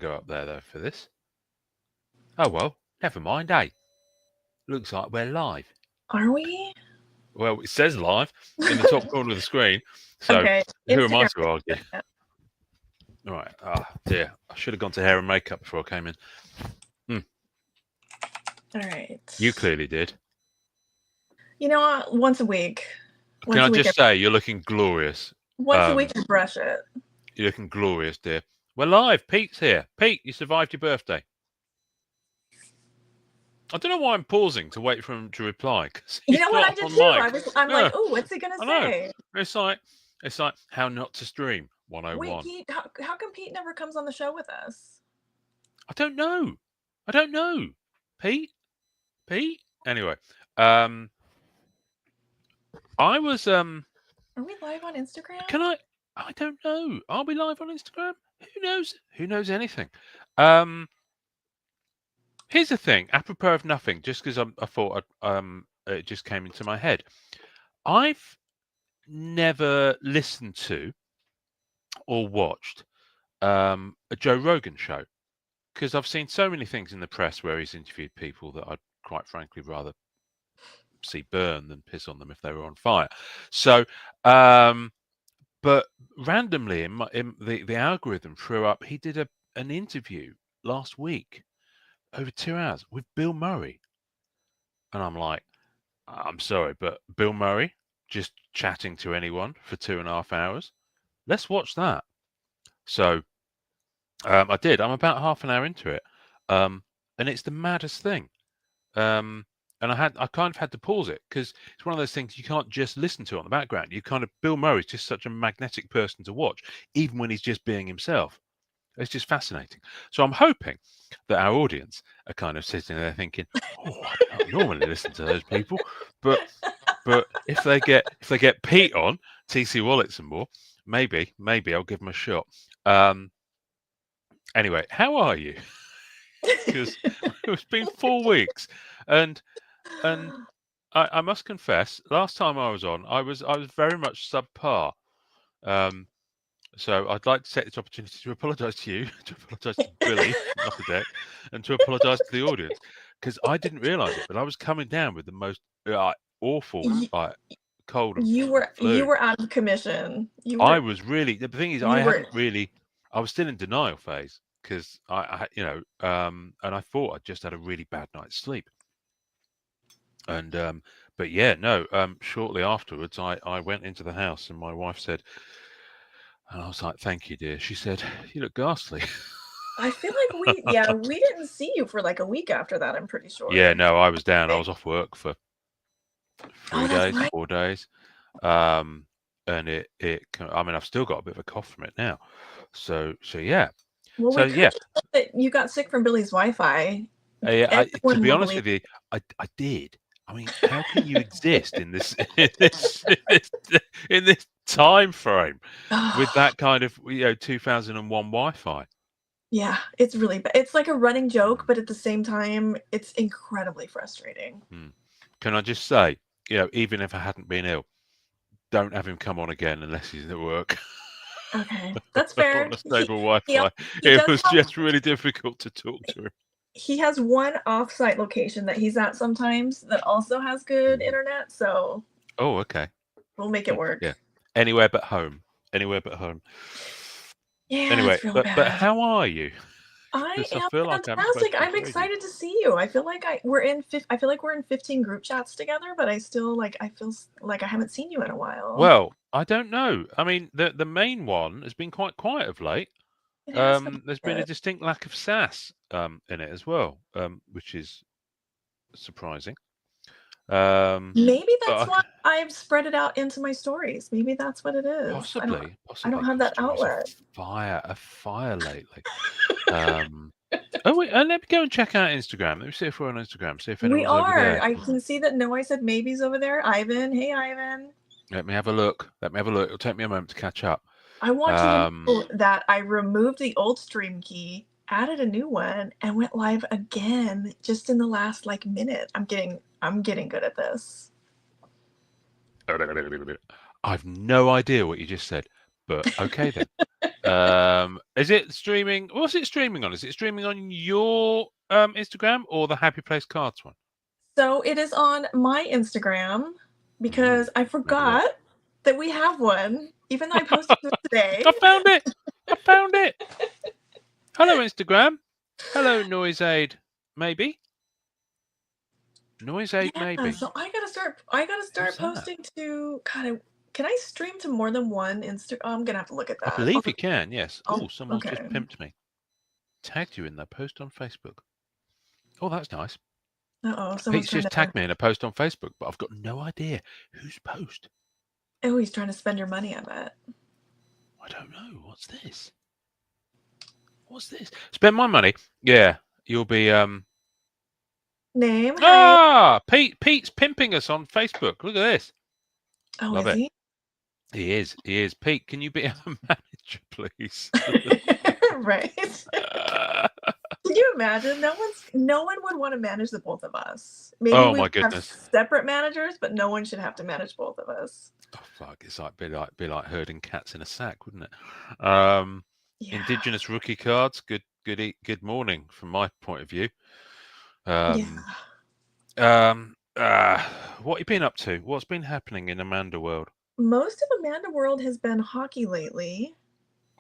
go up there though for this. Oh well, never mind, eh? Looks like we're live. Are we? Well, it says live in the top corner of the screen. So Okay. who am I Instagram. to argue? All right. Ah, dear. I should have gone to hair and makeup before I came in. All right. You clearly did. You know what? Once a week. Can I just say you're looking glorious? Once a week, I brush it. You're looking glorious, dear. We're live. Pete's here. Pete, you survived your birthday. I don't know why I'm pausing to wait for him to reply. You know what I did too? I'm like, oh, what's he gonna say? It's like how not to stream 101. Wait, Pete, how come Pete never comes on the show with us? I don't know. Pete. Anyway, I was Are we live on Instagram? Can I don't know. Are we live on Instagram? Who knows? Who knows anything? Here's the thing, apropos of nothing, just because I thought it just came into my head. I've never listened to or watched a Joe Rogan show because I've seen so many things in the press where he's interviewed people that I'd quite frankly rather see burn than piss on them if they were on fire. So, but randomly in the algorithm threw up. He did an interview last week, over 2 hours, with Bill Murray, and I'm like, I'm sorry, but Bill Murray just chatting to anyone for 2.5 hours. Let's watch that. So I did. I'm about half an hour into it, and it's the maddest thing. And I kind of had to pause it because it's one of those things you can't just listen to on the background. Bill Murray's just such a magnetic person to watch, even when he's just being himself. It's just fascinating. So I'm hoping that our audience are kind of sitting there thinking, "Oh, I don't normally listen to those people, but if they get Pete on TC Wallets and more, maybe I'll give them a shot." Anyway, how are you? Because it's been 4 weeks, and I must confess, last time I was on, I was very much subpar. So I'd like to take this opportunity to apologise to you, to apologise to Billy, Upper Deck, and to apologise to the audience because I didn't realise it, but I was coming down with the most awful cold and flu. You were out of commission. I was really. The thing is, I was still in denial phase because and I thought I'd just had a really bad night's sleep. And but yeah, no. Shortly afterwards, I went into the house and my wife said. And I was like, "Thank you, dear." She said, "You look ghastly." I feel like we didn't see you for like a week after that. I'm pretty sure. Yeah, no, I was down. I was off work for 3 days, right. 4 days, and it. I mean, I've still got a bit of a cough from it now. So yeah. Well, so yeah, you got sick from Billy's Wi-Fi. To be honest with you, I did. I mean, how can you exist in this in this time frame with that kind of 2001 Wi-Fi? Yeah, it's really bad. It's like a running joke, but at the same time, it's incredibly frustrating. Can I just say, even if I hadn't been ill, don't have him come on again unless he's at work. Okay, that's fair. On a stable Wi-Fi. It was just really difficult to talk to him. He has one off-site location that he's at sometimes that also has good internet, so. Oh, okay. We'll make it work. Yeah. Anywhere but home. Yeah. Anyway, but how are you? I am fantastic. I'm excited to see you. I feel like we're in 15 group chats together, but I feel like I haven't seen you in a while. Well, I don't know. I mean, the main one has been quite quiet of late. There's been a distinct lack of sass in it as well, which is surprising. Maybe that's why I've spread it out into my stories. Maybe that's what it is. Possibly. I don't have that outlet. A fire lately. Oh wait, let me go and check out Instagram. Let me see if we're on Instagram. See if anyone's over there. I can see that No, I Said Maybe's over there. Ivan, hey Ivan. Let me have a look. It'll take me a moment to catch up. I want you to know that I removed the old stream key, added a new one, and went live again just in the last minute. I'm getting good at this. I've no idea what you just said, but okay then. Is it streaming? What's it streaming on? Is it streaming on your Instagram or the Happy Place Cards one? So it is on my Instagram because I Have a look. forgot that we have one, even though I posted it today. I found it. I found it. Hello, Instagram. Hello, Noise Aid. Maybe. Noise Aid, Yeah, maybe. so I gotta start posting to. God, can I stream to more than one Insta? Oh, I'm gonna have to look at I that. believe you can. Yes. Oh, someone's just Okay. pimped me. Tagged you in their post on Facebook. Oh, that's nice. Uh-oh, someone's Pete's trying just to. tagged me in a post on Facebook, but I've got no idea whose post. Oh, he's trying to spend your money, I bet. I don't know. What's this? What's this? Spend my money. Yeah, you'll be Name? Ah, Pete's pimping us on Facebook. Look at this. Oh, Love is it. he? He is. He is. Pete, can you be a manager, please? Right. Can you imagine? No one would want to manage the both of us. Maybe Oh we my would have goodness. separate managers, but no one should have to manage both of us. Oh fuck! It's like be like herding cats in a sack, wouldn't it? Yeah. Indigenous rookie cards. Good morning from my point of view. What have you been up to? What's been happening in Amanda World? Most of Amanda World has been hockey lately.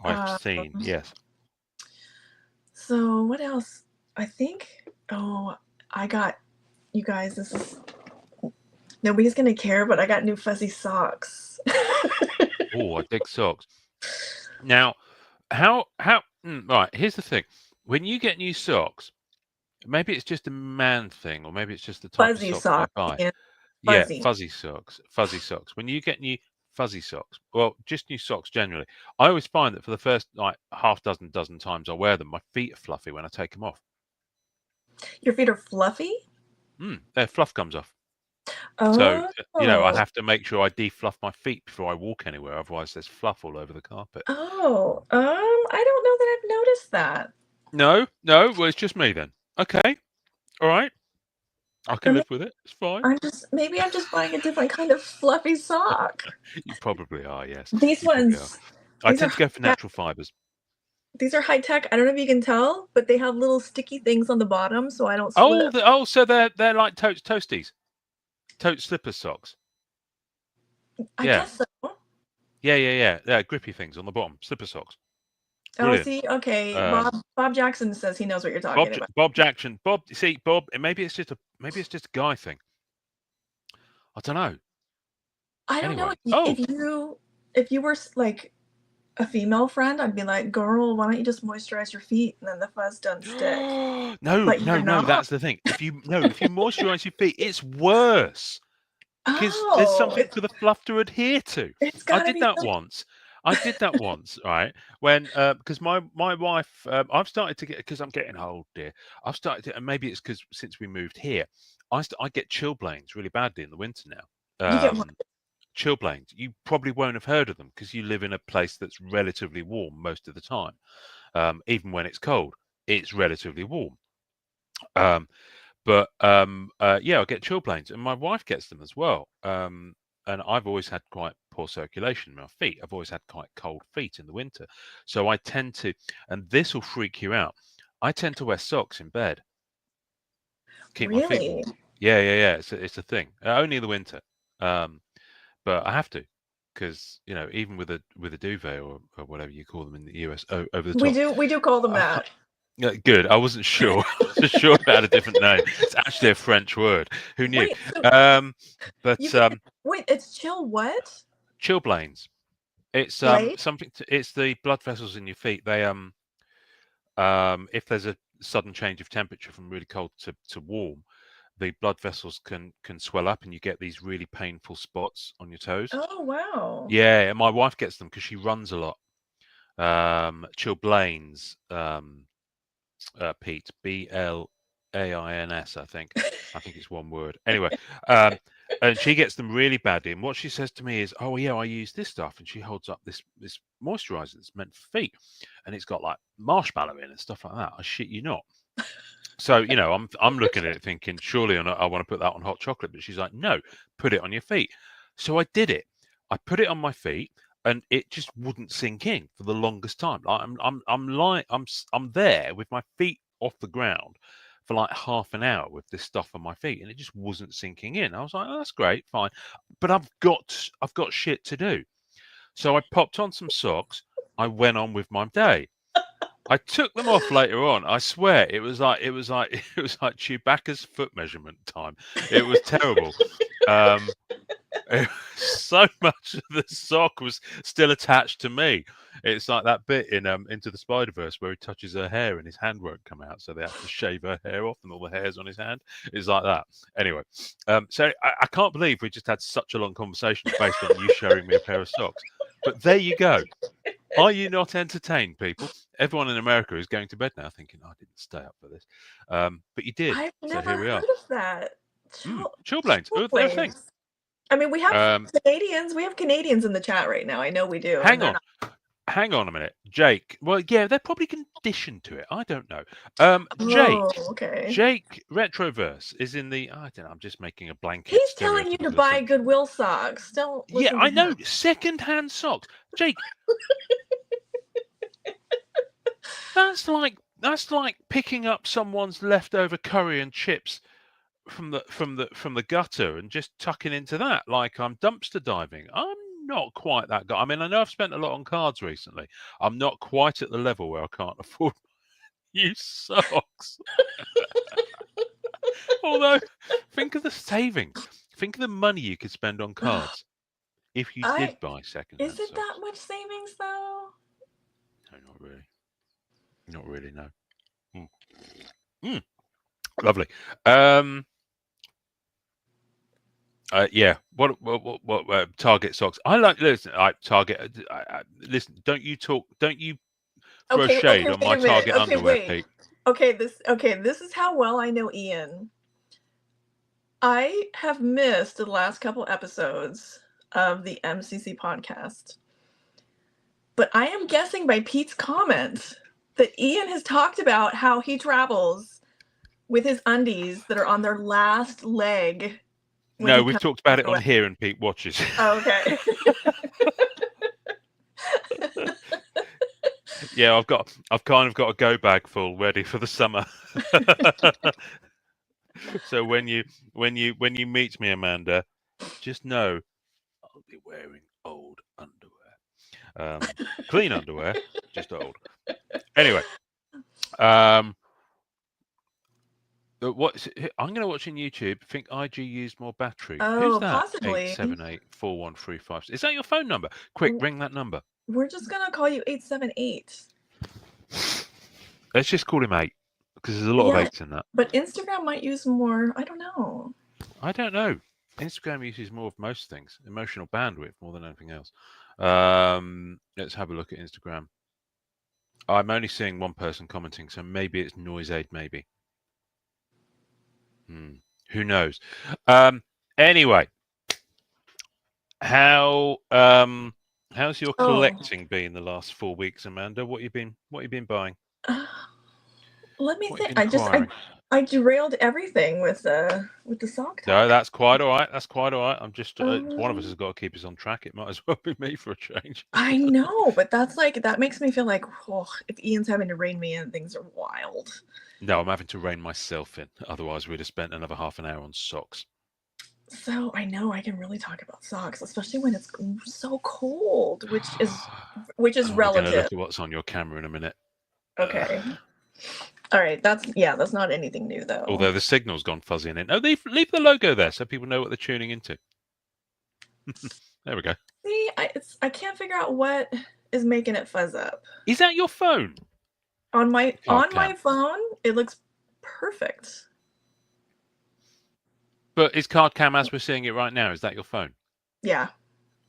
I've seen, yes. So what else? I think. Oh, I got you guys. This is nobody's gonna care, but I got new fuzzy socks. Oh, I dig socks. Now, right, here's the thing. When you get new socks, maybe it's just a man thing, or maybe it's just the type Fuzzy of socks I socks. buy. And Yeah, fuzzy. fuzzy socks. Fuzzy socks. When you get new fuzzy socks, well, just new socks generally, I always find that for the first like half dozen times I wear them, my feet are fluffy when I take them off. Your feet are fluffy? Their fluff comes off. So, I have to make sure I defluff my feet before I walk anywhere. Otherwise, there's fluff all over the carpet. Oh, I don't know that I've noticed that. No. Well, it's just me then. Okay. All right. I can live with it. It's fine. Maybe I'm just buying a different kind of fluffy sock. You probably are, yes. These You probably are. ones. I tend to go for natural fibers. These are high tech. I don't know if you can tell, but they have little sticky things on the bottom so I don't slip. So they're like toasties. Tote slipper socks. I guess so. Yeah. They're grippy things on the bottom. Slipper socks. Brilliant. Oh, see, okay. Bob Jackson says he knows what you're talking about. Bob Jackson. See, Bob. Maybe it's just a guy thing. I don't know. I don't know if you were like a female friend, I'd be like, girl, why don't you just moisturize your feet and then the fuzz doesn't stick. No, that's the thing. If you moisturize your feet, it's worse. Because there's something for the fluff to adhere to. I did that once. Right? When because my wife, I've started to get, because I'm getting old, dear. I've started to, and maybe it's because since we moved here, I get chilblains really badly in the winter now. You get what? Chilblains. You probably won't have heard of them because you live in a place that's relatively warm most of the time. Even when it's cold, it's relatively warm. I get chilblains, and my wife gets them as well. And I've always had quite poor circulation in my feet. I've always had quite cold feet in the winter, so I tend to, and this will freak you out, I tend to wear socks in bed. Keep my feet warm. Yeah. It's a thing. Only in the winter. But I have to, because even with a duvet or whatever you call them in the US, over the top. We do call them that. Good. I wasn't sure. I wasn't sure about a different name. It's actually a French word. Who knew? Wait, it's chill what? Chilblains. It's something. It's the blood vessels in your feet. They if there's a sudden change of temperature from really cold to warm, the blood vessels can swell up, and you get these really painful spots on your toes. Oh wow! Yeah, and my wife gets them because she runs a lot. Chilblains, Pete, Blains, I think. I think it's one word. Anyway, and she gets them really badly. And what she says to me is, "Oh yeah, I use this stuff," and she holds up this moisturizer that's meant for feet, and it's got like marshmallow in and stuff like that. I shit you not. So I'm looking at it thinking, surely I want to put that on hot chocolate, but she's like, no, put it on your feet. So I did it. I put it on my feet. and it just wouldn't sink in for the longest time. Like I'm there with my feet off the ground for like half an hour with this stuff on my feet, and it just wasn't sinking in. I was like, oh, that's great, fine, but I've got shit to do. So I popped on some socks. I went on with my day. I took them off later on. I swear it was like it was like Chewbacca's foot measurement time. It was terrible. Um, so much of the sock was still attached to me. It's like that bit in Into the Spider-Verse where he touches her hair and his hand won't come out, so they have to shave her hair off and all the hair's on his hand. It's like that. Anyway, so I can't believe we just had such a long conversation based on you showing me a pair of socks. But there you go. Are you not entertained, people? Everyone in America is going to bed now thinking, I didn't stay up for this. But you did. I've So never here we are. heard of that. Chillblains. Oh, they're a thing. I mean, we have Um, Canadians. We have Canadians in the chat right now. I know we do. hang on. Hang on a minute. Jake. Well, yeah, they're probably conditioned to it. I don't know. Jake. Oh, okay. Jake Retroverse is in the. I don't know. I'm just making a blanket. He's telling you to buy Goodwill socks. Don't listen Yeah, I to know. him. Second-hand socks. Jake. That's like picking up someone's leftover curry and chips from the gutter and just tucking into that like I'm dumpster diving. I'm not quite that guy. I mean, I know I've spent a lot on cards recently. I'm not quite at the level where I can't afford new socks. Although, think of the savings. Think of the money you could spend on cards if you did buy second-hand Is it socks. that much savings though? No, not really. Not really. No. Lovely. Yeah. What Target socks? I like. Listen, Target. Listen. Don't you talk? Don't you throw shade on my Target underwear, Pete? Okay. This is how well I know Ian. I have missed the last couple episodes of the MCC podcast, but I am guessing by Pete's comment that Ian has talked about how he travels with his undies that are on their last leg. No, we've talked about it on here, and Pete watches. Oh, okay. Yeah, I've kind of got a go bag full ready for the summer. So when you meet me, Amanda, just know I'll be wearing old underwear, clean underwear, just old. Anyway, what I'm going to watch on YouTube. I think IG used more battery. Oh, who's that? possibly. 878-4135. Is that your phone number? Quick, ring that number. We're just gonna call you 878. Let's just call him 8 because there's a lot of 8s in that. But Instagram might use more. I don't know. Instagram uses more of most things, emotional bandwidth more than anything else. Let's have a look at Instagram. I'm only seeing one person commenting, so maybe it's Noise Aid, maybe. Who knows? Anyway, how's your collecting been the last 4 weeks, Amanda? What you been buying? Let me think. I derailed everything with the sock talk. No, that's quite all right. I'm just one of us has got to keep us on track. It might as well be me for a change. I know, but that makes me feel like, if Ian's having to rein me in, things are wild. No, I'm having to rein myself in. Otherwise, we'd have spent another half an hour on socks. So I know I can really talk about socks, especially when it's so cold, which is relative. We're going to look at what's on your camera in a minute. Okay. All right. That's not anything new though. Although the signal's gone fuzzy in it. No, leave the logo there so people know what they're tuning into. There we go. See, I can't figure out what is making it fuzz up. Is that your phone? On my phone, it looks perfect. But is card cam as we're seeing it right now? Is that your phone? Yeah.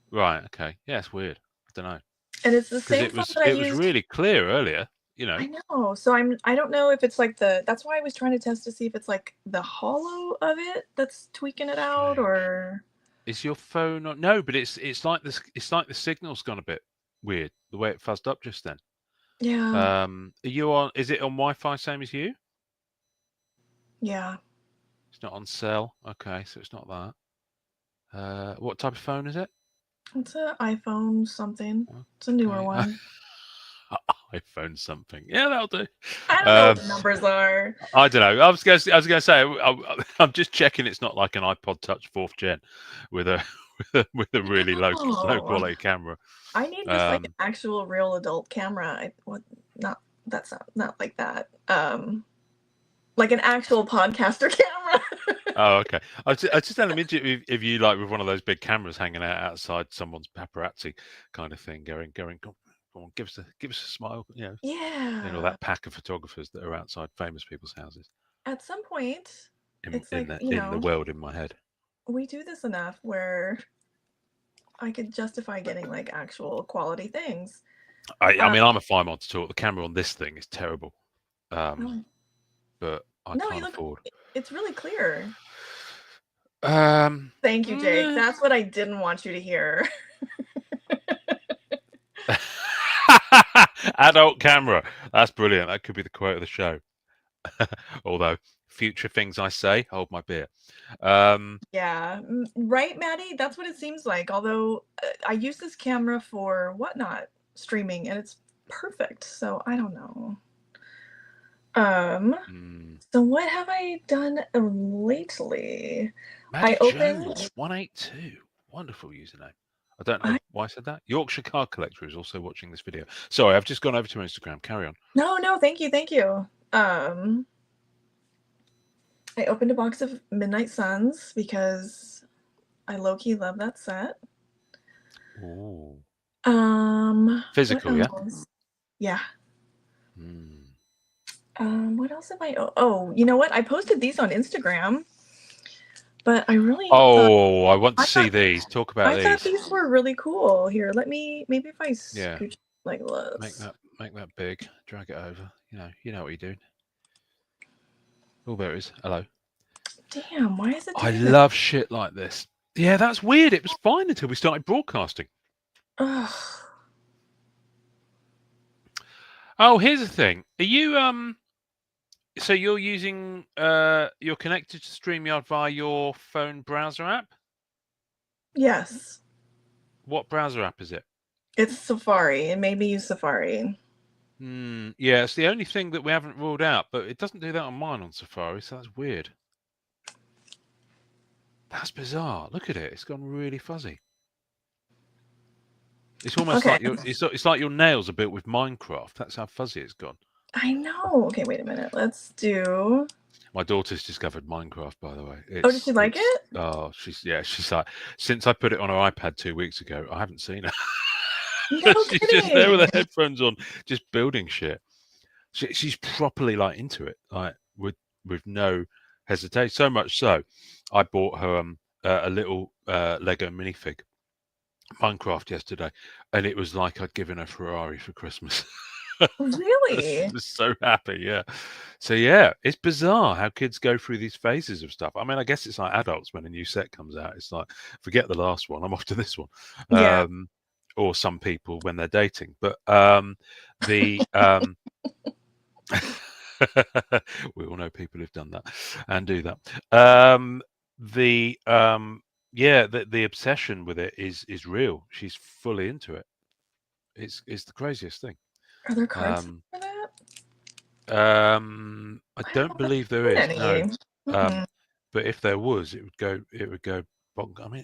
Right. Okay. Yeah, it's weird. I don't know. And it's the same phone that I used. It was really clear earlier. You know. I know. So I don't know if it's like that's why I was trying to test to see if it's like the hollow of it that's tweaking it out, or is your phone on? No, but it's like this. It's like the signal's gone a bit weird. The way it fuzzed up just then. Yeah. Are you on? Is it on Wi-Fi, same as you? Yeah. It's not on cell. Okay, so it's not that. What type of phone is it? It's an iPhone something. It's a newer Okay. one. iPhone something. Yeah, that'll do. I don't know what the numbers are. I don't know. I was going to say. I'm just checking. It's not like an iPod Touch 4th gen with a with a really low Oh, quality camera. I need just like an actual real adult camera. Not that's not like that. Like an actual podcaster camera. Oh, okay. I just had an image of you like with one of those big cameras hanging out outside someone's paparazzi kind of thing, going, come on, give us a smile, and all Yeah. that pack of photographers that are outside famous people's houses At some point, in it's in like, the in the world in my head. we do this enough where I could justify getting like actual quality things. I mean, I'm a fine one to talk. The camera on this thing is terrible, Oh, but I no, you can't look. afford. It's really clear. Um, Thank you, Jake. eh. That's what I didn't want you to hear. Adult camera. That's brilliant. That could be the quote of the show. Although future things I say, hold my beer. Yeah, right, Maddie? That's what it seems like. Although I use this camera for whatnot streaming and it's perfect. So I don't know. So what have I done lately? Maddie opened Jones, 182. Wonderful username. I don't know why I said that. Yorkshire Card Collector is also watching this video. Sorry, I've just gone over to Instagram. Carry on. No, thank you. I opened a box of Midnight Suns because I low-key love that set. Ooh. What Physical, yeah? else? Yeah. What else have I? Oh, you know what? I posted these on Instagram, but I really thought Oh, I want to I see thought these. Talk about I thought these. these were really cool. Here, maybe if I Yeah. scooch like this. Make that big. Drag it over. You know what you're doing. Oh, there it is. Hello. Damn, why is it I doing that? love shit like this. Yeah, that's weird. It was fine until we started broadcasting. Ugh. Oh, here's the thing. Are you so you're using you're connected to StreamYard via your phone browser app? Yes. What browser app is it? It's Safari. It made me use Safari. Yeah, it's the only thing that we haven't ruled out, but it doesn't do that on mine on Safari, so that's weird. That's bizarre. Look at it. It's gone really fuzzy. It's almost like it's like your nails are built with Minecraft. That's how fuzzy it's gone. I know. Okay, wait a minute. Let's do. My daughter's discovered Minecraft, by the way. Did she like it? Oh, she's like, since I put it on her iPad 2 weeks ago, I haven't seen her. No She's kidding. just there with her headphones on, just building shit. She's properly like into it, like with no hesitation. So much so, I bought her a little Lego minifig Minecraft yesterday, and it was like I'd given her Ferrari for Christmas. Really? Just so happy, yeah. So yeah, it's bizarre how kids go through these phases of stuff. I mean, I guess it's like adults when a new set comes out. It's like, forget the last one, I'm off to this one. Yeah. Or some people when they're dating. But the we all know people who've done that and do that. The obsession with it is real. She's fully into it. It's the craziest thing. Are there cards for that? I don't believe there is. No. Mm-mm. But if there was, it would go bonk. I mean,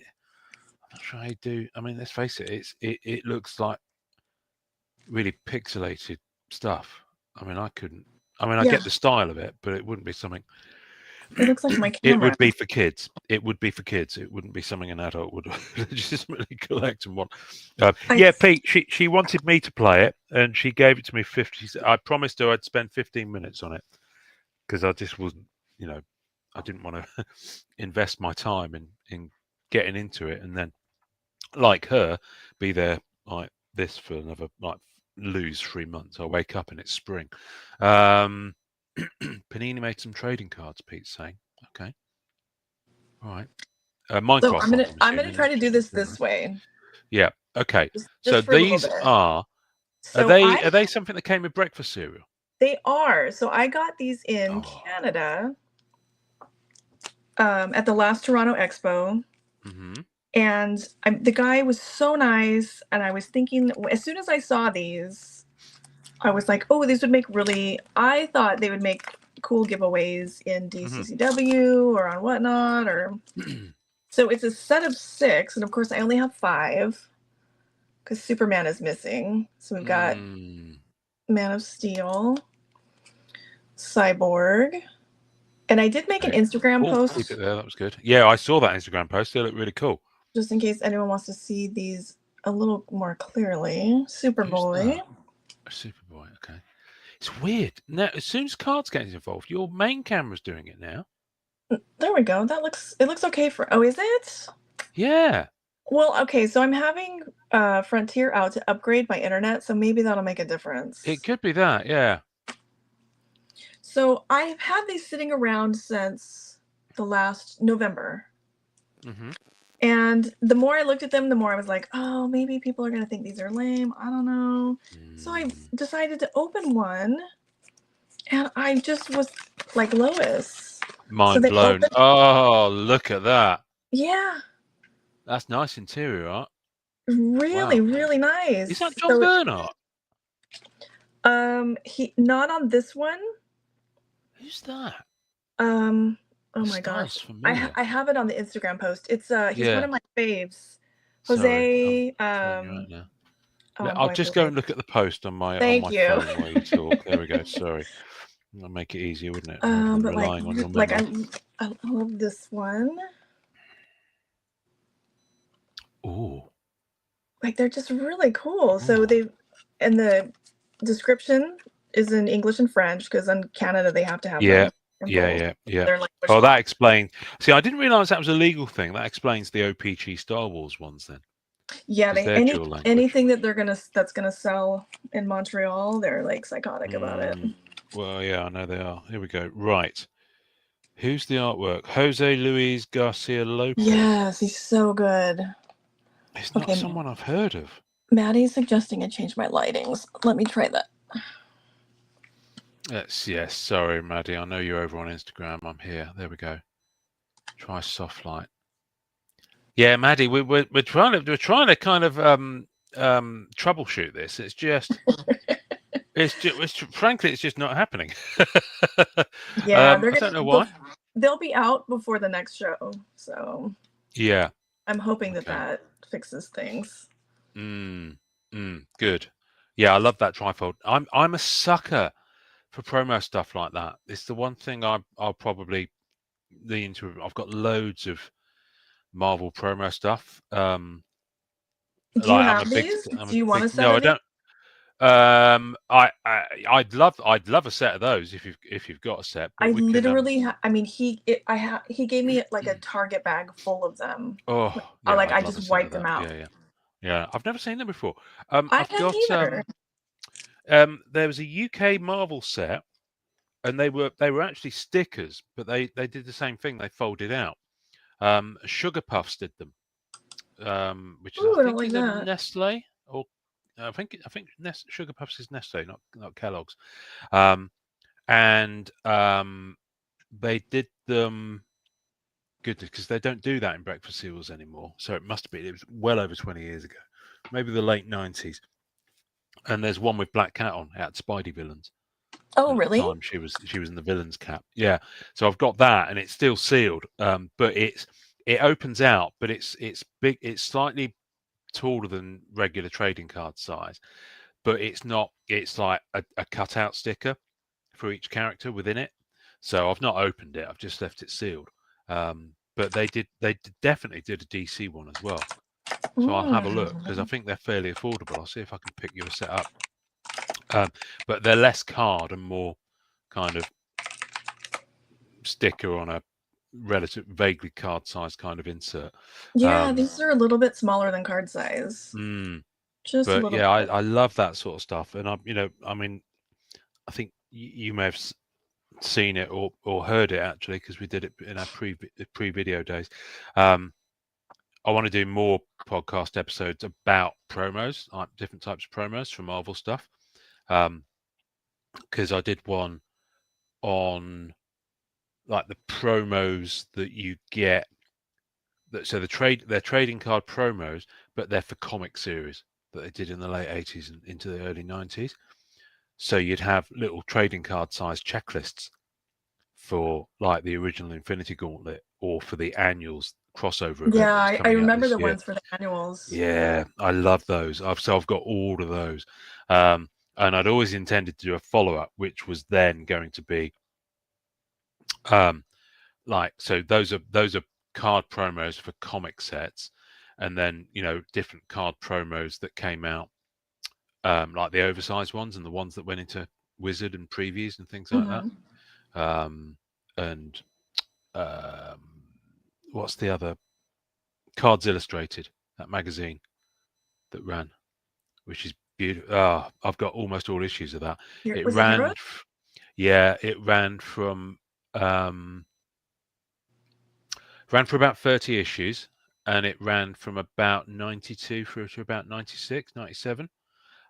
I'm not sure how you do. I mean, let's face it. It looks like really pixelated stuff. I mean, I couldn't. I mean, I Yeah, get the style of it, but it wouldn't be something. it looks like my It camera. would be for kids. It would be for kids. It wouldn't be something an adult would legitimately collect and want. Yeah, Pete. She wanted me to play it, and she gave it to me 50. I promised her I'd spend 15 minutes on it because I just wasn't. I didn't want to invest my time in getting into it, and then, like her, be there like this for another lose 3 months. I wake up and it's spring. Panini made some trading cards. Pete's saying, okay, all right. So Minecraft. I'm gonna try to do this way. Yeah. Okay. Just So for a little these bit. are So they something that came with breakfast cereal? They are. So I got these in Canada at the last Toronto Expo. Mm-hmm. And the guy was so nice, and I was thinking, as soon as I saw these, I was like, oh, these would make I thought they would make cool giveaways in DCCW or on Whatnot, or so it's a set of 6, and of course I only have 5 because Superman is missing. So we've got Man of Steel, Cyborg, and I did make an Instagram post. Keep it there. That was good. Yeah, I saw that Instagram post. They look really cool. Just in case anyone wants to see these a little more clearly. Superboy. Superboy. Okay. It's weird. Now, as soon as cards get involved, your main camera's doing it now. There we go. It looks okay for. Oh, is it? Yeah. Well, okay. So I'm having Frontier out to upgrade my internet, so maybe that'll make a difference. It could be that. Yeah. So I've had these sitting around since the last November. And the more I looked at them, the more I was like, oh, maybe people are going to think these are lame. I don't know. So I decided to open one, and I just was like Lois. Mind blown. Oh, look at that. Yeah. That's nice interior art. Really, really nice. Is that John Bernhardt? He not on this one. Who's that? Oh my gosh. I have it on the Instagram post. It's he's one of my faves. Jose. I'll just go and look at the post on my phone while you talk. There we go. Sorry. That'll make it easier, wouldn't it? But I love this one. Ooh. Like, they're just really cool. So and the description is in English and French, because in Canada they have to have Yeah. Oh, that explains. See, I didn't realize that was a legal thing. That explains the OPG Star Wars ones then. Yeah, anything that that's gonna sell in Montreal, they're like psychotic about it. Well, yeah, I know they are. Here we go. Right. Who's the artwork? Jose Luis Garcia Lopez. Yes, he's so good. It's not someone I've heard of. Maddie's suggesting I change my lightings. Let me try that. Yes. Sorry, Maddie. I know you're over on Instagram. I'm here. There we go. Try soft light. Yeah, Maddie, we're trying to kind of troubleshoot this. It's just frankly, it's just not happening. Yeah, I don't know why. They'll be out before the next show, so yeah, I'm hoping that fixes things. Good. Yeah, I love that trifold. I'm a sucker for promo stuff like that. It's the one thing I'll probably lean into. I've got loads of Marvel promo stuff. Do you have these? Do you want to sell? No, I don't. I'd love a set of those if you've got a set. I literally, I mean, he gave me like a Target bag full of them. Oh, yeah, I just wiped them out. Yeah. I've never seen them before. I've got either. There was a UK Marvel set, and they were actually stickers, but they did the same thing. They folded out. Sugar Puffs did them, which is I think is a Nestle, or I think Sugar Puffs is Nestle, not Kellogg's. And they did them. Goodness, because they don't do that in breakfast cereals anymore. So it must be. It was well over 20 years ago, maybe the late 90s. And there's one with Black Cat on, out Spidey Villains. Oh, really? At the time she was in the Villains cap. Yeah. So I've got that, and it's still sealed. But it opens out, but it's big. It's slightly taller than regular trading card size, but it's not. It's like a cutout sticker for each character within it. So I've not opened it. I've just left it sealed. But they definitely did a DC one as well. So I'll have a look, because I think they're fairly affordable. I'll see if I can pick you a set up. But they're less card and more kind of sticker on a relative, vaguely card size kind of insert. Yeah, these are a little bit smaller than card size. Just a little bit. I love that sort of stuff. And I mean, I think you may have seen it or heard it, actually, because we did it in our pre-video days. I want to do more podcast episodes about promos, like different types of promos from Marvel stuff. Because I did one on like the promos that you get So they're trading card promos, but they're for comic series that they did in the late 80s and into the early 90s. So you'd have little trading card size checklists for like the original Infinity Gauntlet or for the annuals crossover event Yeah, that was I coming out remember this the year. ones for the annuals. Yeah, I love those. I've got all of those. And I'd always intended to do a follow-up, which was then going to be like, so those are card promos for comic sets, and then different card promos that came out, like the oversized ones and the ones that went into Wizard and previews and things like that. And what's the other? Cards Illustrated, that magazine that ran, which is beautiful. I've got almost all issues of that. It Was it Hero? ran, yeah, it ran for about 30 issues, and it ran from about 92 through to about 96, 97.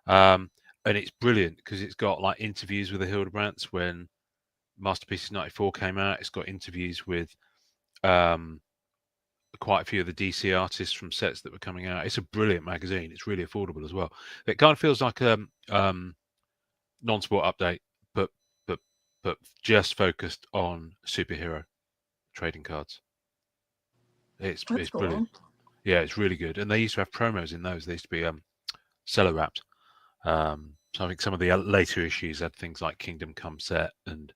And it's brilliant because it's got like interviews with the Hildebrands when Masterpieces 94 came out. It's got interviews with quite a few of the DC artists from sets that were coming out. It's a brilliant magazine. It's really affordable as well. It kind of feels like a non-sport update, but but but just focused on superhero trading cards. It's That's brilliant. cool. Yeah, it's really good. And they used to have promos in those. They used to be cello wrapped. So I think some of the later issues had things like Kingdom Come set and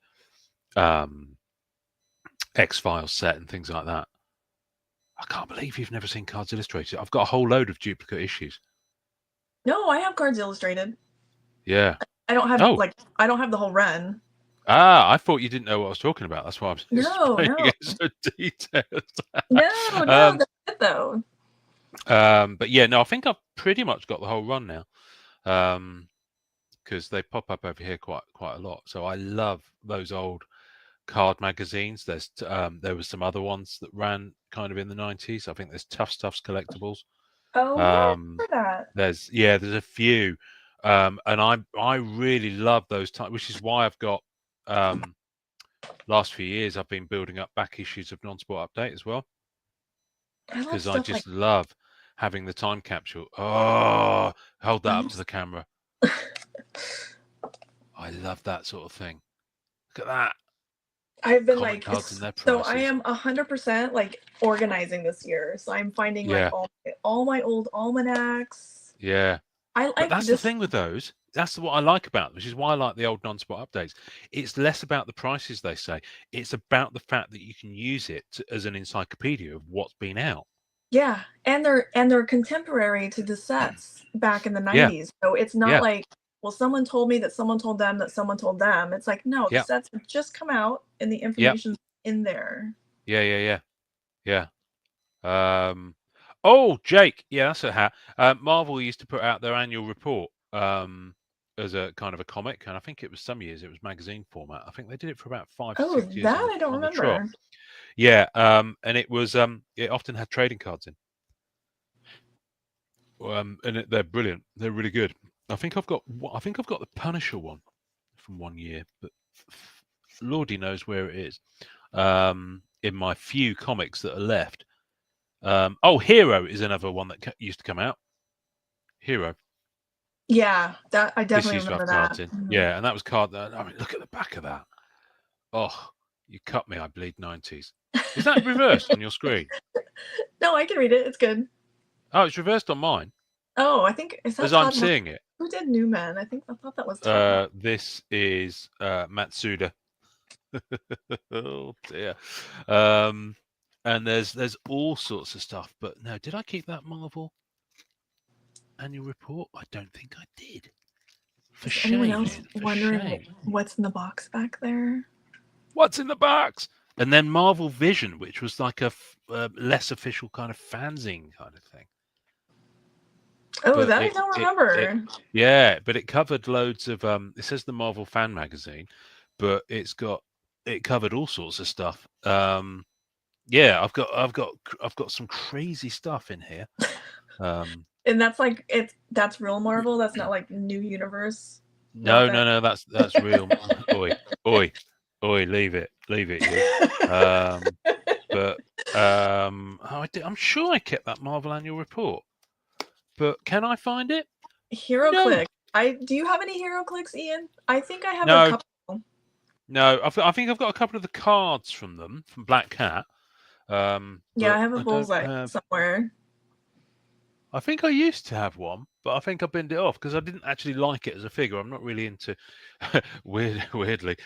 X-Files set and things like that. I can't believe you've never seen Cards Illustrated. I've got a whole load of duplicate issues. No, I have Cards Illustrated. Yeah. I don't have Oh. I don't have the whole run. I thought you didn't know what I was talking about. That's why I'm explaining No. it so detailed. No, that's it though. But yeah, no, I think I've pretty much got the whole run now. Because they pop up over here quite a lot. So I love those old card magazines. There was some other ones that ran kind of in the 90s. I think there's Tough Stuff's Collectibles. Oh yeah, I remember that. There's a few. And I really love those types, which is why I've got last few years I've been building up back issues of Non-Sport Update as well. Because I just love having the time capsule. Oh, hold that up to the camera. I love that sort of thing. Look at that. I've been Comic cards and their prices. So I am 100% like organizing this year. So I'm finding like all my old almanacs. Yeah. I like but that's the thing with those. That's what I like about them, which is why I like the old non-spot updates. It's less about the prices they say. It's about the fact that you can use it as an encyclopedia of what's been out. Yeah, and they're contemporary to the sets back in the 90s. So it's not like, well, someone told me that someone told them that someone told them. It's like, no, the sets have just come out and the information's in there. Yeah. Oh, Jake. Yeah, that's a hat. Marvel used to put out their annual report as a kind of a comic, and I think it was some years it was magazine format. I think they did it for about 5 to 6 years. That I don't remember. Yeah, and it was it often had trading cards in. And they're brilliant. They're really good. I think I've got the Punisher one from one year, but Lordy knows where it is. In my few comics that are left. Hero is another one that used to come out. Hero. Yeah, that I definitely remember that. Mm-hmm. Yeah, and that was card. I mean, look at the back of that. Oh, you cut me. I bleed 90s. Is that reversed on your screen? No, I can read it. It's good. Oh, it's reversed on mine. Oh, I think is that as I'm seeing it. Who did Newman? I thought that was this is Matsuda. Oh dear. And there's all sorts of stuff, but no, did I keep that Marvel annual report? I don't think I did. For shame. Anyone else wondering what's in the box back there? What's in the box? And then Marvel Vision, which was like a less official kind of fanzine kind of thing. Oh, but that I don't remember. But it covered loads of it says the Marvel Fan Magazine, but it covered all sorts of stuff. I've got some crazy stuff in here. And that's like that's real Marvel. That's not like New Universe. No, that's real. Oi, leave it. You. But I'm sure I kept that Marvel annual report. But can I find it? No. HeroClick. Do you have any HeroClicks, Ian? I think I have a No. couple. No. I think I've got a couple of the cards from them, from Black Cat. Yeah, But I have a I don't bullseye have. somewhere. I think I used to have one, but I think I binned it off because I didn't actually like it as a figure. I'm not really into weirdly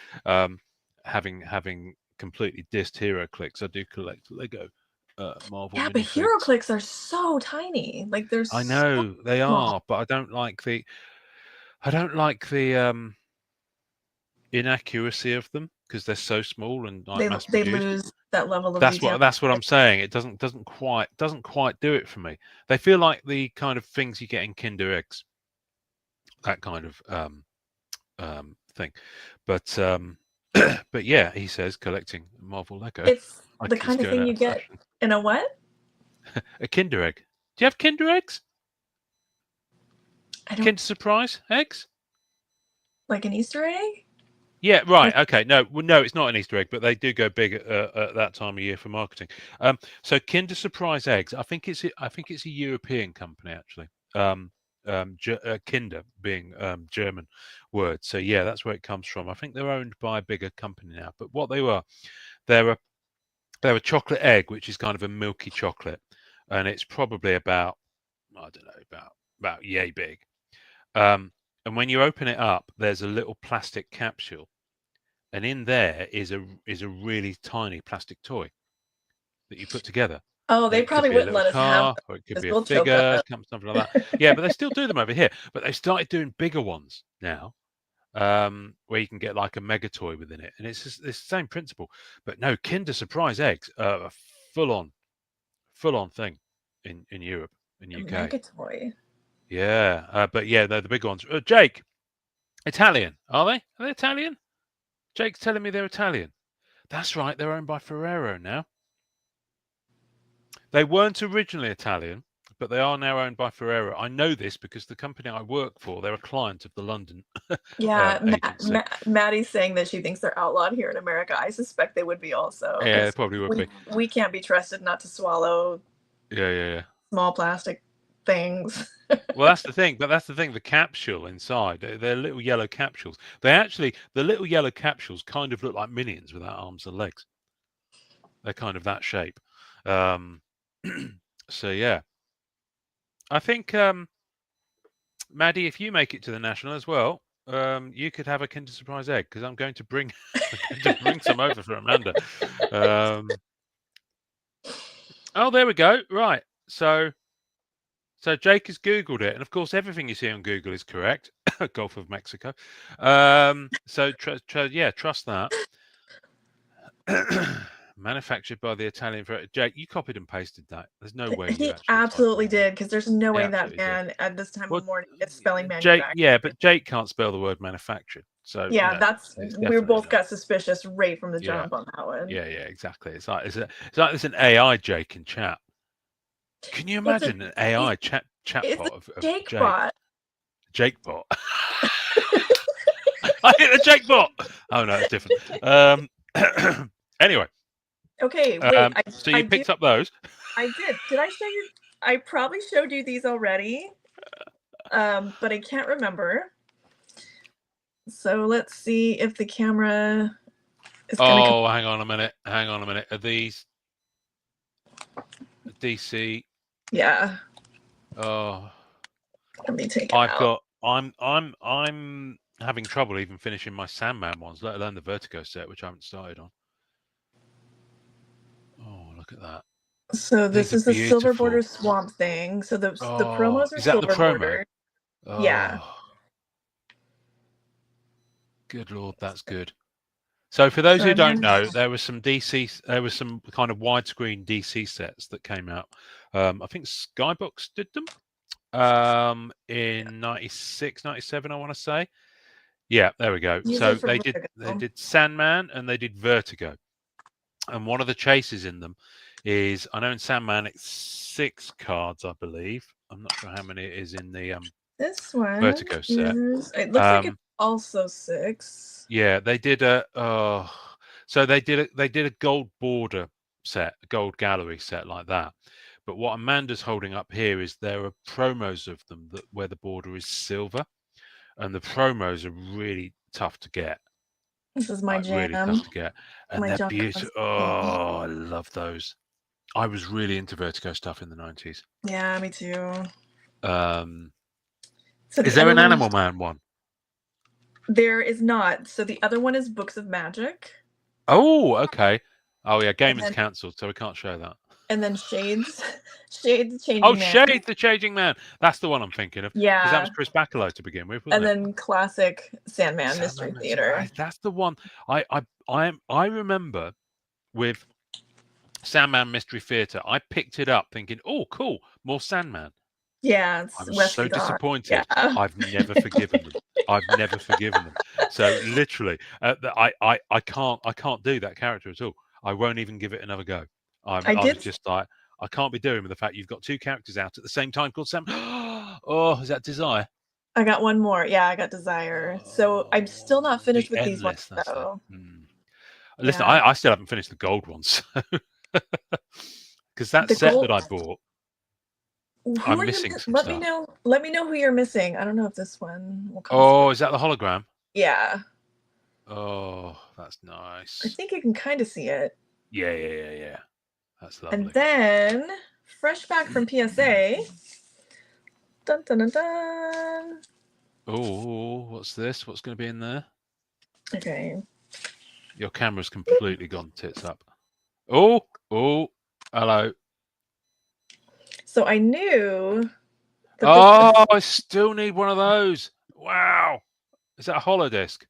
having completely dissed HeroClix. I do collect Lego Marvel Yeah, but minifigs. HeroClix are so tiny. Like they're I so know they small. are, but I don't like the inaccuracy of them because they're so small and like mass They produced. lose that level of detail. That's what I'm saying. It doesn't quite do it for me. They feel like the kind of things you get in Kinder eggs, that kind of thing. But but yeah, he says collecting Marvel Lego. It's Like the it's kind of going thing out you of get fashion. in a what? A Kinder egg. Do you have Kinder eggs? I don't Kinder Surprise eggs? like an Easter egg. Yeah, right. Okay. No, no, it's not an Easter egg, but they do go big at that time of year for marketing. So Kinder Surprise eggs. I think it's a European company actually. Kinder being German word. So yeah, that's where it comes from. I think they're owned by a bigger company now. But what they were, they're a chocolate egg, which is kind of a milky chocolate, and it's probably about I don't know about yay big. And when you open it up, there's a little plastic capsule, and in there is a really tiny plastic toy that you put together. Oh, And they it could probably be a wouldn't little let us have car, them or it could because be a we'll choke figure, up. something like that. Yeah, but they still do them over here. But they started doing bigger ones now, where you can get like a mega toy within it, and it's the same principle. But no, Kinder Surprise eggs are a full on thing in Europe, in A UK. mega toy. Yeah, but yeah, they're the big ones. Jake, Italian, are they? Are they Italian? Jake's telling me they're Italian. That's right, they're owned by Ferrero now. They weren't originally Italian, but they are now owned by Ferrero. I know this because the company I work for, they're a client of the London Yeah, agency. Maddie's saying that she thinks they're outlawed here in America. I suspect they would be also Yeah, they because probably would be. we can't be trusted not to swallow Yeah. small plastic things. Well, that's the thing. But that's the thing. The capsule inside, they're little yellow capsules. The little yellow capsules kind of look like minions without arms and legs. They're kind of that shape. Um, so yeah, I think Maddie, if you make it to the national as well, you could have a Kinder Surprise egg because I'm going to bring some over for Amanda. Oh, there we go. Right. So Jake has Googled it, and of course, everything you see on Google is correct. Gulf of Mexico. So trust that. Manufactured by the Italian. Jake, you copied and pasted that. There's no way you He actually typed absolutely that in. did because there's no He way that absolutely did. man at this time Well, of morning is spelling Jake, manufacturing. yeah, but Jake can't spell the word manufactured. So Yeah, we both not. got suspicious right from the jump on that one. Yeah, exactly. It's like there's an AI Jake in chat. Can you imagine an AI chatbot of Jake Jake? bot. Jake bot. I hit the Jake bot. Oh no, it's different. Anyway. Okay, wait. So you picked up those. I did. Did I show you? I probably showed you these already, but I can't remember. So let's see if the camera is going to. Oh, hang on a minute. Are these DC? Yeah. Oh, Let me take it out. I'm having trouble even finishing my Sandman ones, let alone the Vertigo set, which I haven't started on. Oh, look at that. So this is the Silver Border Swamp Thing. So the promos are is that Silver the promo? Border. Oh, yeah. Good Lord, that's good. So for those who don't know, there was some kind of widescreen DC sets that came out. I think Skybox did them in 96, 97, I want to say. Yeah, there we go. So they did Sandman and they did Vertigo. And one of the chases in them is, I know in Sandman it's 6 cards, I believe. I'm not sure how many it is in the this one Vertigo set. It looks like it's also 6. Yeah, they did so they did a gold border set, a gold gallery set like that. But what Amanda's holding up here is there are promos of them where the border is silver, and the promos are really tough to get. This is my Like really tough jam. to get, and My they're junk beautiful. cosplay. Oh, I love those. I was really into Vertigo stuff in the 90s. Yeah, me too. So Is the there other an one, Animal Man one? there is not. So the other one is Books of Magic. Oh, okay. Oh yeah, game And is then, cancelled, so we can't show that. and then Shades, Shades the Oh, Changing Man. Shade the Changing Man. That's the one I'm thinking of. Because that was Yeah. Chris Bacalo to begin with, And wasn't it? then classic Sandman Mystery Sandman, Theater. that's the one. I remember with Sandman Mystery Theater, I picked it up thinking, "Oh, cool, more Sandman." Yeah, I it's was so Westy Dog. disappointed. Yeah. I've never forgiven them. I've never forgiven them. So literally, I can't do that character at all. I won't even give it another go. I I was did. just like, I can't be doing with the fact you've got two characters out at the same time called Sam. Oh, is that Desire? I got one more. Yeah, I got Desire. So I'm still not The finished with these ones Endless. That's it. though. Listen, Yeah. I still haven't finished the gold ones because that The set gold. that I bought, Who I'm are you? missing some Let me stuff. know. Let me know who you're missing. I don't know if this one will come. Oh, is that the hologram? Yeah. Oh, that's I nice. think you can kind of see it. Yeah. That's lovely. And then, fresh back from PSA. Dun dun dun dun. Oh, what's this? What's going to be in there? Okay. Your camera's completely gone tits up. Oh, hello. So I knew. Oh, I still need one of those. Wow. Is that a hollow disc?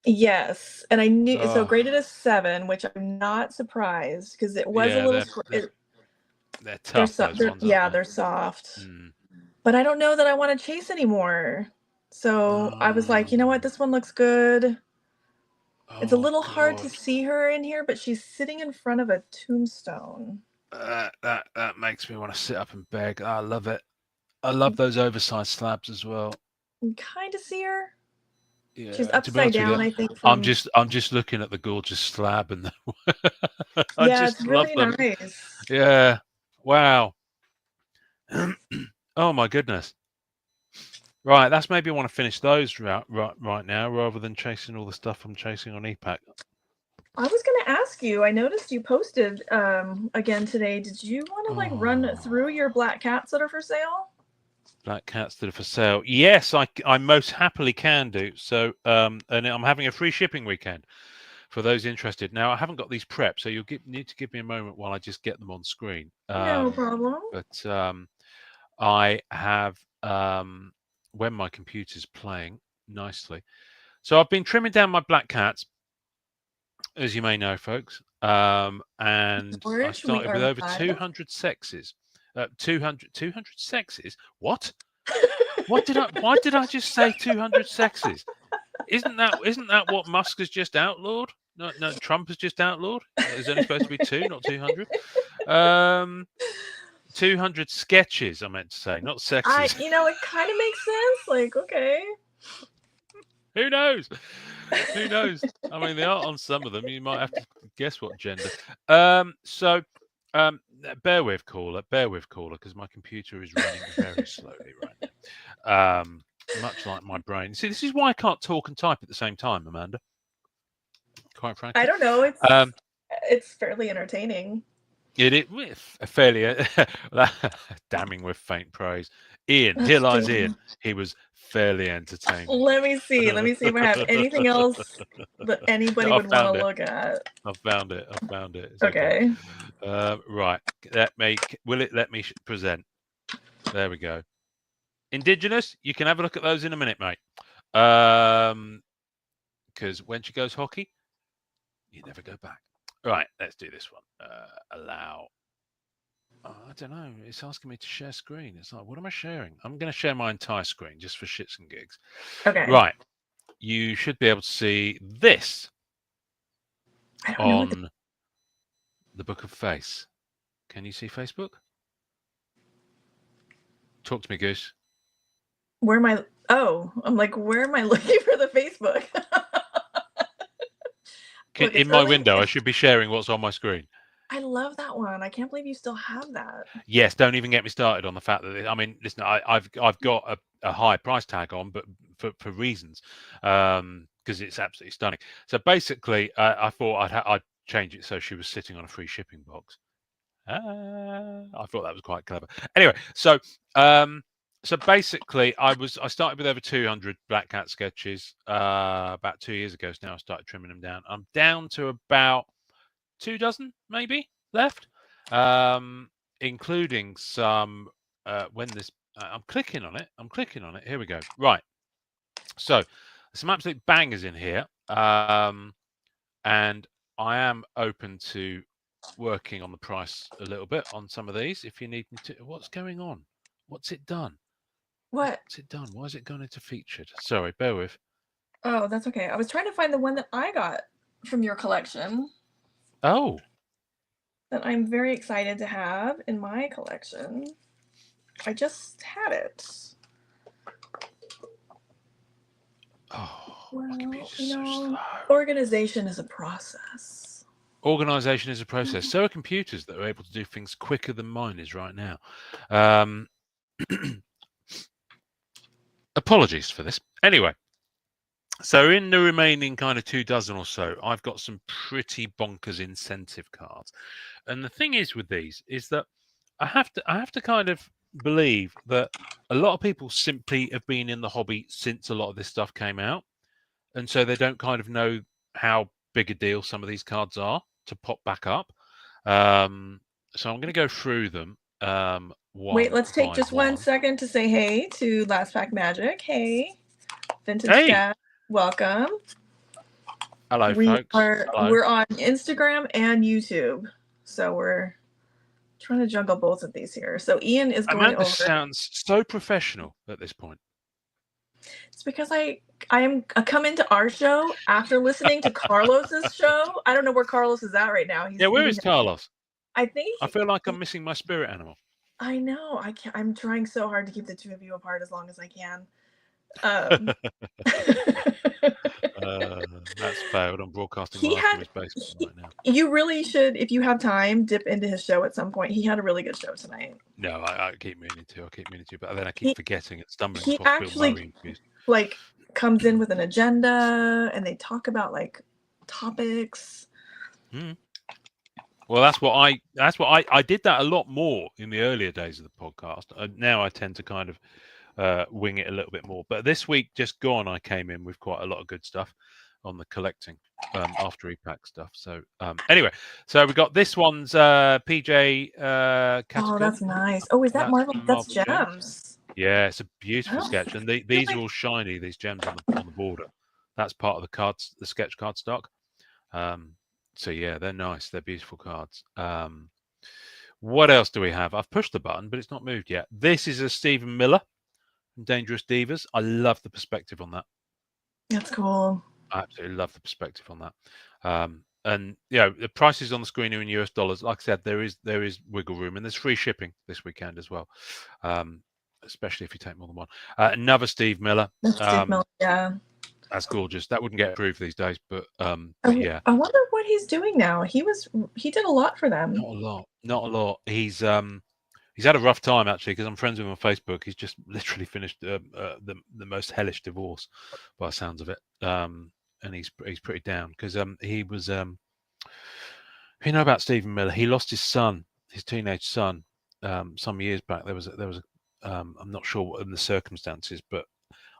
Yes, and I knew so graded a 7, which I'm not surprised because it was a little. They're tough. Those ones, yeah, aren't they? they're soft. But I don't know that I want to chase anymore. So I was like, you know what? This one looks good. It's a little hard to see her in here, but she's sitting in front of a tombstone. That makes me want to sit up and beg. I love it. I love those oversized slabs as well. You can kind of see her. Yeah, she's upside down. I think. I'm just looking at the gorgeous slab and I just it's really love them. Nice. Yeah. Wow. Oh my goodness. Right, that's maybe I want to finish those right now rather than chasing all the stuff I'm chasing on ePack. I was going to ask you, I noticed you posted again today. Did you want to like run through your black cats that are for sale? Black cats that are for sale. Yes, I most happily can do. So and I'm having a free shipping weekend for those interested. Now I haven't got these prepped, so you'll need to give me a moment while I just get them on screen. No problem. But I have when my computer's playing nicely. So I've been trimming down my black cats, as you may know, folks. And I started with over 200 sexes. 200 sexes? What? Why did I just say 200 sexes? Isn't that what Musk has just outlawed? No, Trump has just outlawed. There's only supposed to be 2, not 200. 200 sketches, I meant to say, not sexes. It kind of makes sense. Like, okay. Who knows? Who knows? I mean, they are on some of them. You might have to guess what gender. So bear with caller, because my computer is running very slowly right now. Much like my brain. See, this is why I can't talk and type at the same time, Amanda. Quite frankly, I don't know. It's fairly entertaining. It is fairly damning with faint praise. Ian, here lies Ian. He was fairly entertaining. Let me see if I have anything else that anybody would want to look at. I found it. It's okay. Right. Let me present? There we go. Indigenous, you can have a look at those in a minute, mate. Because when she goes hockey, you never go back. Right, let's do this one. Allow. Oh, I don't know. It's asking me to share screen. It's like, what am I sharing? I'm going to share my entire screen just for shits and gigs. Okay. Right. You should be able to see this on the Book of Face. Can you see Facebook? Talk to me, Goose. Where am I? Oh, I'm like, where am I looking for the Facebook? In my window, I should be sharing what's on my screen. I love that one. I can't believe you still have that. Yes, don't even get me started on the fact that I mean, listen, I've got a high price tag on, but for reasons, because it's absolutely stunning. So basically, I thought I'd change it so she was sitting on a free shipping box. I thought that was quite clever. Anyway, so basically, I started with over 200 Black Cat sketches about 2 years ago. So now I started trimming them down. I'm down to about 2 dozen maybe left, including some. When this, I'm clicking on it. Here we go. Right. So some absolute bangers in here, and I am open to working on the price a little bit on some of these if you need me to. What's going on? What's it done? What? What's it done? Why has it gone into featured? Sorry, bear with. Oh, that's okay. I was trying to find the one that I got from your collection. Oh. That I'm very excited to have in my collection. I just had it. Oh, well, my computer's so slow. Organization is a process. Organization is a process. So are computers that are able to do things quicker than mine is right now. Apologies for this. Anyway, so in the remaining kind of 2 dozen or so, I've got some pretty bonkers incentive cards. And the thing is with these is that I have to kind of believe that a lot of people simply have been in the hobby since a lot of this stuff came out. And so they don't kind of know how big a deal some of these cards are to pop back up. So I'm going to go through them. Wait, let's take just 1 second to say hey to Last Pack Magic. Hey, Vintage Cat, welcome. Hello, folks. Hello. We're on Instagram and YouTube, so we're trying to juggle both of these here. So Ian is going over. Sounds so professional at this point. It's because I come into our show after listening to Carlos's show. I don't know where Carlos is at right now. Where is Carlos? I think I feel like I'm missing my spirit animal. I know. I'm trying so hard to keep the two of you apart as long as I can. That's failed. I'm broadcasting live from his basement right now. You really should, if you have time, dip into his show at some point. He had a really good show tonight. No, I keep meaning to. But then I keep forgetting and stumbling. He actually comes in with an agenda, and they talk about topics. Well, that's what I did that a lot more in the earlier days of the podcast. Now I tend to kind of wing it a little bit more. But this week, just gone, I came in with quite a lot of good stuff on the collecting after EPAC stuff. So anyway, so we got this one's PJ Oh, that's nice. Oh, is that Marvel? That's gems. Yeah, it's a beautiful sketch, and these are all shiny. These gems on the border. That's part of the sketch card stock. So yeah, they're nice. They're beautiful cards. What else do we have? I've pushed the button, but it's not moved yet. This is a Stephen Miller from Dangerous Divas. I love the perspective on that. That's cool. I absolutely love the perspective on that. And the prices on the screen are in US dollars. Like I said, there is wiggle room, and there's free shipping this weekend as well. Especially if you take more than one. Another Steve Miller. Steve Miller, yeah. That's gorgeous. That wouldn't get approved these days, but yeah. I wonder what he's doing now. He did a lot for them. Not a lot. He's had a rough time actually, because I'm friends with him on Facebook. He's just literally finished the most hellish divorce, by the sounds of it. And he's pretty down because he was if you know about Stephen Miller, he lost his son, his teenage son, some years back. There was a I'm not sure what in the circumstances, but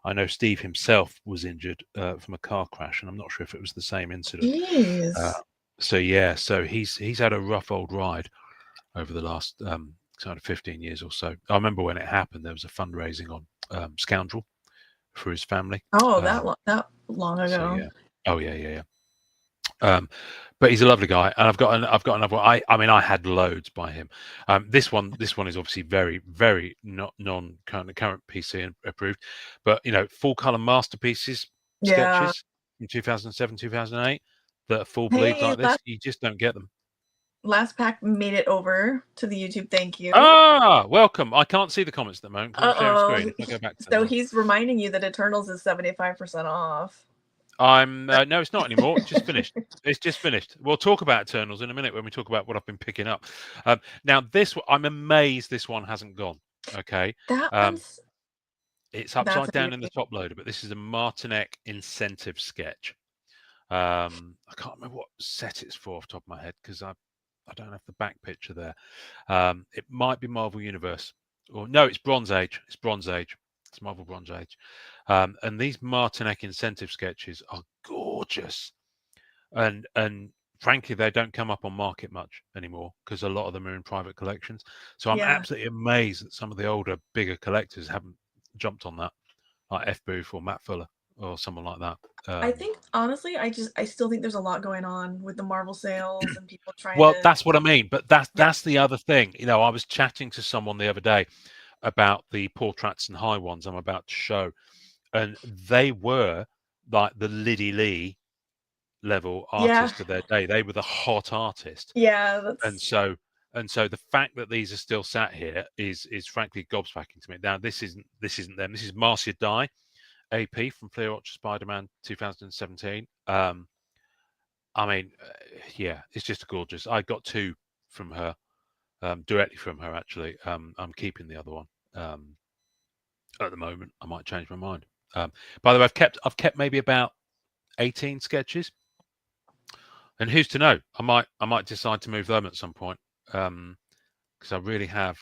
I know Steve himself was injured from a car crash, and I'm not sure if it was the same incident. So he's had a rough old ride over the last kind of 15 years or so. I remember when it happened, there was a fundraising on Scoundrel for his family. Oh, that long ago. So, yeah. Oh yeah. But he's a lovely guy, and I've got another one. I mean, I had loads by him. This one is obviously very, very not current PC approved, but full color masterpieces sketches from 2007, 2008 that are full bleed like this. You just don't get them. Last Pack made it over to the YouTube. Thank you. Welcome. I can't see the comments at the moment. I'll go back to he's reminding you that Eternals is 75% off. I'm no, it's not anymore. It's just finished. It's just finished. We'll talk about Eternals in a minute when we talk about what I've been picking up. Now, I'm amazed this one hasn't gone. Okay, That um, one's it's that's upside down in the amazing. top loader, but this is a Martinek incentive sketch. I can't remember what set it's for off the top of my head because I don't have the back picture there. It might be Marvel Universe, or no, it's Bronze Age. It's Bronze Age. It's Marvel Bronze Age. And these Martinek incentive sketches are gorgeous, and frankly, they don't come up on market much anymore because a lot of them are in private collections. So I'm Yeah. absolutely amazed that some of the older, bigger collectors haven't jumped on that, like F. Booth or Matt Fuller or someone like that. I think honestly, I still think there's a lot going on with the Marvel sales and people trying Well, to. that's what I mean. But that's Yeah. that's the other thing. I was chatting to someone the other day about the portraits and high ones I'm about to show, and they were like the Liddy Lee level Yeah. artist of their day. They were the hot artist, Yeah, and that's so the fact that these are still sat here is frankly gobsmacking to me. Now this isn't them. This is Marcia Dye, AP from Clear Watch Spider-Man 2017. I mean, yeah, it's just gorgeous. I got two from her, directly from her actually. I'm keeping the other one at the moment. I might change my mind. By the way, I've kept maybe about 18 sketches, and who's to know? I might decide to move them at some point, because I really have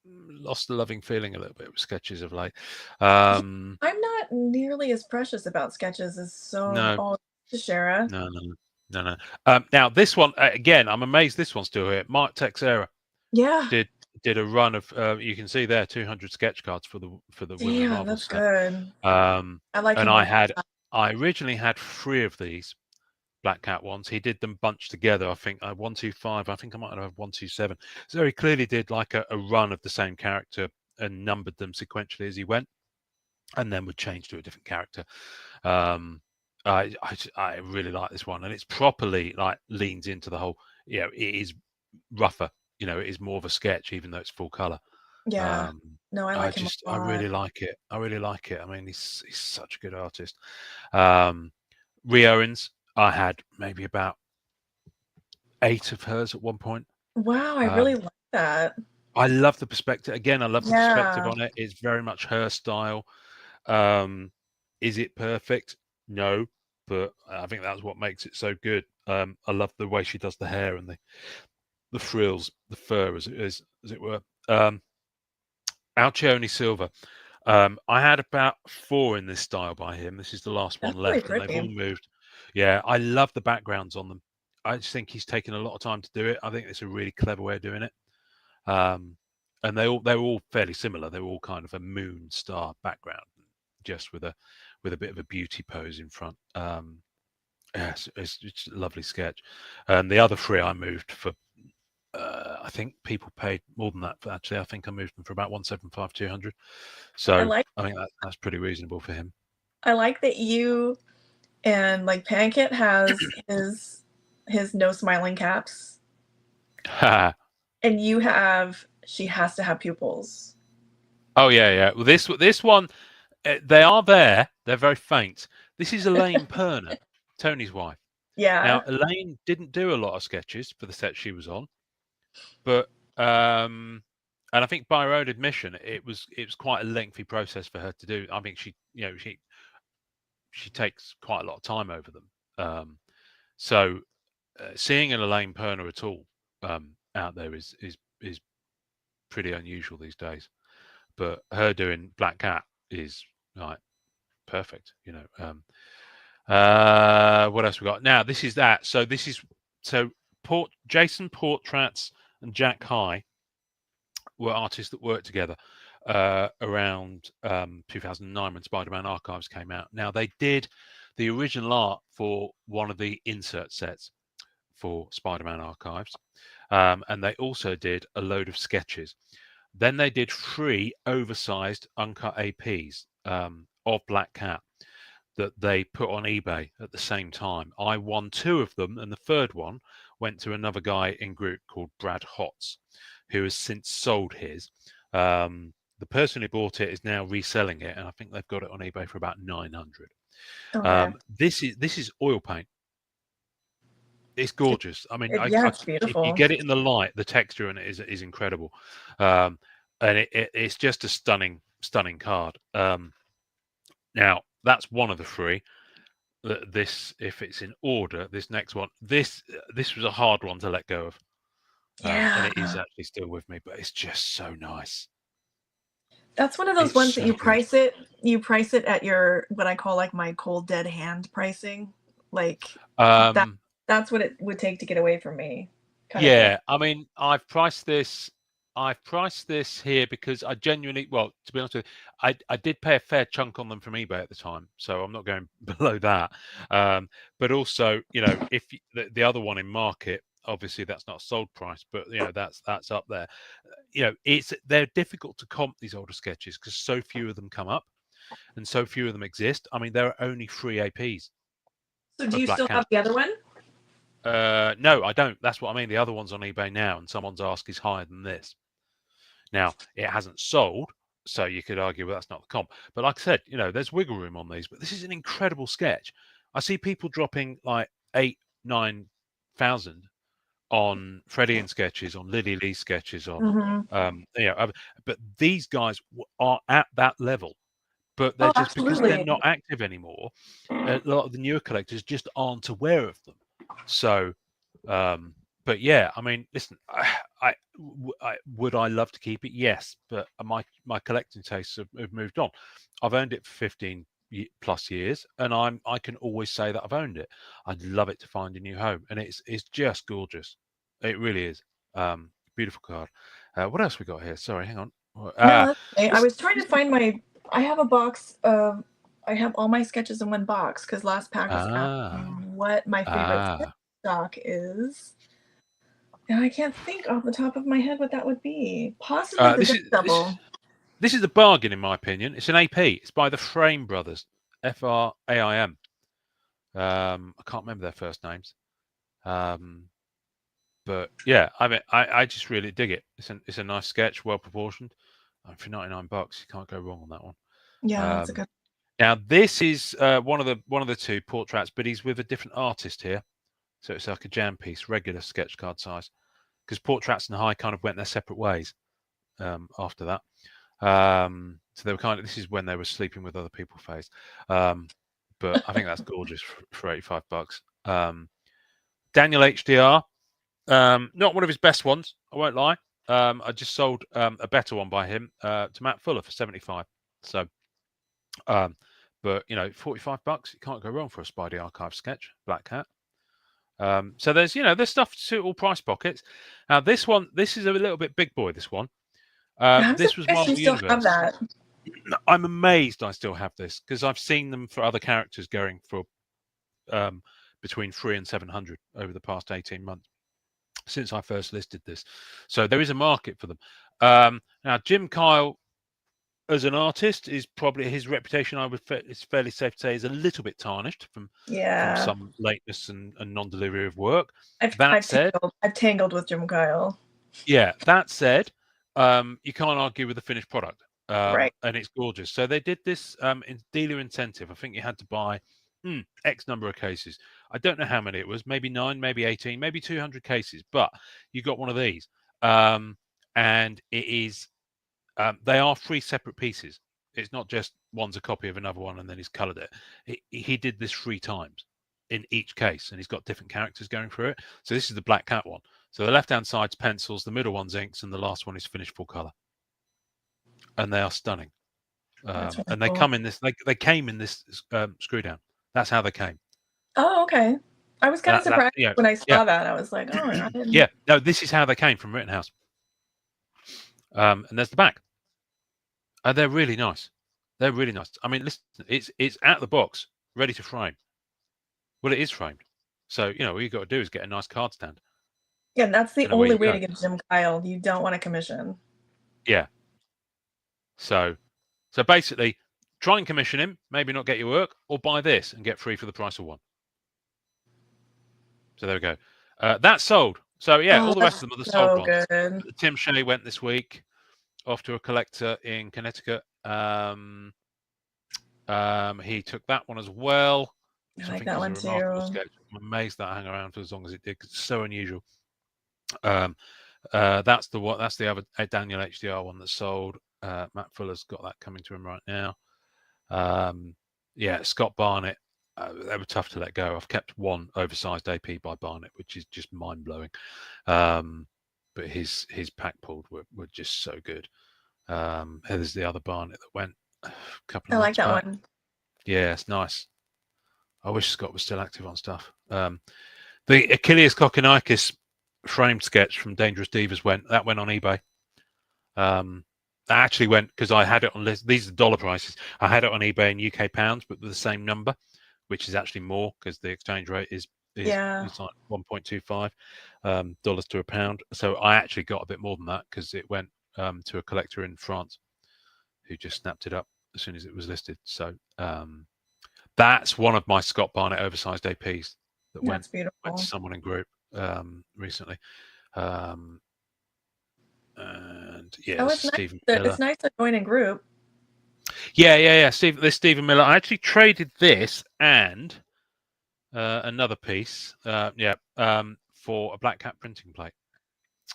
lost the loving feeling a little bit with sketches of late. yeah, Um, I'm not nearly as precious about sketches as some no, oh Shara. no, no, no, no. Now this one again, I'm amazed this one's still here. Mark Texera Yeah. did did a run of you can see there 200 sketch cards for the Women of Damn, Marvel that's set. good. Um, I like and him a lot. I originally had three of these Black Cat ones. He did them bunched together. I think 125. I think I might have 127. So he clearly did like a run of the same character and numbered them sequentially as he went, and then would change to a different character. Um, I really like this one, and it's properly like leans into the whole. It is rougher. It is more of a sketch, even though it's full color. Yeah. Um, No, I like him a I lot. really like it. I really like it. I mean, he's such a good artist. Um, Rhea Owens, I had maybe about 8 of hers at one point. Wow, I really Um, like that. I love the perspective. Again, I love the perspective Yeah. on it. It's very much her style. Um, is it perfect? No, but I think that's what makes it so good. I love the way she does the hair and the frills, the fur, as it were. Alcione Silva. I had about 4 in this style by him. This is the last one That's really left, and they've all pretty. moved. Yeah, I love the backgrounds on them. I just think he's taken a lot of time to do it. I think it's a really clever way of doing it. Um, and they're all fairly similar. They're all kind of a moon star background, just with a bit of a beauty pose in front. Yeah, it's a lovely sketch. And the other 3 I moved for. I think people paid more than that. Actually, I think I moved them for about 175, 200. I So like I think that's pretty reasonable for him. I like that you and like Pancake has his no smiling caps, and you have she has to have pupils. Oh yeah. Well, this one, they are there. They're very faint. This is Elaine Perner, Tony's wife. Now, Yeah. Elaine didn't do a lot of sketches for the set she was on, but and I think by her own admission, it was quite a lengthy process for her to do. I think she takes quite a lot of time over them. So seeing an Elaine Perner at all out there is pretty unusual these days. But her doing Black Cat is like perfect. What else we got? Now this is that. So Jason Portrats and Jack High were artists that worked together around 2009 when Spider-Man Archives came out. Now they did the original art for one of the insert sets for Spider-Man Archives, and they also did a load of sketches. Then they did 3 oversized uncut APs of Black Cat that they put on eBay at the same time. I won 2 of them, and the third one went to another guy in group called Brad Hotz, who has since sold his. The person who bought it is now reselling it, and I think they've got it on eBay for about 900. Okay. This is oil paint. It's It, gorgeous. I mean, yeah, it's if you beautiful. get it in the light, the texture in it is incredible, um, and it's just a stunning card. Now that's one of the three. This, if it's in order, this next one, this was a hard one to let go of, and Yeah. it is actually still with me, but it's just so nice. That's one of those It's ones that so good. you price it at your, what I call like my cold dead hand pricing. Like that Um, that's what it would take to get away from me, kind of thing. yeah, I mean, I've priced this here because I genuinely, well, to be honest with you, I did pay a fair chunk on them from eBay at the time, so I'm not going below that. But also, if the other one in market, obviously that's not a sold price, but that's up there. They're difficult to comp, these older sketches, because so few of them come up and so few of them exist. I mean, there are only 3 APs So do of you Black still have Cat. the other one? No, I don't. That's what I mean. The other one's on eBay now, and someone's ask is higher than this. Now, it hasn't sold, so you could argue, well, that's not the comp. But like I said, there's wiggle room on these. But this is an incredible sketch. I see people dropping like 8,000, 9,000 on Freddie and sketches, on Lily Lee sketches, on Mm-hmm. but these guys are at that level. But they're Oh, just, because they're absolutely. not active anymore, a lot of the newer collectors just aren't aware of them. So, but yeah, I mean, listen, would I love to keep it? Yes, but my collecting tastes have moved on. I've owned it for 15 plus years, and I can always say that I've owned it. I'd love it to find a new home, and it's just gorgeous. It really is. Beautiful card. What else we got here? Sorry, hang on. No, that's okay. I This, was trying to find my. I have a box of. I have all my sketches in one box because last pack was ah asking what my favorite sketch ah. stock is, and I can't think off the top of my head what that would be. Possibly the This Dust is this Devil. is this is a bargain, in my opinion. It's an AP. It's by the Frame Brothers, Fraim. I can't remember their first names, but yeah, I mean, I just really dig it. It's a nice sketch, well proportioned. For $99, you can't go wrong on that one. Yeah, that's a Um, good. Now this is one of the two portraits, but he's with a different artist here, so it's like a jam piece, regular sketch card size, because portraits and high kind of went their separate ways after that. So they were this is when they were sleeping with other people phase. But I think that's gorgeous for $85. Daniel HDR, not one of his best ones, I won't lie. I just sold a better one by him to Matt Fuller for 75. So, but $45, you can't go wrong for a Spidey Archive sketch, Black Cat. So there's stuff to suit all price pockets. Now this is a little bit big boy. This one, I'm this was surprised Marvel you still have Universe. that. I'm amazed I still have this, because I've seen them for other characters going for between 300 and 700 over the past 18 months since I first listed this. So there is a market for them. Now, Jim Kyle as an artist is probably, his reputation, it's fairly safe to say, is a little bit tarnished from Yeah, some lateness and non-delivery of work. I've That I've said, tangled, I've tangled with Jim Kyle. Yeah, that said, you can't argue with the finished product, Right. and it's gorgeous. So they did this in dealer incentive. I think you had to buy X number of cases. I don't know how many it was, maybe 9, maybe 18, maybe 200 cases, but you got one of these. And it is, they are 3 separate pieces. It's not just one's a copy of another one and then he's colored it. He did this 3 times in each case, and he's got different characters going through it. So this is the Black Cat one. So the left-hand side's pencils, the middle one's inks, and the last one is finished full color. And they are stunning. That's really And they cool. come in this. They came in this screw down. That's how they came. Oh, okay. I was kind of That surprised when I yeah, saw that. I was like, oh, I didn't. yeah. No, this is how they came from Rittenhouse. And there's the back. They're really nice. They're really nice. I mean, listen, it's out the box, ready to frame. Well, it is framed. So all you got to do is get a nice card stand. Yeah, and that's the And away only you way go. to get Jim Kyle. You don't want a commission. Yeah. So basically, try and commission him, maybe not get your work, or buy this and get 3 for the price of 1. So there we go. That's sold. So yeah, Oh, all the rest of them are the sold so ones. good. Tim Shea went this week off to a collector in Connecticut. He took that one as well, which I I like think that is a one remarkable too. sketch. I'm amazed that hung around for as long as it did. 'Cause it's so unusual. That's the what. That's the other Daniel HDR one that's sold. Matt Fuller's got that coming to him right now. Yeah, Scott Barnett. They were tough to let go. I've kept one oversized AP by Barnett, which is just mind blowing. But his pack pulled were just so good. There's the other Barnett that went a couple I of like months that back. one. Yeah, it's nice. I wish Scott was still active on stuff. The Achilles Kokonakis framed sketch from Dangerous Divas went on eBay. I actually went because I had it on list. These are dollar prices. I had it on eBay in UK pounds, but with the same number, which is actually more because the exchange rate is Yeah. it's like 1.25 dollars to a pound. So I actually got a bit more than that because it went to a collector in France who just snapped it up as soon as it was listed. So that's one of my Scott Barnett oversized APs that went That's to beautiful. someone in group recently. And yeah, Oh, this it's is nice. Stephen It's Miller. nice to join a group. Yeah. This Stephen Miller. I actually traded this and another piece. For a Black Cat printing plate.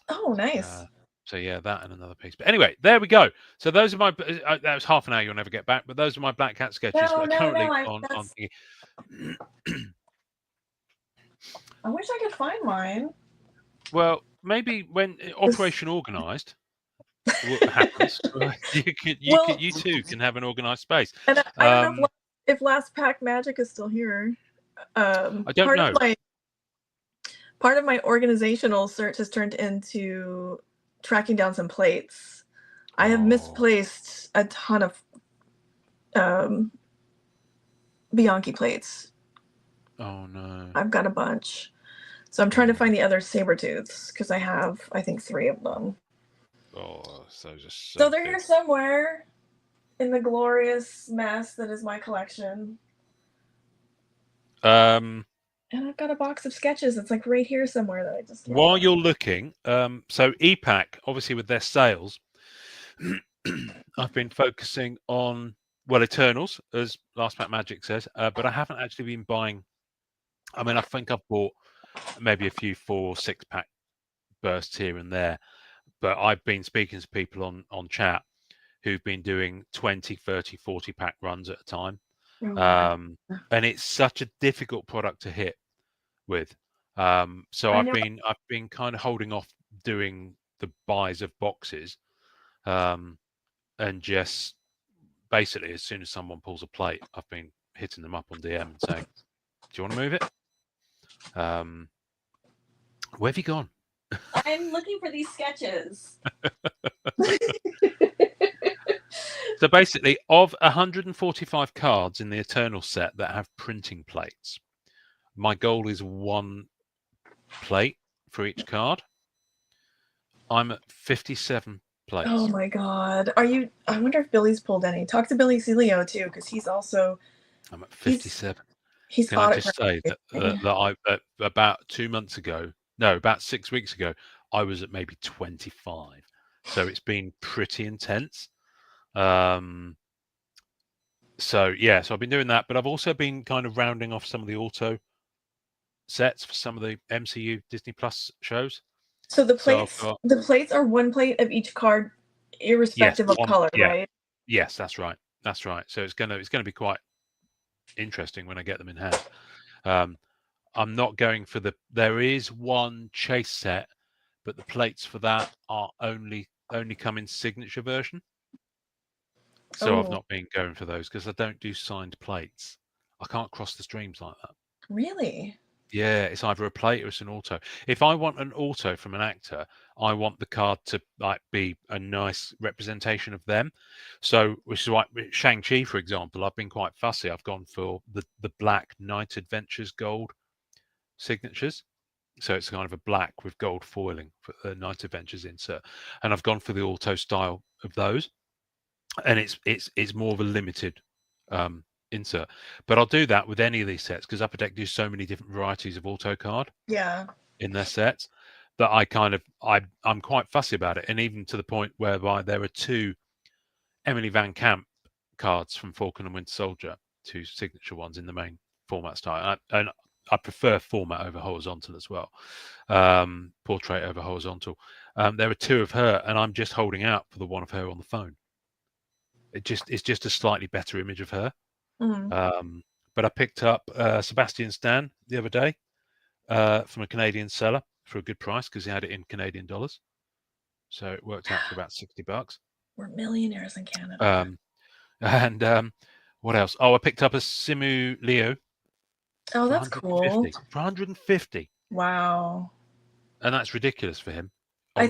Oh, nice. So yeah, that and another piece. But anyway, there we go. So those are my. That was half an hour. You'll never get back. But those are my Black Cat sketches that No, are no, no. currently I on. that's. I wish I could find mine. Well, maybe when This, Operation Organised happens, well, you too can have an organised space. and I don't know Um, if Last Pack Magic is still here. I don't Part of know. my organizational search has turned into tracking down some plates. I have Oh, misplaced a ton of Bianchi plates. oh no. I've got a bunch. So I'm trying to find the other saber tooths because I have, I think, 3 of them. Oh, those are so So they're good. here somewhere in the glorious mess that is my collection. Um, And I've got a box of sketches that's like right here somewhere that I just can't while find. you're looking, so EPAC, obviously with their sales, I've been focusing on Eternals, as Last Pack Magic says, but I haven't actually been buying. I mean, I think I've bought maybe a few 4 or 6 pack bursts here and there, but I've been speaking to people on chat who've been doing 20, 30, 40 pack runs at a time. Oh, yeah. And it's such a difficult product to hit with. So I I've know. been kind of holding off doing the buys of boxes, and just basically as soon as someone pulls a plate, I've been hitting them up on DM and saying, "Do you want to move it? Where have you gone?" I'm looking for these sketches. So basically, of 145 cards in the Eternal set that have printing plates, my goal is 1 plate for each card. I'm at 57 plates. Oh my god. I wonder if Billy's pulled any. Talk to Billy Celio too, because he's also I'm at he's 57. he's Can I just autographed say everything. about 2 months ago, no, about 6 weeks ago, I was at maybe 25. So it's been pretty intense. So yeah, so I've been doing that, but I've also been kind of rounding off some of the auto sets for some of the MCU Disney Plus shows. So the So I've plates got the plates are 1 plate of each card yes, irrespective of one color, yeah, right? yes, that's right. That's right. So it's gonna be quite interesting when I get them in hand. I'm not going for there is one chase set, but the plates for that are only come in signature version. So I've Oh, not been going for those because I don't do signed plates. I can't cross the streams like that. really? Yeah, it's either a plate or it's an auto. If I want an auto from an actor, I want the card to like be a nice representation of them. So, which is why with Shang-Chi, for example, I've been quite fussy. I've gone for the black Night Adventures gold signatures. So it's kind of a black with gold foiling for the Night Adventures insert, and I've gone for the auto style of those, and it's more of a limited insert. But I'll do that with any of these sets because Upper Deck do so many different varieties of auto card Yeah. in their sets that I'm quite fussy about it, and even to the point whereby there are 2 Emily Van Camp cards from Falcon and Winter Soldier, 2 signature ones in the main format style, and I prefer format over horizontal as well, portrait over horizontal. There are 2 of her, and I'm just holding out for the one of her on the phone. It's just a slightly better image of her. But I picked up Sebastian Stan the other day from a Canadian seller for a good price because he had it in Canadian dollars, so it worked out for about $60. We're millionaires in Canada. And what else? Oh, I picked up a Simu Leo. Oh, that's cool. For 150. Wow. And that's ridiculous for him. I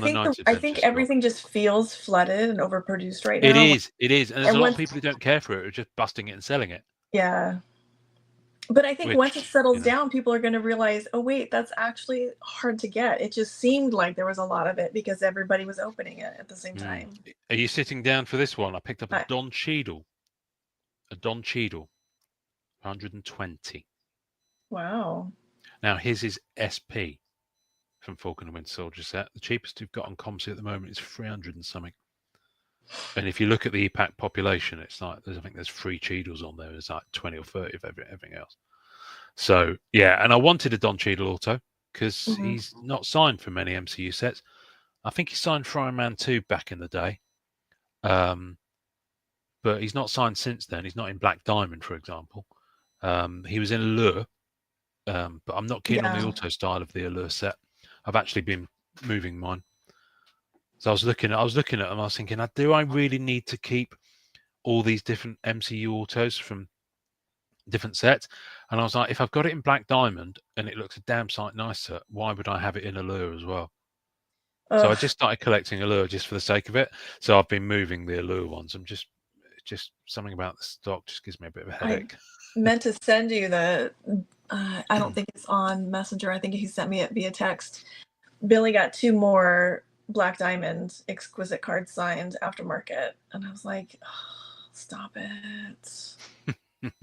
think everything just feels flooded and overproduced right now. It is. And there's a lot of people who don't care for it, who are just busting it and selling it. Yeah. But I think once it settles down, people are going to realize, oh, wait, that's actually hard to get. It just seemed like there was a lot of it because everybody was opening it at the same time. Are you sitting down for this one? I picked up a Don Cheadle. 120. Wow. Now, his is SP from Falcon and Winter Soldier set. The cheapest we've got on ComC at the moment is 300 and something. And if you look at the EPAC population, it's like I think there's 3 Cheadles on there. There's like 20 or 30 of everything else. So yeah, and I wanted a Don Cheadle auto because he's not signed for many MCU sets. I think he signed for Iron Man 2 back in the day, but he's not signed since then. He's not in Black Diamond, for example. He was in Allure, but I'm not keen on the auto style of the Allure set. I've actually been moving mine. So I was looking at them. I was thinking, do I really need to keep all these different MCU autos from different sets? And I was like, if I've got it in Black Diamond and it looks a damn sight nicer, why would I have it in Allure as well? So I just started collecting Allure just for the sake of it. So I've been moving the Allure ones. I'm just something about the stock just gives me a bit of a headache. I meant to send you the. I don't think it's on Messenger. I think he sent me it via text. Billy got 2 more Black Diamond exquisite cards signed aftermarket, and I was like, oh, stop it. If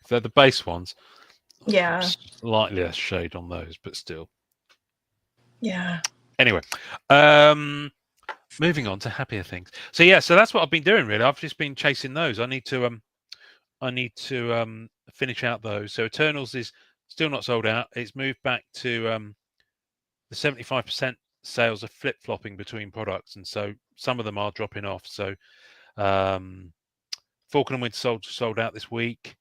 they're the base ones, yeah, slightly less shade on those, but still. Yeah. Anyway, moving on to happier things. So yeah, so that's what I've been doing really. I've just been chasing those. I need to finish out those. So Eternals is still not sold out. It's moved back to the 75% sales are flip-flopping between products, and so some of them are dropping off. So Falcon and Winter Soldier sold out this week.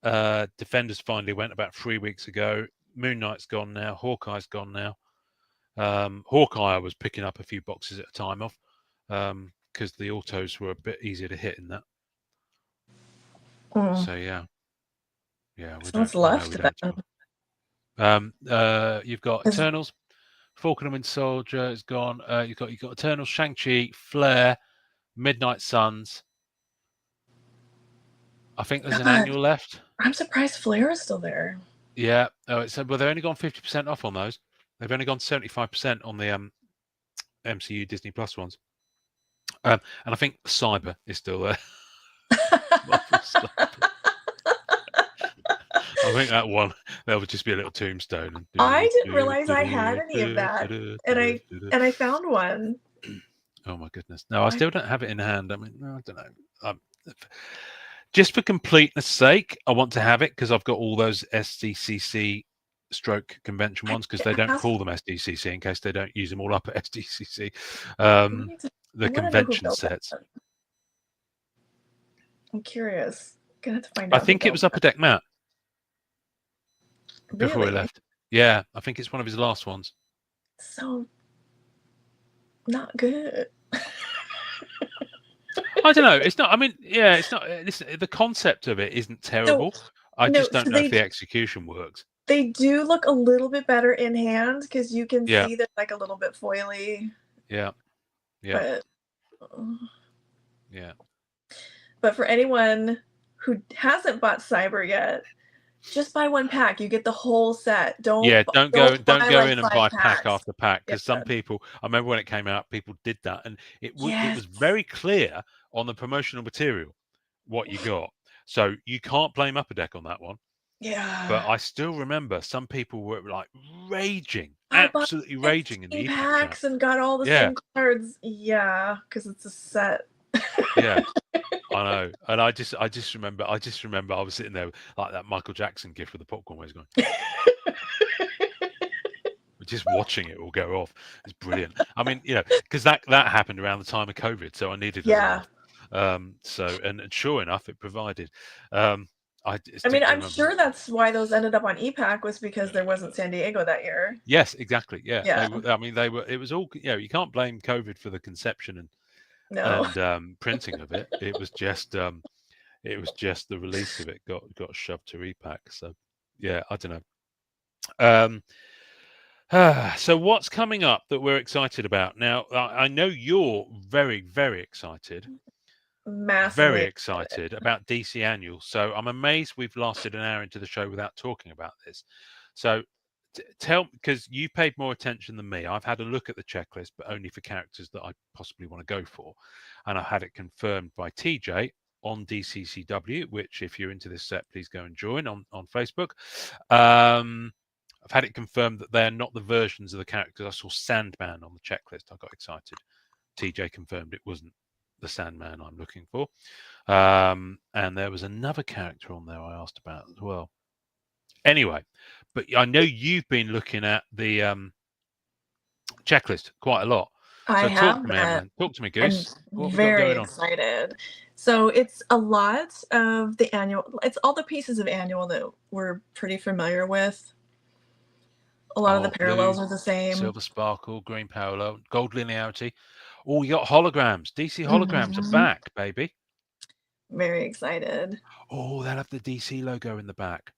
Defenders finally went about 3 weeks ago. Moon Knight's gone now. Hawkeye's gone now. Hawkeye I was picking up a few boxes at a time off because the autos were a bit easier to hit in that. So yeah, what's left then? You've got Eternals, Falcon and Winter Soldier is gone. You've got Eternals, Shang-Chi, Flare, Midnight Suns. I think there's an annual left. I'm surprised Flare is still there. Yeah. Oh, well, they've only gone 50% off on those. They've only gone 75% on the MCU Disney Plus ones. And I think Cyber is still there. I think that one, that would just be a little tombstone. I didn't realize I had any of that, and I found one. Oh my goodness! No, I still don't have it in hand. I mean, I don't know. Just for completeness' sake, I want to have it because I've got all those SDCC stroke convention ones because they don't call them SDCC in case they don't use them all up at SDCC. The convention sets. I'm curious. Gonna have to find out. I think it was Upper Deck Matt. Before he left. Yeah, I think it's one of his last ones. So not good. I don't know. It's not. I mean, yeah, it's not. Listen, the concept of it isn't terrible. I just don't know if the execution works. They do look a little bit better in hand because you can see they're like a little bit foily. Yeah. Yeah. Yeah. But for anyone who hasn't bought Cyber yet, just buy 1 pack. You get the whole set. Don't go in and buy pack after pack because some people. I remember when it came out, people did that, and it was very clear on the promotional material what you got. So you can't blame Upper Deck on that one. Yeah. But I still remember some people were like raging, absolutely raging in the packs and got all the same cards. Yeah, because it's a set. Yeah. I know, and I just remember I was sitting there like that Michael Jackson gif with the popcorn where he's going, just watching it all go off. It's brilliant. I mean, because that happened around the time of COVID, so I needed a Yeah. laugh. And sure enough, it provided. Um, I I mean, distinctly I'm remember. sure that's why those ended up on EPAC was because there wasn't San Diego that year. Yes, exactly. Yeah, they Yeah. were. I mean, they were. It was all. You can't blame COVID for the conception No. and printing of it. It was just the release of it got shoved to repack. So, yeah, I don't know. So what's coming up that we're excited about? Now, I know you're very, very Massively excited about DC Annual. So I'm amazed we've lasted an hour into the show without talking about this. So because you paid more attention than me. I've had a look at the checklist, but only for characters that I possibly want to go for. And I had it confirmed by TJ on DCCW, which if you're into this set, please go and join on Facebook. I've had it confirmed that they're not the versions of the characters. I saw Sandman on the checklist. I got excited. TJ confirmed it wasn't the Sandman I'm looking for. And there was another character on there I asked about as well. Anyway, but I know you've been looking at the checklist quite a lot. I So talk have to me, been. Emily. Talk to me, I'm Goose. What have we got very going on? excited. So it's a lot of the annual, it's all the pieces of annual that we're pretty familiar with. A lot of the Oh, blue, parallels are the same. silver sparkle, green parallel, gold linearity. Oh, you got holograms. DC holograms are Mhm. back, baby. Very excited. Oh, they'll have the DC logo in the back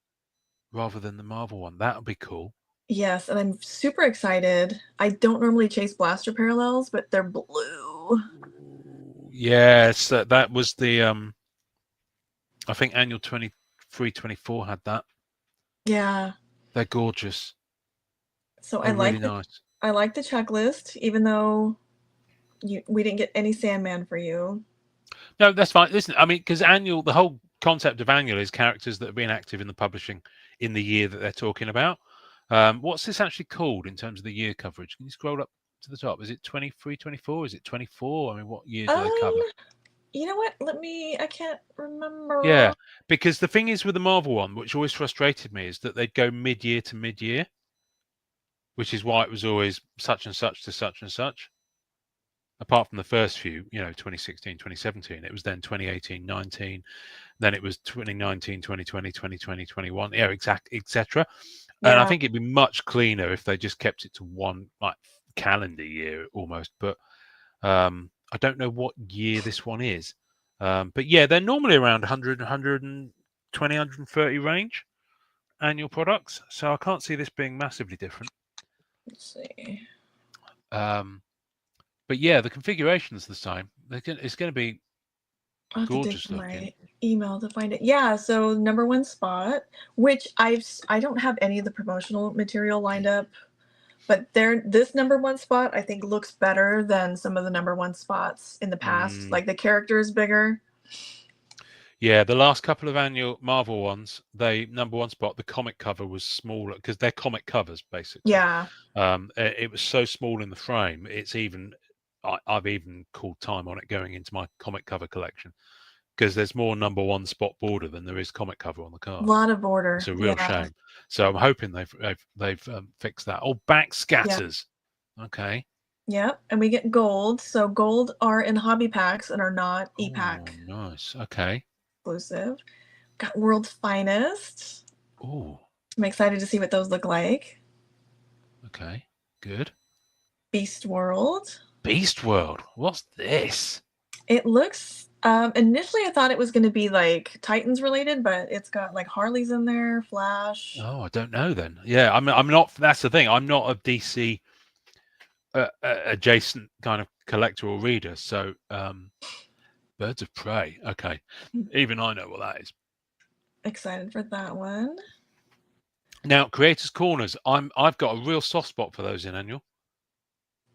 rather than the Marvel one. That'll be cool. Yes, and I'm super excited. I don't normally chase blaster parallels, but they're blue. Yes, that was the I think annual 23-24 had that. Yeah. They're gorgeous. So They're really nice. I like the checklist, even though we didn't get any Sandman for you. No, that's fine. Listen, I mean, because the whole concept of annual is characters that have been active in the publishing in the year that they're talking about. What's this actually called in terms of the year coverage? Can you scroll up to the top? Is it 23, 24? Is it 24? I mean, what year do they cover? You know what? I can't Yeah, remember. because the thing is with the Marvel one, which always frustrated me, is that they'd go mid-year to mid-year, which is why it was always such and such to such and such. Apart from the first few, 2016, 2017, it was then 2018, 19, then it was 2019, 2020, 2020, 21, yeah, etc. And I Yeah. think it'd be much cleaner if they just kept it to one like calendar year almost. But I don't know what year this one is. But yeah, they're normally around 100, 120, 130 range annual products. So I can't see this being massively different. Let's see. But yeah, the configuration's the same. It's going to be I'll have to dig gorgeous through looking. my email to find it. Yeah, so number one spot, which I don't have any of the promotional material lined up, but this number one spot I think looks better than some of the number one spots in the past. Like the character is bigger. Yeah, the last couple of annual Marvel ones, they number one spot, the comic cover was smaller because they're comic covers basically. Yeah. It was so small in the frame. I've even called time on it going into my comic cover collection because there's more number one spot border than there is comic cover on the A card. lot of border. It's a real Yeah. shame. So I'm hoping they've fixed that. Oh, back Yeah. scatters. Okay. Yep. And we get gold. So gold are in hobby packs and are not Oh, EPAC nice. Okay. exclusive. Got World's Finest. Oh, I'm excited to see what those look like. okay. Good. Beast World. Beast World. What's this? It looks initially I thought it was going to be like Titans related, but it's got like Harley's in there, Flash. Oh, I don't know then. Yeah, I'm not. That's the thing. I'm not a DC adjacent kind of collector or reader. So, Birds of Prey. Okay, even I know what that is. Excited for that one. Now, Creators Corners. I've got a real soft spot for those in annual.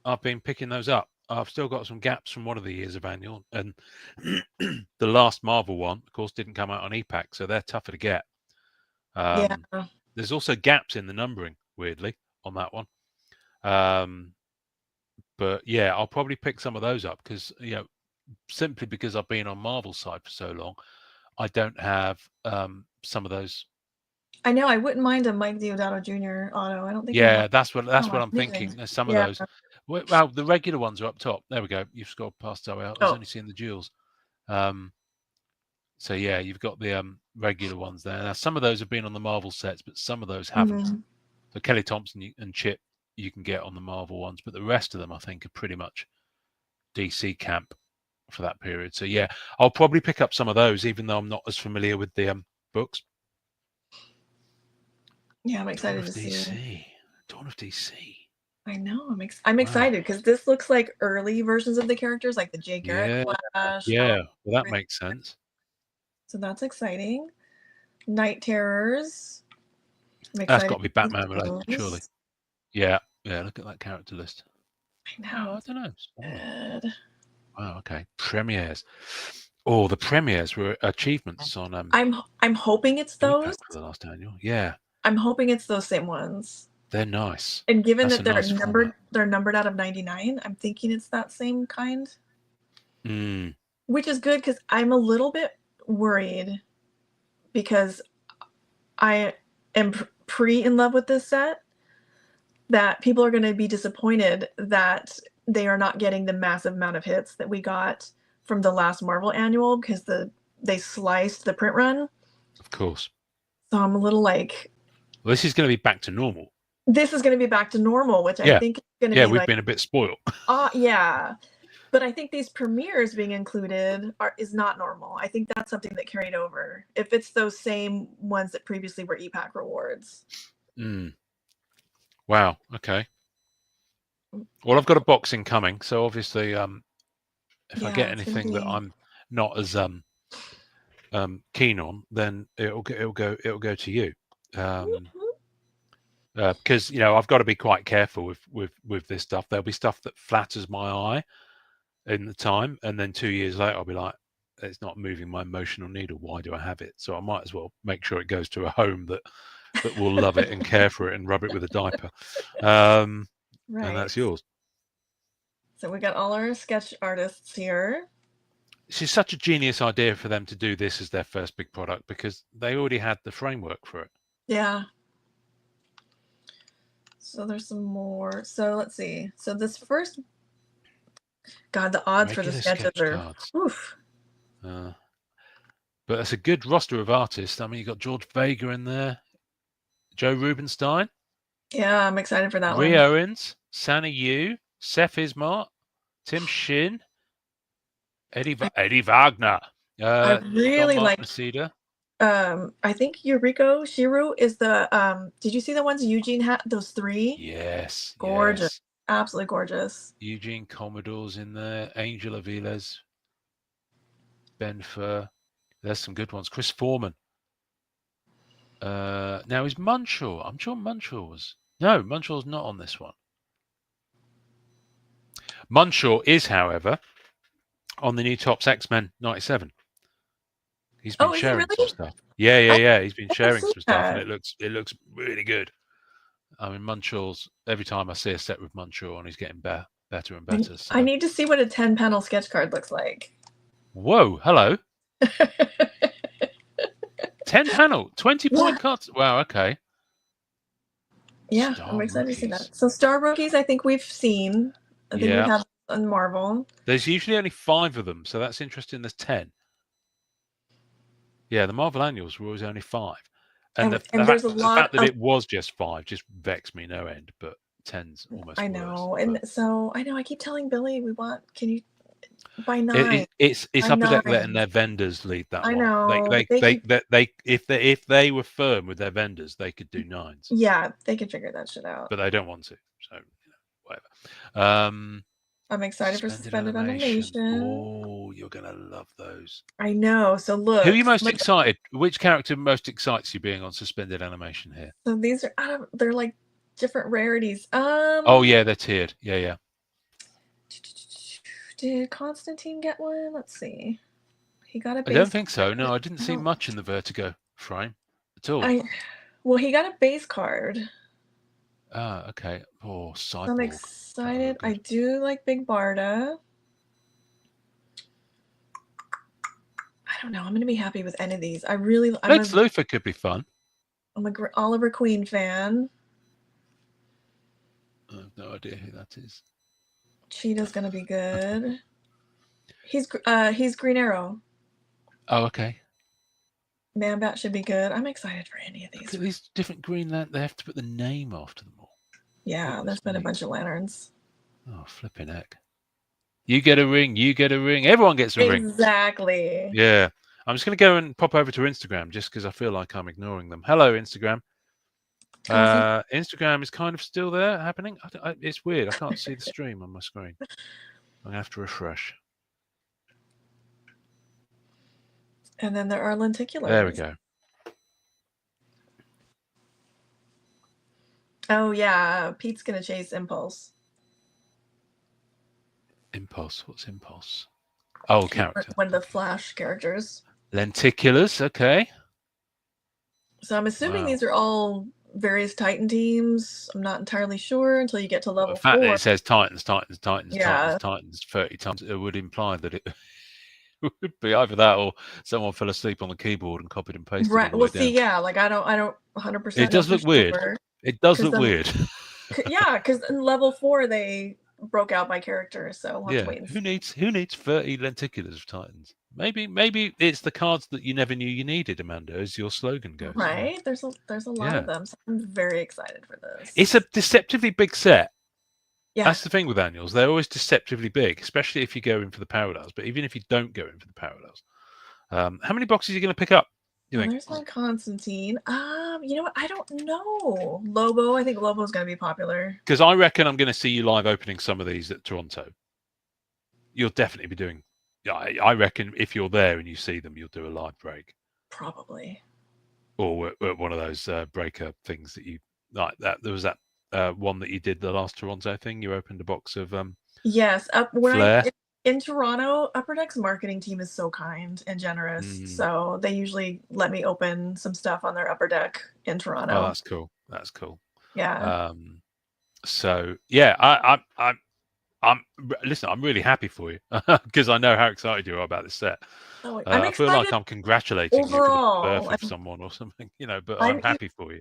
I've been picking those up. I've still got some gaps from one of the years of annual, and the last Marvel one, of course, didn't come out on EPAC, so they're tougher to get. Yeah. There's also gaps in the numbering, weirdly, on that one. But yeah, I'll probably pick some of those up because simply because I've been on Marvel's side for so long, I don't have some of those. I know, I wouldn't mind a Mike Deodato Jr. auto. I don't think I have. Yeah, that's what Oh, I'm amazing. thinking. There's some of Yeah. those. Well, the regular ones are up top. There we go. You've scrolled past Zoe. I was Oh. only seeing the jewels. So yeah, you've got the regular ones there. Now some of those have been on the Marvel sets, but some of those haven't. Mhm. So Kelly Thompson and Chip you can get on the Marvel ones, but the rest of them I think are pretty much DC camp for that period. So yeah, I'll probably pick up some of those, even though I'm not as familiar with the books. Yeah, I'm Dawn excited of to see. DC. Dawn of DC. I know. I'm Wow. excited because this looks like early versions of the characters, like the Jay Garrick Yeah, Flash. yeah. Well, that makes sense. So that's exciting. Night Terrors. I'm That's excited got to be to see Batman related, surely. those. Yeah, yeah. Look at that character list. I know. Oh, I don't know. Spotlight. Good. Wow. Okay. Premieres. Oh, the premieres were achievements on I'm hoping it's those. for the last annual. Yeah, I'm hoping it's those same ones. they're nice. And given That's that a nice format. they're numbered out of 99, I'm thinking it's that same kind. Mm. Which is good because I'm a little bit worried because I am pre in love with this set that people are going to be disappointed that they are not getting the massive amount of hits that we got from the last Marvel annual because they sliced the print run. Of course. So I'm a little like, well, this is going to be back to normal. This is going to be back to normal, which I think is going to be we've been a bit spoiled. Yeah. But I think these premieres being included is not normal. I think that's something that carried over. If it's those same ones that previously were EPAC rewards. Mm. Wow. Okay. Well, I've got a boxing coming, so obviously, if I get anything that I'm not as keen on, then it'll go to you. Because I've got to be quite careful with this stuff. There'll be stuff that flatters my eye in the time, and then 2 years later, I'll be like, it's not moving my emotional needle. Why do I have it? So I might as well make sure it goes to a home that will love it and care for it and rub it with a diaper. And that's yours. So we got all our sketch artists here. This is such a genius idea for them to do this as their first big product because they already had the framework for it. Yeah. So there's some more. So let's see. So this first, God, the odds for the sketches are. Oof. But that's a good roster of artists. I mean, you got George Vega in there, Joe Rubenstein. Yeah, I'm excited for that Rhea one. Owens, Sanna Yu, Seth Ismart, Tim Shin, Eddie Wagner. I really like. I think Yuriko Shiru is the. Did you see the ones Eugene had? Those 3. Yes, gorgeous, yes. Absolutely gorgeous. Eugene Commodore's in there. Angel Aviles, Ben Fur. There's some good ones. Chris Foreman. Now is Munshaw. I'm sure Munshaw was. No, Munshaw's not on this one. Munshaw is, however, on the new Topps X-Men 97. He's been sharing some stuff. Yeah. He's been sharing some stuff, and it looks really good. I mean, Munshaw's, every time I see a set with Munshaw on, he's getting better and better. So. I need to see what a 10-panel sketch card looks like. Whoa, hello. 10 panel, 20-point cards. Wow, okay. Yeah, I'm excited to see that. So Star Rookies, I think we've seen. I think we have on Marvel. There's usually only 5 of them, so that's interesting. There's 10. Yeah, the Marvel annuals were always only 5. And the fact that it was just 5 just vexed me no end, but 10's almost I know. Worse, and so I know I keep telling Billy can you buy 9? It's up to them letting their vendors lead that one. I know. If they were firm with their vendors, they could do 9s. Yeah, they could figure that shit out. But they don't want to, so whatever. I'm excited for suspended animation. Oh, you're gonna love those. I know. So look, who are you most excited? Which character most excites you being on suspended animation here? So these are they're like different rarities. Oh yeah, they're tiered. Yeah. Did Constantine get one? Let's see. He got a base. I don't think so. No, I didn't see much in the Vertigo frame at all. Well, he got a base card. Ah, okay. Cyborg. I'm excited. I do like Big Barda. don't know. I'm gonna be happy with any of these. I'm a Lex Luthor could be fun. Oliver Queen fan. I have no idea who that is. Cheetah's gonna be good. He's Green Arrow. Oh, okay. Man Bat should be good. I'm excited for any of these. Look at these different Green Lanterns. They have to put the name after them all. Yeah, there's been a bunch of lanterns. Oh, flipping heck. You get a ring, you get a ring. Everyone gets a ring. Exactly. Yeah. I'm just going to go and pop over to Instagram just because I feel like I'm ignoring them. Hello, Instagram. Instagram is kind of still there happening. It's weird. I can't see the stream on my screen. I'm going to have to refresh. And then there are lenticulars. There we go. Oh, yeah. Pete's going to chase Impulse. Impulse? What's Impulse? Oh, character. One of the Flash characters. Lenticulars, okay. So I'm assuming these are all various Titan teams. I'm not entirely sure until you get to level 4. The fact that it says Titans, Yeah. Titans 30 times, it would imply that it would be either that or someone fell asleep on the keyboard and copied and pasted Right. it. Well, see, yeah, like I don't 100%. It does look weird. It does look weird. Yeah, because in level 4 they broke out by character, so we'll have to wait and see. Who needs 30 lenticulars of Titans? Maybe it's the cards that you never knew you needed, Amanda, as your slogan goes. Right? There's a lot of them, so I'm very excited for this. It's a deceptively big set. Yeah. That's the thing with annuals. They're always deceptively big, especially if you go in for the parallels. But even if you don't go in for the parallels, how many boxes are you going to pick up? There's my Constantine. You know what? I don't know. Lobo. I think Lobo's going to be popular. Because I reckon I'm going to see you live opening some of these at Toronto. You'll definitely be doing. I reckon if you're there and you see them, you'll do a live break. Probably. Or one of those breaker things that you like. That there was that one that you did the last Toronto thing. You opened a box of yes. Flair. In Toronto, Upper Deck's marketing team is so kind and generous. So they usually let me open some stuff on their Upper Deck in Toronto. Oh, that's cool. That's cool. Yeah. So yeah, I'm listen. I'm really happy for you because I know how excited you are about this set. Oh, I feel like I'm congratulating you for the birth of someone or something, but I'm happy for you.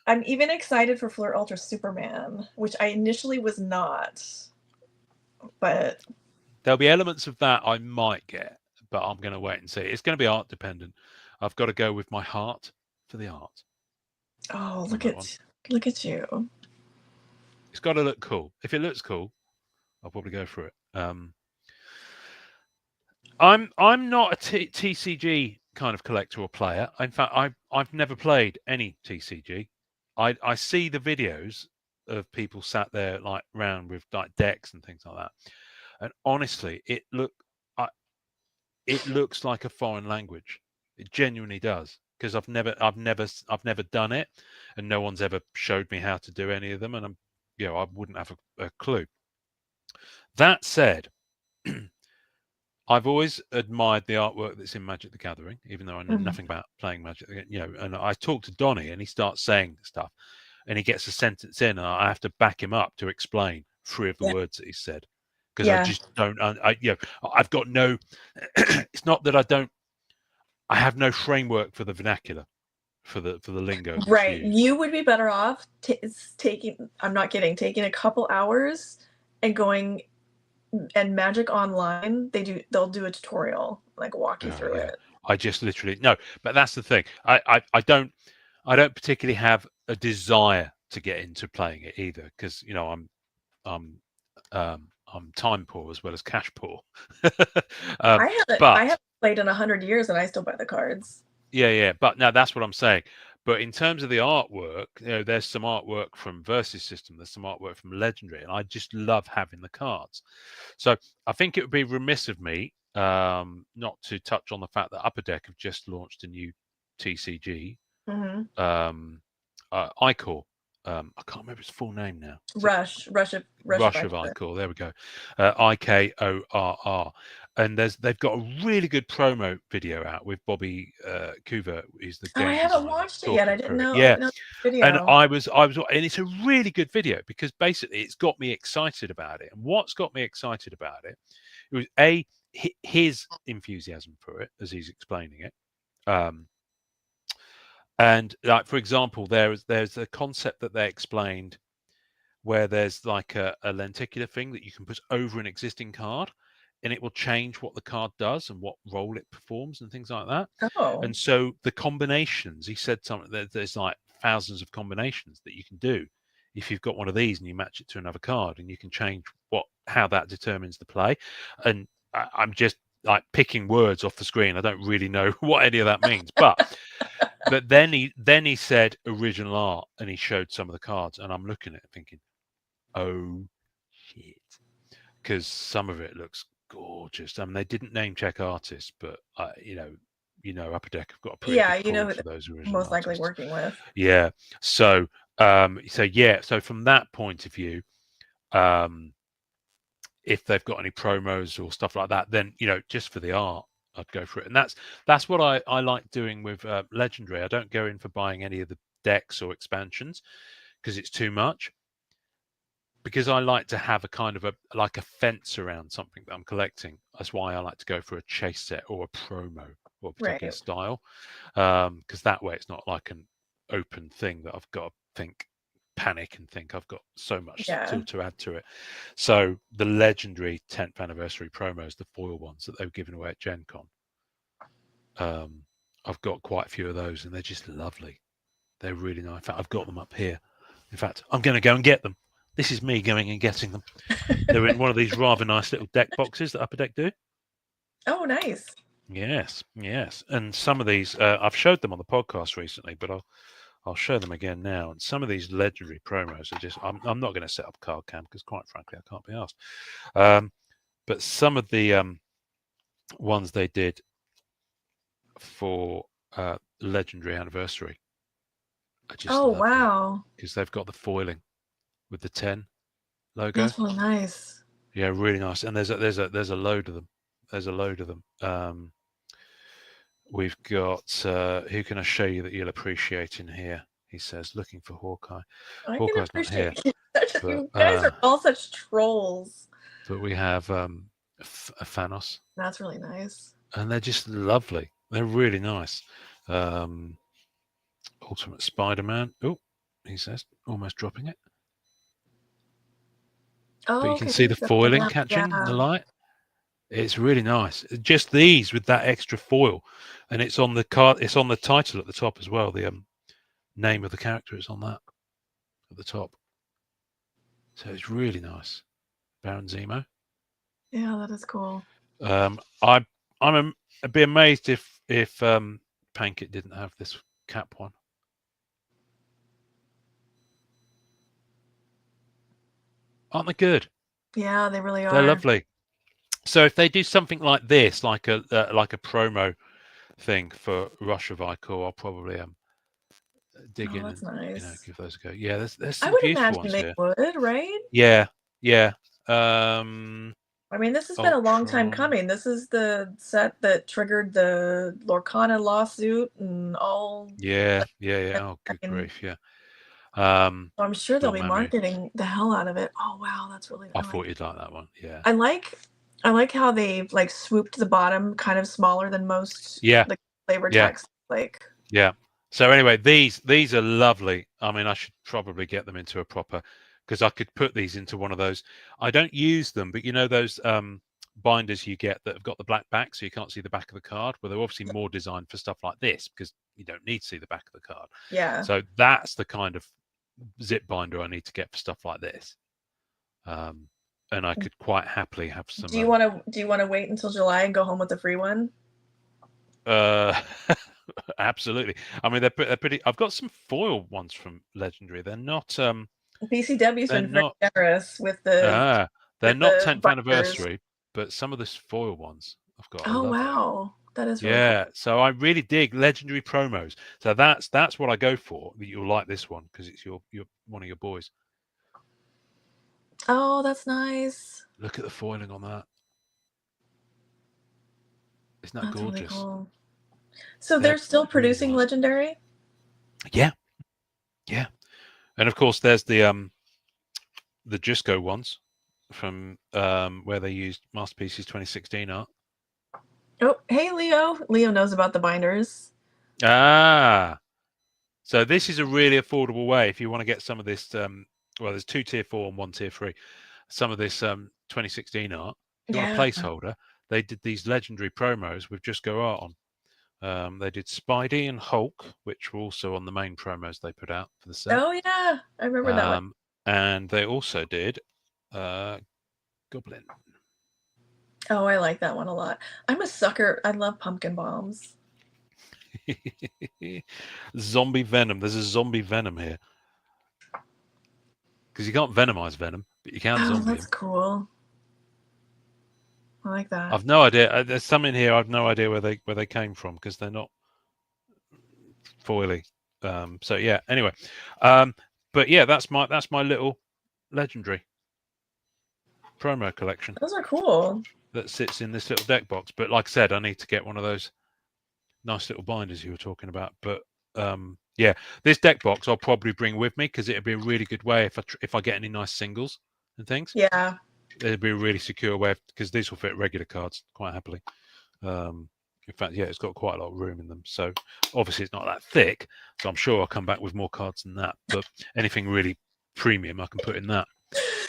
I'm even excited for Fleur Ultra Superman, which I initially was not, but there'll be elements of that I might get, but I'm going to wait and see. It's going to be art dependent. I've got to go with my heart for the art. Oh, look at you. It's got to look cool. If it looks cool, I'll probably go for it. I'm not a TCG kind of collector or player. In fact, I've never played any TCG. I see the videos of people sat there like round with like decks and things like that, and honestly, it looks like a foreign language. It genuinely does, because I've never done it, and no one's ever showed me how to do any of them, and I wouldn't have a clue. That said, I've always admired the artwork that's in Magic the Gathering, even though I know nothing about playing Magic. And I talk to Donnie, and he starts saying stuff, and he gets a sentence in, and I have to back him up to explain 3 of the words that he said, because I just don't. I've got no. It's not that I don't. I have no framework for the vernacular, for the lingo. Right, you would be better off taking. I'm not kidding. Taking a couple hours and going. And Magic Online, they'll do a tutorial, like walk you through it. I just literally no, but that's the thing. I don't particularly have a desire to get into playing it either, because I'm time poor as well as cash poor. I haven't played in 100 years, and I still buy the cards. Yeah, but no, that's what I'm saying. But in terms of the artwork, there's some artwork from Versus System, there's some artwork from Legendary, and I just love having the cards. So I think it would be remiss of me not to touch on the fact that Upper Deck have just launched a new TCG, Icor. I can't remember its full name now. Rush of Icor. There we go. IKORR. And they've got a really good promo video out with Bobby Coover, who's the game I haven't watched it yet. I didn't know. Yeah, the video. And I was, and it's a really good video, because basically it's got me excited about it. And what's got me excited about it was his enthusiasm for it as he's explaining it. And like, for example, there's a concept that they explained where there's like a lenticular thing that you can put over an existing card, and it will change what the card does and what role it performs and things like that. Oh, And so the combinations, he said something that there's like thousands of combinations that you can do if you've got one of these and you match it to another card, and you can change how that determines the play. And I'm just like picking words off the screen. I don't really know what any of that means, but then he said original art, and he showed some of the cards, and I'm looking at it thinking, oh shit, because some of it looks gorgeous. I mean, they didn't name check artists, but Upper Deck have got a pretty yeah, good you know pull who for they're those original most likely artists. working with. Yeah. So from that point of view, if they've got any promos or stuff like that, then just for the art, I'd go for it. And that's what I like doing with Legendary. I don't go in for buying any of the decks or expansions because it's too much. Because I like to have a kind of a fence around something that I'm collecting. That's why I like to go for a chase set or a promo or a particular Right. style, because that way it's not like an open thing that I've got to panic and think I've got so much Yeah. to add to it. So the Legendary 10th anniversary promos, the foil ones that they've given away at Gen Con, I've got quite a few of those, and they're just lovely. They're really nice. In fact, I've got them up here. In fact, I'm going to go and get them. This is me going and getting them. They're in one of these rather nice little deck boxes that Upper Deck do. Oh, nice. Yes. And some of these, I've showed them on the podcast recently, but I'll show them again now. And some of these Legendary promos are just, I'm not going to set up card cam because, quite frankly, I can't be asked. But some of the ones they did for Legendary anniversary are just lovely. Wow. Because they've got the foiling with the 10 logo. That's really nice. Yeah, really nice. And there's a load of them. There's a load of them. We've got who can I show you that you'll appreciate in here? He says, looking for Hawkeye. I can Hawkeye's not here. appreciate you guys are all such trolls. But we have Thanos. That's really nice. And they're just lovely. They're really nice. Ultimate Spider-Man. Oh, he says, almost dropping it. Oh, but you can see the foiling catching the light. It's really nice. Just these with that extra foil, and it's on the card. It's on the title at the top as well. The name of the character is on that at the top. So it's really nice. Baron Zemo. Yeah, that is cool. I'd be amazed if Pankit didn't have this cap one. Aren't they good? Yeah, they really are. They're lovely. So if they do something like this, like a promo thing for Rush of Icor, I'll probably dig in and nice. give those a go. Yeah, there's some I would beautiful imagine ones they here. would, right? Yeah. I mean, this has been a long time coming. This is the set that triggered the Lorcana lawsuit and all. Yeah. Oh, good grief, yeah. I'm sure they'll be marketing the hell out of it. Oh wow, that's really nice. I thought you'd like that one. Yeah. I like how they've like swooped the bottom kind of smaller than most flavor text. Yeah. So anyway, these are lovely. I mean, I should probably get them into a proper, because I could put these into one of those. I don't use them, but those binders you get that have got the black back, so you can't see the back of the card. Well, they're obviously more designed for stuff like this because you don't need to see the back of the card. Yeah. So that's the kind of zip binder I need to get for stuff like this. And I could quite happily have some. Do you want to wait until July and go home with the free one? Absolutely. I mean, they're pretty. I've got some foil ones from Legendary. They're not. PCW's been very generous with the. They're not 10th anniversary, but some of the foil ones I've got. Oh wow, that is really cool. So I really dig Legendary promos. So that's what I go for. You'll like this one because it's your one of your boys. Oh, that's nice. Look at the foiling on that. Isn't that gorgeous? Really cool. So they're still producing really nice. Legendary? Yeah. And of course, there's the Jusco ones from where they used Masterpieces 2016 art. Oh, hey, Leo. Leo knows about the binders. Ah, so this is a really affordable way if you want to get some of this. Well, there's 2 tier 4 and 1 tier 3. Some of this 2016 art. If you want a Yeah. placeholder, they did these legendary promos with Just Go Art on. They did Spidey and Hulk, which were also on the main promos they put out for the set. Oh, yeah. I remember that one. And they also did Goblin. Oh, I like that one a lot. I'm a sucker. I love pumpkin bombs. Zombie Venom. There's a zombie Venom here. Because you can't venomize Venom, but you can Oh, zombie that's him. cool. I like that. I've no idea. There's some in here. I've no idea where they came from because they're not foily. So yeah. Anyway, but yeah, that's my little legendary promo collection Those are cool. that sits in this little deck box. But like I said, I need to get one of those nice little binders you were talking about. But yeah, this deck box I'll probably bring with me because it'd be a really good way if I get any nice singles and things. Yeah. It'd be a really secure way because these will fit regular cards quite happily. In fact, yeah, it's got quite a lot of room in them. So obviously it's not that thick. So I'm sure I'll come back with more cards than that. But anything really premium, I can put in that.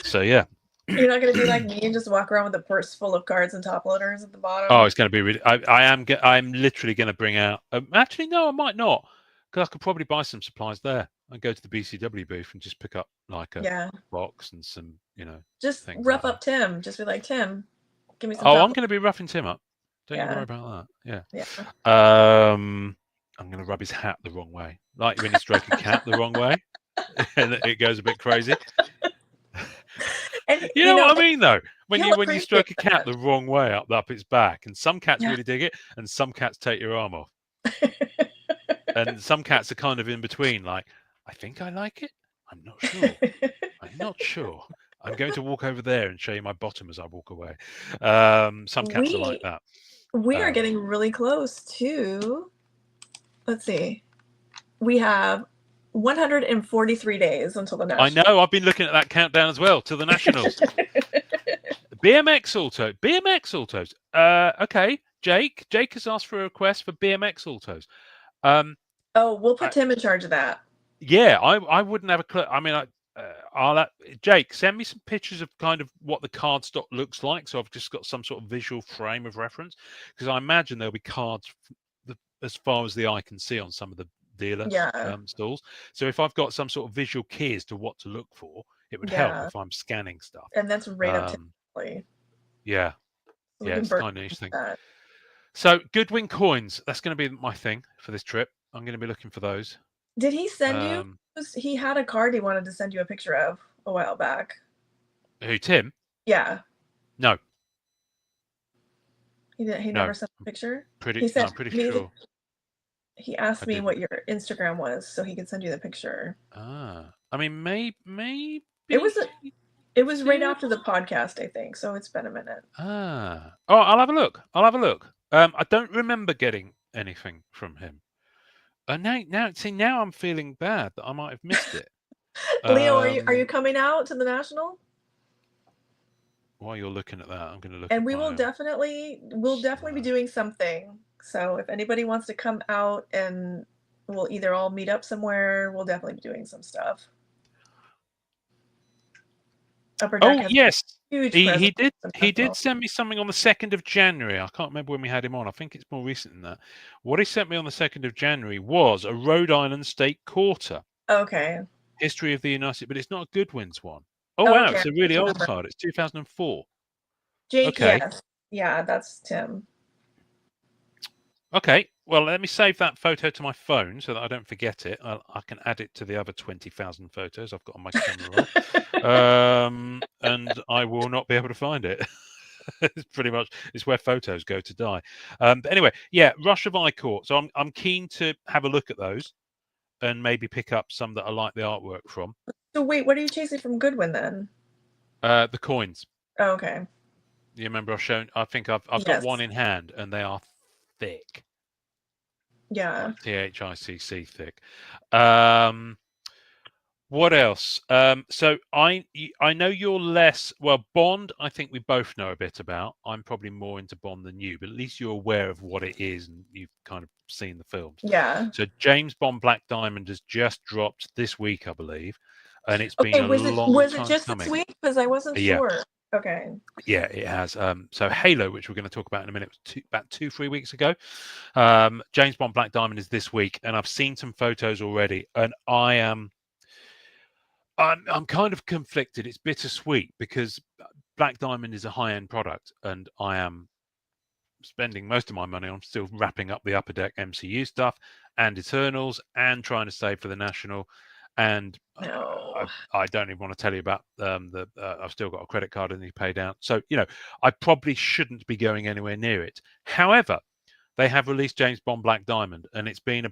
So yeah. You're not going to be like me and just walk around with a purse full of cards and top loaders at the bottom? Oh, it's going to be really. I'm literally going to bring out. Actually, no, I might not, because I could probably buy some supplies there and go to the BCW booth and just pick up like a Yeah. box and some, Just things like rough that. up Tim. Just be like, Tim, give me some Oh, top I'm going to be roughing Tim up. Don't you Yeah. worry about that. Yeah. Yeah. I'm going to rub his hat the wrong way, like when you stroke a cat the wrong way, and it goes a bit crazy. And You know what I mean, though? When he'll you appreciate stroke a cat that. the wrong way up its back, and some cats Yeah. really dig it, and some cats take your arm off, and some cats are kind of in between. Like, I think I like it. I'm not sure. I'm not sure. I'm going to walk over there and show you my bottom as I walk away. Some cats are like that. We are getting really close to, let's see, we have 143 days until the I national. know. I've been looking at that countdown as well to the nationals. BMX autos. Okay. Jake has asked for a request for BMX autos. Oh, we'll put Tim in charge of that. Yeah, I wouldn't have a clue. I mean, I'll Jake, send me some pictures of kind of what the card stock looks like, so I've just got some sort of visual frame of reference. Because I imagine there'll be cards as far as the eye can see on some of the dealer stalls. So if I've got some sort of visual key as to what to look for, it would help if I'm scanning stuff. And that's right up to Yeah, so yeah, it's kind of interesting. So Goodwin coins, that's going to be my thing for this trip. I'm going to be looking for those. Did he send you? He had a card he wanted to send you a picture of a while back. Who, Tim? Yeah. No. He never sent a picture? I'm pretty sure. He asked me what your Instagram was so he could send you the picture. I mean, maybe it was right after the podcast, I think. So it's been a minute. Oh, I'll have a look. I don't remember getting anything from him. Now I'm feeling bad that I might have missed it. Leo, are you coming out to the national? While you're looking at that, I'm going to look. And we'll definitely be doing something. So if anybody wants to come out, and we'll either all meet up somewhere, we'll definitely be doing some stuff. Upper Deck yes, he did send me something on the 2nd of January. I can't remember when we had him on. I think it's more recent than that. What he sent me on the 2nd of January was a Rhode Island State Quarter. Okay. History of the United, but it's not a Goodwin's one. Oh wow, it's a really old card. It's 2004. Jake, okay. Yes. Yeah, that's Tim. Okay, well, let me save that photo to my phone so that I don't forget it. I can add it to the other 20,000 photos I've got on my camera roll. And I will not be able to find it. It's pretty much, it's where photos go to die. But anyway, yeah, Rush of Icourt. So I'm keen to have a look at those and maybe pick up some that I like the artwork from. So wait, what are you chasing from Goodwin then? The coins. Oh, okay. You remember I think I've got one in hand, and they are thick. Yeah. Like THICC thick. What else? So I know you're less well Bond. I think we both know a bit about. I'm probably more into Bond than you, but at least you're aware of what it is and you've kind of seen the films. Yeah. So James Bond Black Diamond has just dropped this week, I believe, and it's been Okay, a long was it time just this coming. week? Because I wasn't Yeah, sure. Okay. yeah, it has. So Halo, which we're going to talk about in a minute, was about 2-3 weeks ago. James Bond Black Diamond is this week, and I've seen some photos already, and I am. I'm kind of conflicted. It's bittersweet because Black Diamond is a high-end product, and I am spending most of my money on still wrapping up the Upper Deck MCU stuff and Eternals and trying to save for the National. And No. I don't even want to tell you about the. I've still got a credit card I need to pay down. So I probably shouldn't be going anywhere near it. However, they have released James Bond Black Diamond, and it's been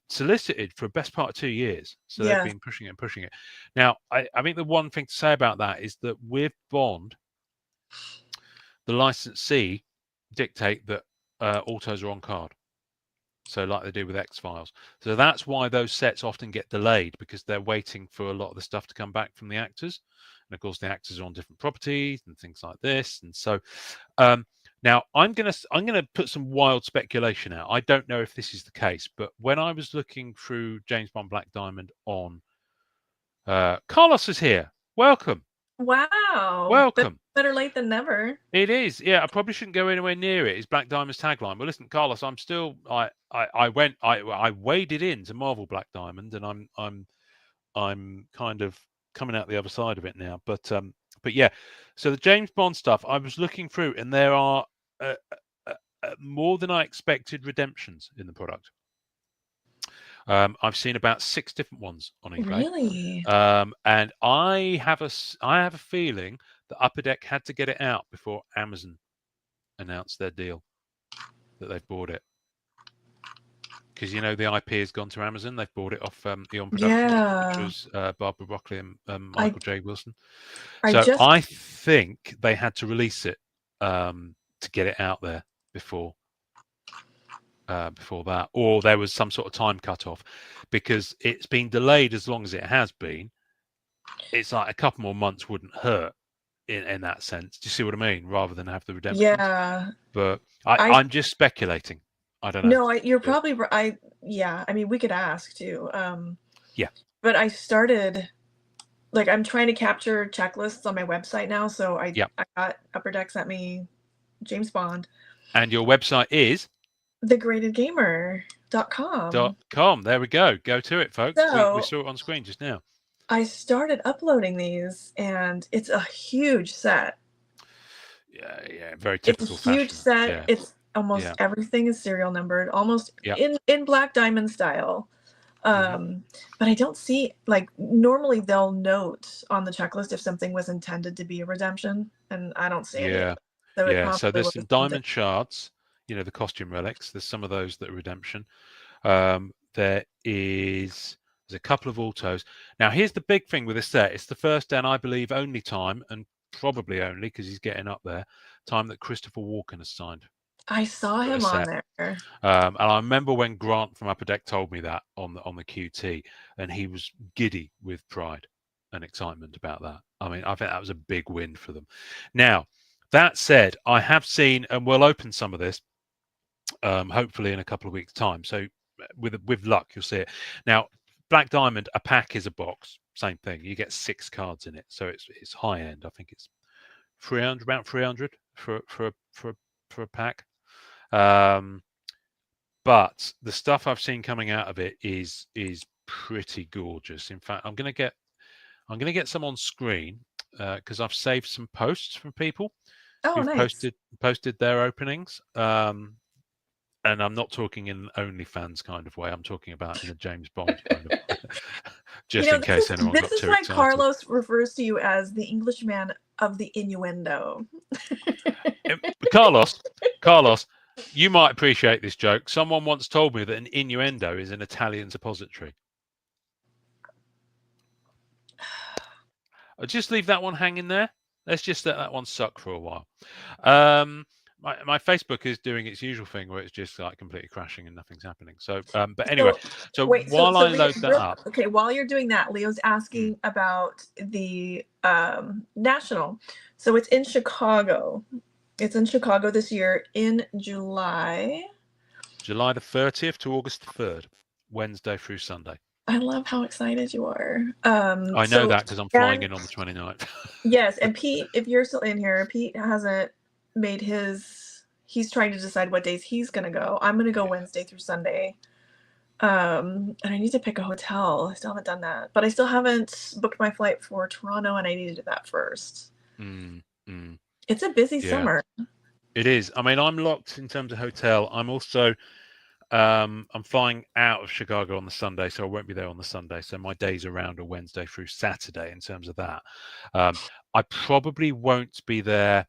solicited for the best part of 2 years. So they've Yeah. been pushing it and pushing it. Now, I think the one thing to say about that is that with Bond, the licensee dictate that autos are on card. So like they do with X-Files. So that's why those sets often get delayed, because they're waiting for a lot of the stuff to come back from the actors. And of course, the actors are on different properties and things like this. And so now I'm gonna put some wild speculation out. I don't know if this is the case, but when I was looking through James Bond Black Diamond on Carlos is here. Welcome. Wow. Welcome. Better late than never. It is, yeah. I probably shouldn't go anywhere near it. It's Black Diamond's tagline. But listen, Carlos, I'm still. I waded into Marvel Black Diamond, and I'm kind of coming out the other side of it now. But yeah. So the James Bond stuff, I was looking through, and there are more than I expected redemptions in the product. I've seen about 6 different ones on eBay. Really? And I have a feeling that Upper Deck had to get it out before Amazon announced their deal that they've bought it, because the IP has gone to Amazon. They've bought it off Eon Productions, which Yeah. was Barbara Broccoli and I Michael J. Wilson. I So just I think they had to release it to get it out there before that, or there was some sort of time cut off, because it's been delayed as long as it has been. It's like a couple more months wouldn't hurt in that sense. Do you see what I mean? Rather than have the redemptions. yeah. But I I'm just speculating. I don't know. No, you're But probably yeah, I mean we could ask too. yeah. But I started like I'm trying to capture checklists on my website now, so I Yeah. got Upper Deck sent me James Bond. And your website is thegradedgamer.com. .com. There we go. Go to it, folks. We So saw it on screen just now. I started uploading these, and it's a huge set. Yeah, very It's a typical huge fashion. set. Yeah. It's almost Yeah. everything is serial numbered, almost Yeah. in Black Diamond style. But I don't see, like, normally they'll note on the checklist if something was intended to be a redemption, and I don't see any of Yeah. it. So it Yeah. So probably there's was some something. diamond shards, the costume relics. There's some of those that are redemption. There's a couple of autos. Now, here's the big thing with this set. It's the first and I believe only time, and probably only because he's getting up there, time that Christopher Walken has signed I saw for a him on set. there. And I remember when Grant from Upper Deck told me that on the QT, and he was giddy with pride and excitement about that. I mean, I think that was a big win for them. Now, that said, I have seen, and we'll open some of this hopefully in a couple of weeks' time. So with luck, you'll see it. Now, Black Diamond, a pack is a box. Same thing. You get 6 cards in it, so it's high end. I think it's 300, about 300 for a pack. But the stuff I've seen coming out of it is pretty gorgeous. In fact, I'm gonna get some on screen because I've saved some posts from people Oh, who've nice. posted their openings. And I'm not talking in OnlyFans kind of way. I'm talking about in a James Bond kind of way. Just in case anyone This got is too why excited. Carlos refers to you as the Englishman of the innuendo. Carlos, you might appreciate this joke. Someone once told me that an innuendo is an Italian suppository. I'll just leave that one hanging there. Let's just let that one suck for a while. my Facebook is doing its usual thing where it's just like completely crashing and nothing's happening. So, but anyway, so wait, while I load that Leo, up, okay, while you're doing that, Leo's asking about the national. So it's in Chicago. It's in Chicago this year in July. July the 30th to August the 3rd, Wednesday through Sunday. I love how excited you are. I know that because I'm flying in on the 29th. Yes, and Pete, if you're still in here, Pete hasn't made his. He's trying to decide what days he's gonna go. I'm gonna go Wednesday through Sunday. And I need to pick a hotel. I still haven't done that, but I still haven't booked my flight for Toronto, and I need to do that first. It's a busy summer. It is. I mean, I'm locked in terms of hotel. I'm also I'm flying out of Chicago on the Sunday, so I won't be there on the Sunday. So my days around are Wednesday through Saturday in terms of that. I probably won't be there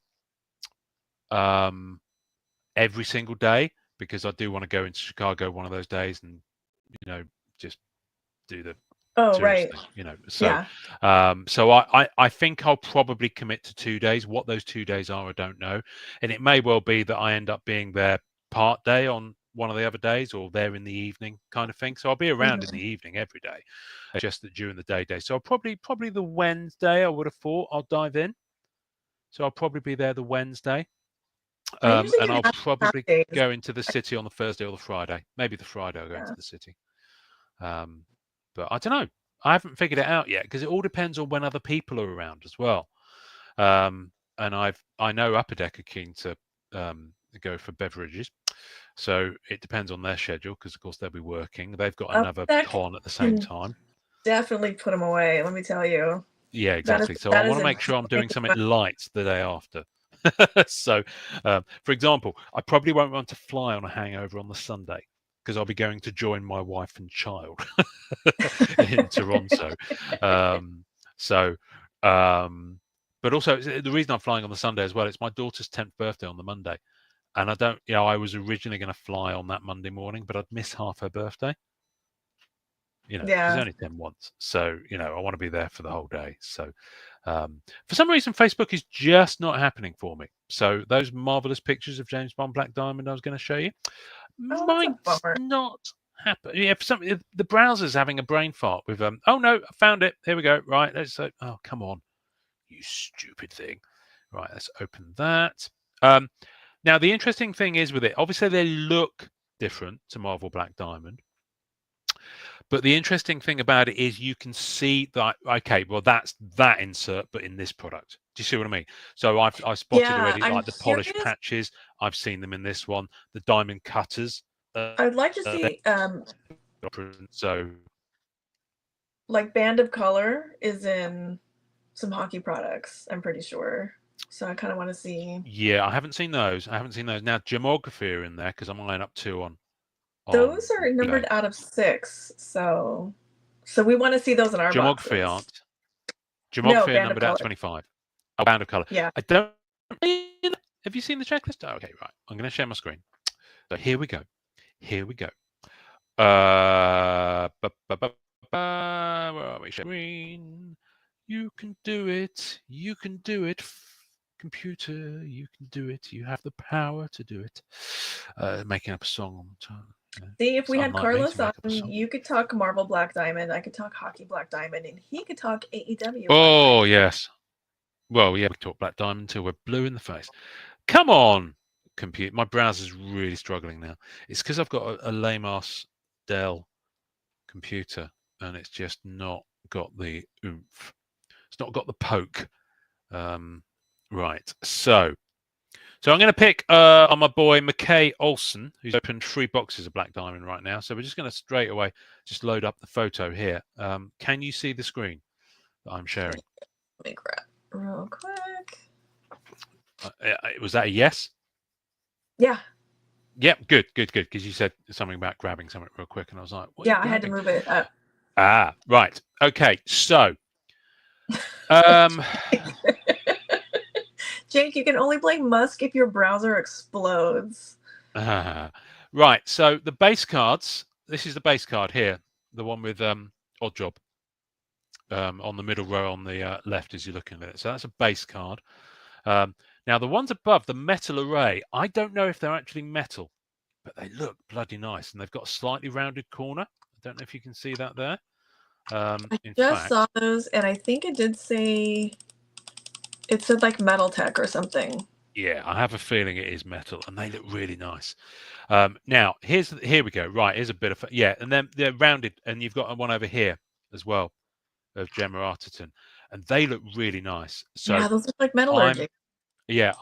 every single day because I do want to go into Chicago one of those days and just do the tourist thing, So so I think I'll probably commit to 2 days. What those 2 days are, I don't know. And it may well be that I end up being there part day on one of the other days or there in the evening kind of thing. So I'll be around in the evening every day, just that during the day. So I'll probably the Wednesday, I would have thought I'll dive in. So I'll probably be there the Wednesday. And I'll probably go into the city on the Thursday or the Friday. Maybe the Friday I'll go into the city. But I don't know. I haven't figured it out yet because it all depends on when other people are around as well. And I know Upper Deck are keen to go for beverages, so it depends on their schedule because of course they'll be working. They've got another con at the same time. Definitely put them away. Let me tell you. Yeah, exactly. So I want to make sure I'm doing something light the day after. So, for example, I probably won't want to fly on a hangover on the Sunday because I'll be going to join my wife and child in Toronto. But also the reason I'm flying on the Sunday as well, it's my daughter's 10th birthday on the Monday. And I don't, I was originally going to fly on that Monday morning, but I'd miss half her birthday. She's only 10 once. So, I want to be there for the whole day. So, for some reason, Facebook is just not happening for me. So those marvelous pictures of James Bond Black Diamond I was going to show you might not happen. Yeah, the browser's having a brain fart with oh no, I found it. Here we go. Right, let's. Oh come on, you stupid thing. Right, let's open that. Now the interesting thing is with it, obviously they look different to Marvel Black Diamond. But the interesting thing about it is you can see that, okay, well, that's that insert, but in this product. Do you see what I mean? So I spotted already like the polished patches. I've seen them in this one. The diamond cutters. I'd like to see so like Band of Color is in some hockey products, I'm pretty sure. So I kind of want to see. Yeah, I haven't seen those. Now Gemography are in there because I'm eyeing up 2 on. Those are numbered out of 6, so we want to see those in our Gemography boxes. aren't. Gemography are numbered out 25. Oh, Band of Color. Yeah. I don't. Have you seen the checklist? Oh, okay, right. I'm going to share my screen. So here we go. Where are we? Screen. You can do it. You can do it. Computer, you can do it. You have the power to do it. Making up a song on the time. See, if we had Carlos on, you could talk Marvel Black Diamond, I could talk Hockey Black Diamond, and he could talk AEW. Oh, yes. Well, yeah, we talk Black Diamond until we're blue in the face. Come on, computer. My browser's really struggling now. It's because I've got a lame-ass Dell computer, and it's just not got the oomph. It's not got the poke. Right, so I'm going to pick on my boy McKay Olsen, who's opened 3 boxes of Black Diamond right now. So we're just going to straight away just load up the photo here. Can you see the screen that I'm sharing? Let me grab real quick. Was that a yes? Yeah. Yep, good. Because you said something about grabbing something real quick, and I was like, what? Yeah, I had to move it up. Ah, right. Okay, so. Jake, you can only play Musk if your browser explodes. Right, so the base cards, this is the base card here, the one with Odd Job on the middle row on the left as you're looking at it. So that's a base card. Now, the ones above, the metal array, I don't know if they're actually metal, but they look bloody nice, and they've got a slightly rounded corner. I don't know if you can see that there. I In just saw fact, those, and I think it did say it said like Metal Tech or something. yeah, I have a feeling it is metal, and they look really nice. Now, here we go. Right, here's a bit of yeah, and then they're rounded, and you've got one over here as well of Gemma Arterton, and they look really nice. So Yeah, those look like I'm metallurgy. yeah,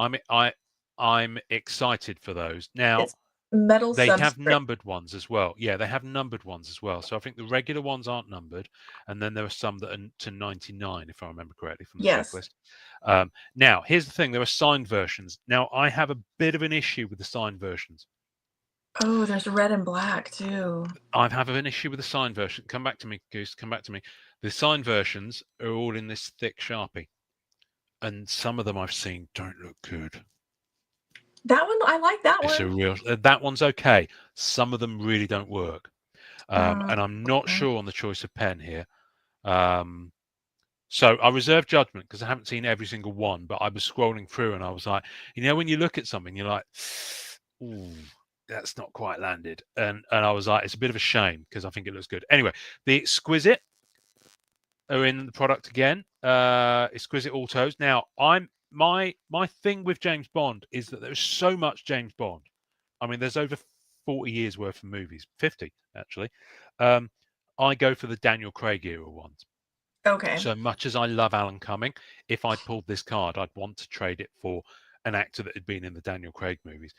I'm excited for those. Now, It's metal they have substrate. numbered ones as well. Yeah, they have numbered ones as well. So I think the regular ones aren't numbered, and then there are some that are to 99, if I remember correctly from the Yes. checklist. Now, here's the thing: there are signed versions. Now, I have a bit of an issue with the signed versions. Oh, there's red and black too. I have an issue with the signed version. Come back to me, Goose. Come back to me. The signed versions are all in this thick Sharpie, and some of them I've seen don't look good. That one, I like that It's a one. real. That one's okay. Some of them really don't work. And I'm not Okay. sure on the choice of pen here. So I reserve judgment because I haven't seen every single one, but I was scrolling through and I was like, when you look at something, you're like, ooh, that's not quite landed. And I was like, it's a bit of a shame because I think it looks good. Anyway, the Exquisite are in the product again. Exquisite Autos. Now, my thing with James Bond is that there's so much James Bond. I mean, there's over 40 years worth of movies, 50 actually. I go for the Daniel Craig era ones. Okay. So much as I love Alan Cumming, if I pulled this card, I'd want to trade it for an actor that had been in the Daniel Craig movies.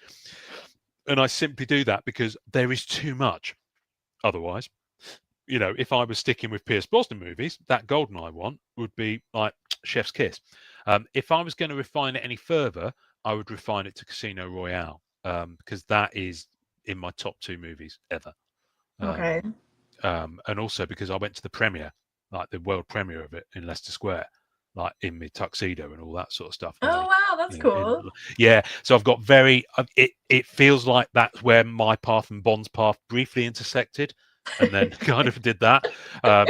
And I simply do that because there is too much. Otherwise, if I was sticking with Pierce Brosnan movies, that GoldenEye one would be like Chef's Kiss. If I was going to refine it any further, I would refine it to Casino Royale because that is in my top 2 movies ever. Okay. And also because I went to the premiere, like the world premiere of it in Leicester Square, like in my tuxedo and all that sort of stuff. When Oh wow, that's cool. yeah, so I've got it feels like that's where my path and Bond's path briefly intersected, and then kind of did that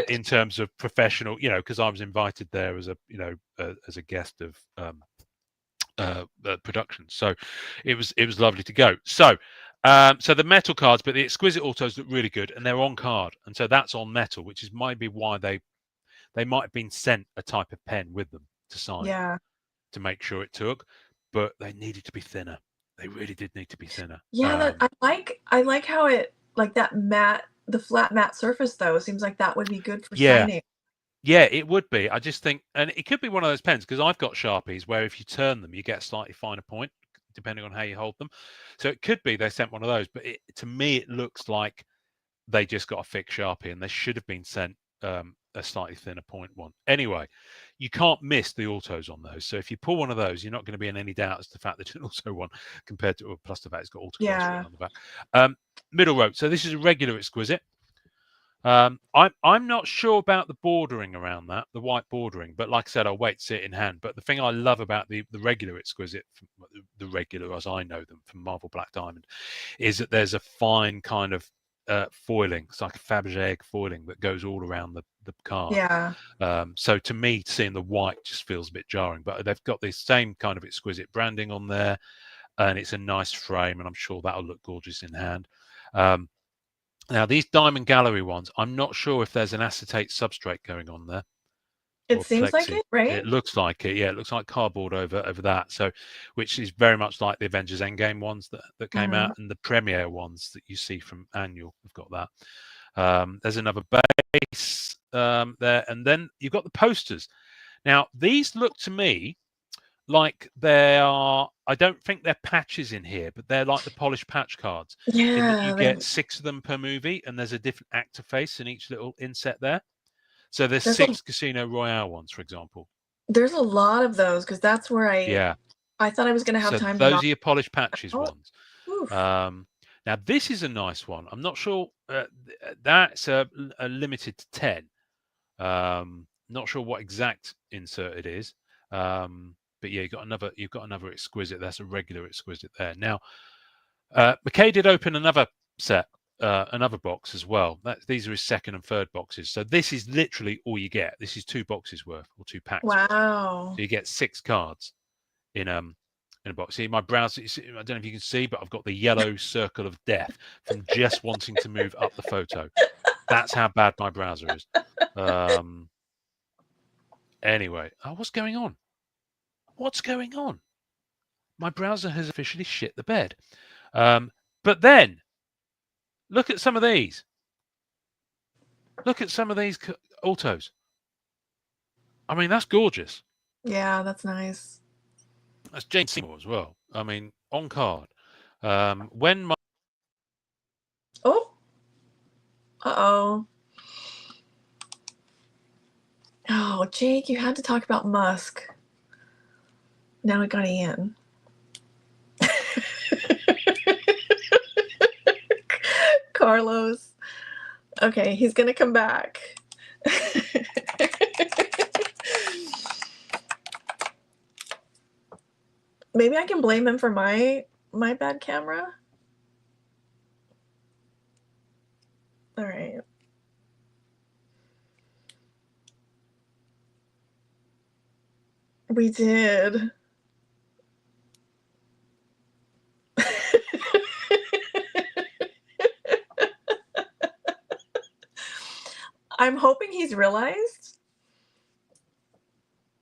in terms of professional, because I was invited there as a as a guest of production, so it was lovely to go. So the metal cards, but the Exquisite Autos look really good, and they're on card, and so that's on metal, which is maybe why they might have been sent a type of pen with them to sign Yeah. to make sure it took, but they needed to be thinner. They really did need to be thinner. Yeah, that I like how it like that matte the flat matte surface though seems like that would be good for Yeah, signing. yeah, it would be. I just think, and it could be one of those pens because I've got Sharpies where if you turn them, you get a slightly finer point depending on how you hold them. So it could be they sent one of those, but to me, it looks like they just got a fixed Sharpie and they should have been sent a slightly thinner point one. Anyway, you can't miss the autos on those. So if you pull one of those, you're not going to be in any doubt as to the fact that it's an auto one compared to, plus the fact it's got autoglass Yeah. written on the back. Middle row. So this is a regular Exquisite. I'm not sure about the bordering around that, the white bordering, but like I said, I'll wait to see it in hand. But the thing I love about the regular Exquisite, the regular as I know them from Marvel Black Diamond, is that there's a fine kind of foiling. It's like a Fabergé egg foiling that goes all around the card. Yeah. So to me, seeing the white just feels a bit jarring. But they've got the same kind of Exquisite branding on there, and it's a nice frame, and I'm sure that'll look gorgeous in hand. Now, these Diamond Gallery ones, I'm not sure if there's an acetate substrate going on there It or seems like plexi. it, right? It looks like it. Yeah, it looks like cardboard over that. So, which is very much like the Avengers Endgame ones that came out, and the Premiere ones that you see from Annual have got that. There's another base there, and then you've got the posters. Now, these look to me like they are, I don't think they're patches in here, but they're like the polished patch cards in that you Yeah, get 6 of them per movie and there's a different actor face in each little inset there. So there's there's a 6 Casino Royale ones, for example. there's a lot of those because that's where Yeah. I thought I was gonna have So time to those knock are your polished patches out. ones. Oof. Now this is a nice one. I'm not sure that's a limited to 10. Not sure what exact insert it is. But yeah, you've got another Exquisite. That's a regular Exquisite there. Now, McKay did open another set, another box as well. These are his second and third boxes. So this is literally all you get. This is 2 boxes worth or 2 packs worth. Wow. So you get 6 cards in in a box. See, my browser, I don't know if you can see, but I've got the yellow circle of death from just wanting to move up the photo. That's how bad my browser is. Anyway, what's going on? What's going on? My browser has officially shit the bed. But then, look at some of these. Look at some of these autos. I mean, that's gorgeous. Yeah, that's nice. That's Jane Seymour as well. I mean, on card. When my Oh. Uh-oh. Oh, Jake, you had to talk about Musk. Now we got Ian. Carlos. Okay, he's gonna come back. Maybe I can blame him for my bad camera. All right. We did. I'm hoping he's realized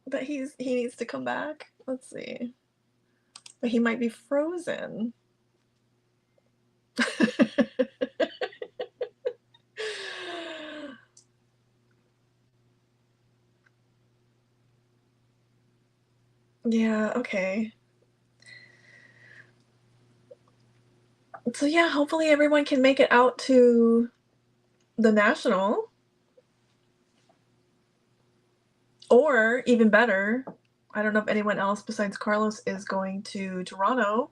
that he needs to come back. Let's see. But he might be frozen. Yeah, okay. So yeah, hopefully everyone can make it out to the National. Or even better, I don't know if anyone else besides Carlos is going to Toronto.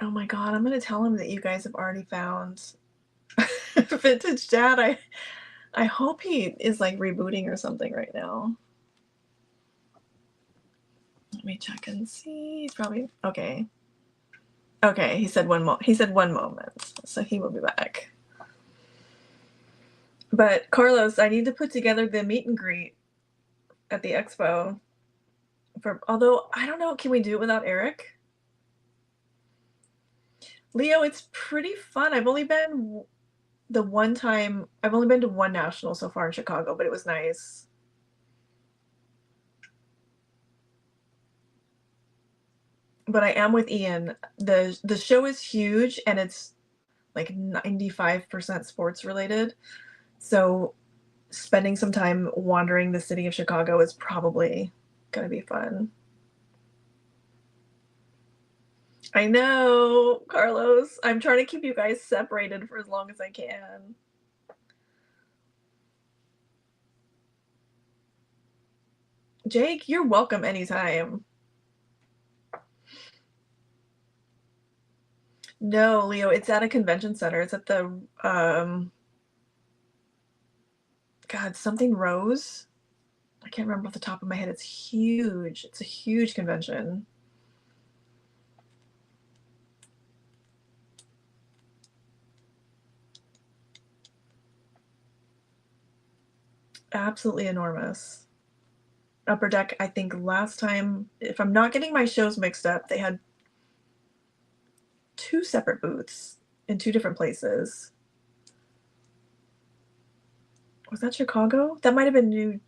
Oh my god, I'm gonna tell him that you guys have already found Vintage Dad. I hope he is like rebooting or something right now. Let me check and see. He's probably okay. Okay, he said one moment, so he will be back. But Carlos, I need to put together the meet and greet at the expo. Although I don't know, can we do it without Eric? Leo, it's pretty fun. I've only been to one national so far in Chicago, but it was nice. But I am with Ian. The show is huge and it's like 95% sports related. So spending some time wandering the city of Chicago is probably going to be fun. I know, Carlos. I'm trying to keep you guys separated for as long as I can. Jake, you're welcome anytime. No, Leo, it's at a convention center. It's at the God, something Rose. I can't remember off the top of my head. It's huge. It's a huge convention. Absolutely enormous. Upper Deck, I think last time, if I'm not getting my shows mixed up, they had 2 separate booths in 2 different places. Was that Chicago? That might have been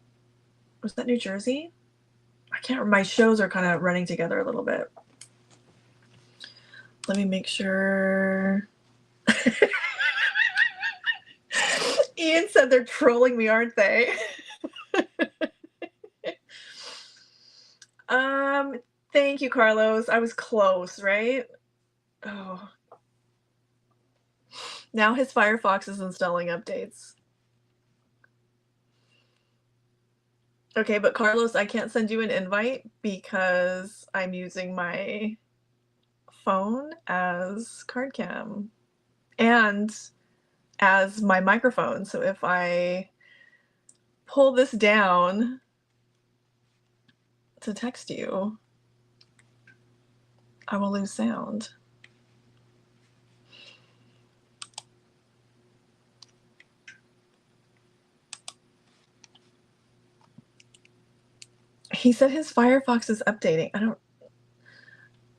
was that New Jersey? I can't remember. My shows are kind of running together a little bit. Let me make sure. Ian said they're trolling me, aren't they? Thank you, Carlos. I was close, right? Oh. Now his Firefox is installing updates. Okay, but Carlos, I can't send you an invite because I'm using my phone as card cam and as my microphone. So if I pull this down to text you, I will lose sound. He said his Firefox is updating.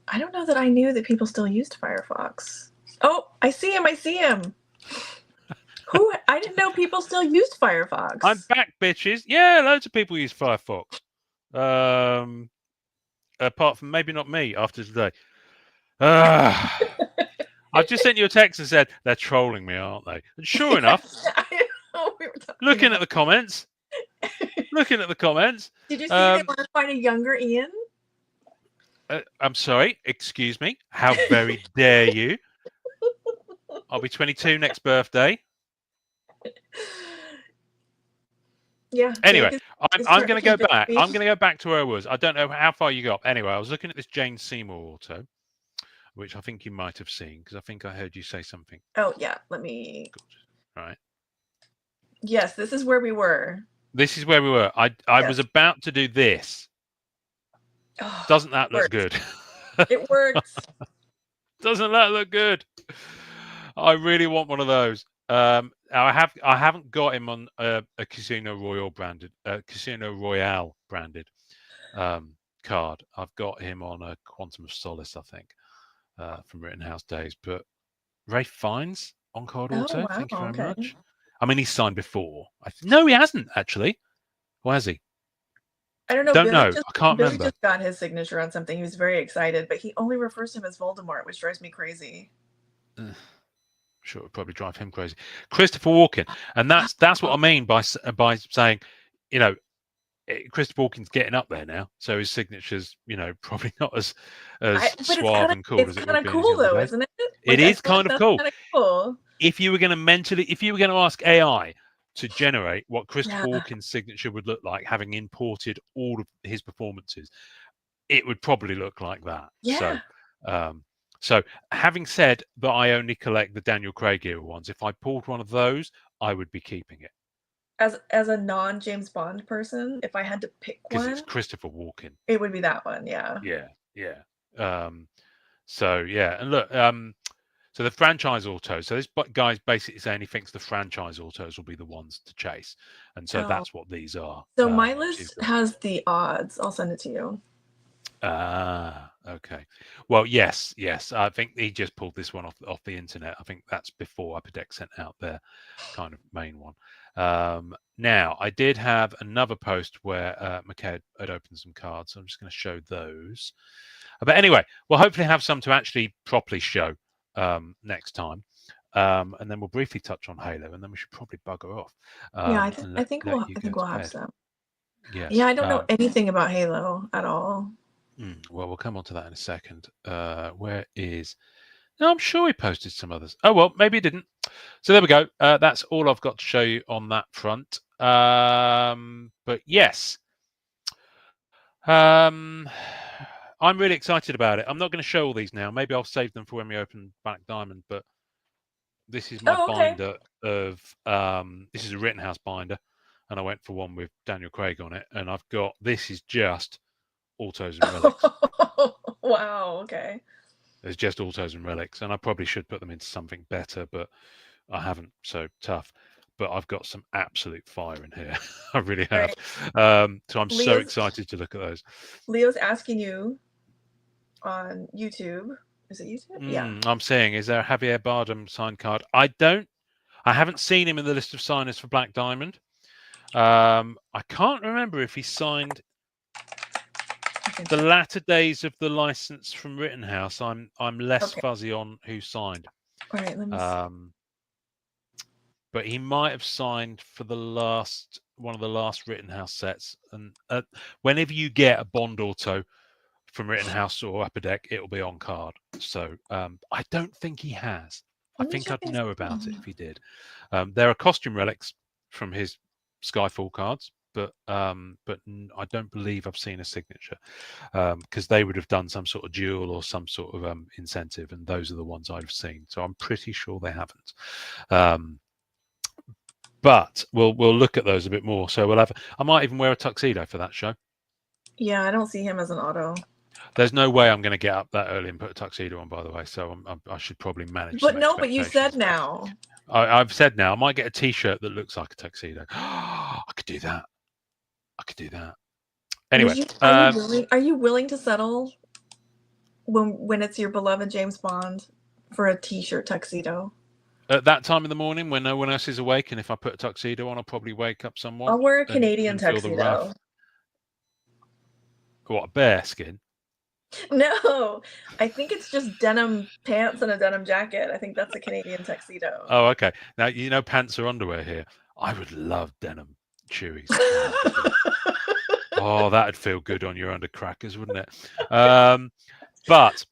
I don't know that I knew that people still used Firefox. Oh, I see him. I see him. I didn't know people still used Firefox. I'm back, bitches. Yeah, loads of people use Firefox. Apart from maybe not me after today. I've just sent you a text and said they're trolling me, aren't they? And sure enough, I know we were looking at the comments. Did you see they want to find a younger Ian? I'm sorry, excuse me. How very dare you? I'll be 22 next birthday. Yeah. Anyway, I'm going to go back. I'm going to go back to where I was. I don't know how far you got. Anyway, I was looking at this Jane Seymour auto, which I think you might have seen because I think I heard you say something. Oh yeah, let me. Right. Yes, this is where we were. This is where we were. I was about to do this. Oh, doesn't that look good? It works. Doesn't that look good? I really want one of those. I haven't got him on a Casino Royale branded card. I've got him on a Quantum of Solace, I think, from Rittenhouse days. But Ray Fiennes on card auto. Wow, Thank you very much. I mean, he's signed before. No, he hasn't actually. Why has he? I don't know. Don't know. I can't Billy remember. just got his signature on something. He was very excited, but he only refers to him as Voldemort, which drives me crazy. Sure, it would probably drive him crazy. Christopher Walken, and that's what I mean by saying, you know, Christopher Walken's getting up there now, so his signature's, probably not as suave and cool as it would be. It's kind of cool, though, isn't it? It is kind of cool. If you were going to ask AI to generate what Christopher Walken's signature would look like, having imported all of his performances, it would probably look like that. Yeah. So having said that, I only collect the Daniel Craig era ones. If I pulled one of those, I would be keeping it. As a non-James Bond person, if I had to pick one, because it's Christopher Walken, it would be that one. Yeah. So yeah, and look, so the franchise autos. So this guy's basically saying he thinks the franchise autos will be the ones to chase, and so that's what these are. So my list has the odds. I'll send it to you. Okay. Well, yes. I think he just pulled this one off the internet. I think that's before Upper Deck sent out their kind of main one. Now, I did have another post where McKay had opened some cards. So I'm just going to show those. But anyway, we'll hopefully have some to actually properly show next time. And then we'll briefly touch on Halo, and then we should probably bugger off. I think we'll have some. Yes. Yeah, I don't know anything about Halo at all. Well, we'll come on to that in a second. Where is... No, I'm sure he posted some others. Oh, well, maybe he didn't. So there we go. That's all I've got to show you on that front. But yes, I'm really excited about it. I'm not going to show all these now. Maybe I'll save them for when we open Black Diamond. But this is my binder of... this is a Rittenhouse binder. And I went for one with Daniel Craig on it. And I've got... This is just autos and relics. Wow, okay. There's just autos and relics, and I probably should put them into something better, but I haven't, so tough. But I've got some absolute fire in here. I really have. Right. So I'm so excited to look at those. Leo's asking you on YouTube. Is it YouTube? Yeah. I'm saying, is there a Javier Bardem signed card? I haven't seen him in the list of signers for Black Diamond. I can't remember if he signed the latter days of the license from Rittenhouse. I'm less fuzzy on who signed. All right, let me see. But he might have signed for one of the last Rittenhouse sets. And whenever you get a Bond auto from Rittenhouse or Upper Deck, it'll be on card. So I don't think he has. I think I'd know about it if he did. There are costume relics from his Skyfall cards. But I don't believe I've seen a signature because they would have done some sort of duel or some sort of incentive, and those are the ones I've seen. So I'm pretty sure they haven't. But we'll look at those a bit more. So I might even wear a tuxedo for that show. Yeah, I don't see him as an auto. There's no way I'm going to get up that early and put a tuxedo on, by the way. So I should probably manage. But no, but you said now. I've said now. I might get a T-shirt that looks like a tuxedo. I could do that. Anyway, Are you willing to settle when it's your beloved James Bond for a t-shirt tuxedo? at that time of the morning when no one else is awake, and if I put a tuxedo on, I'll probably wake up someone I'll wear a and Canadian feel the tuxedo. rough. What, a bear skin? No, I think it's just denim pants and a denim jacket. I think that's a Canadian tuxedo. Oh, okay. Now, you know, pants are underwear here. I would love denim chewies. Oh, that'd feel good on your undercrackers, wouldn't it? But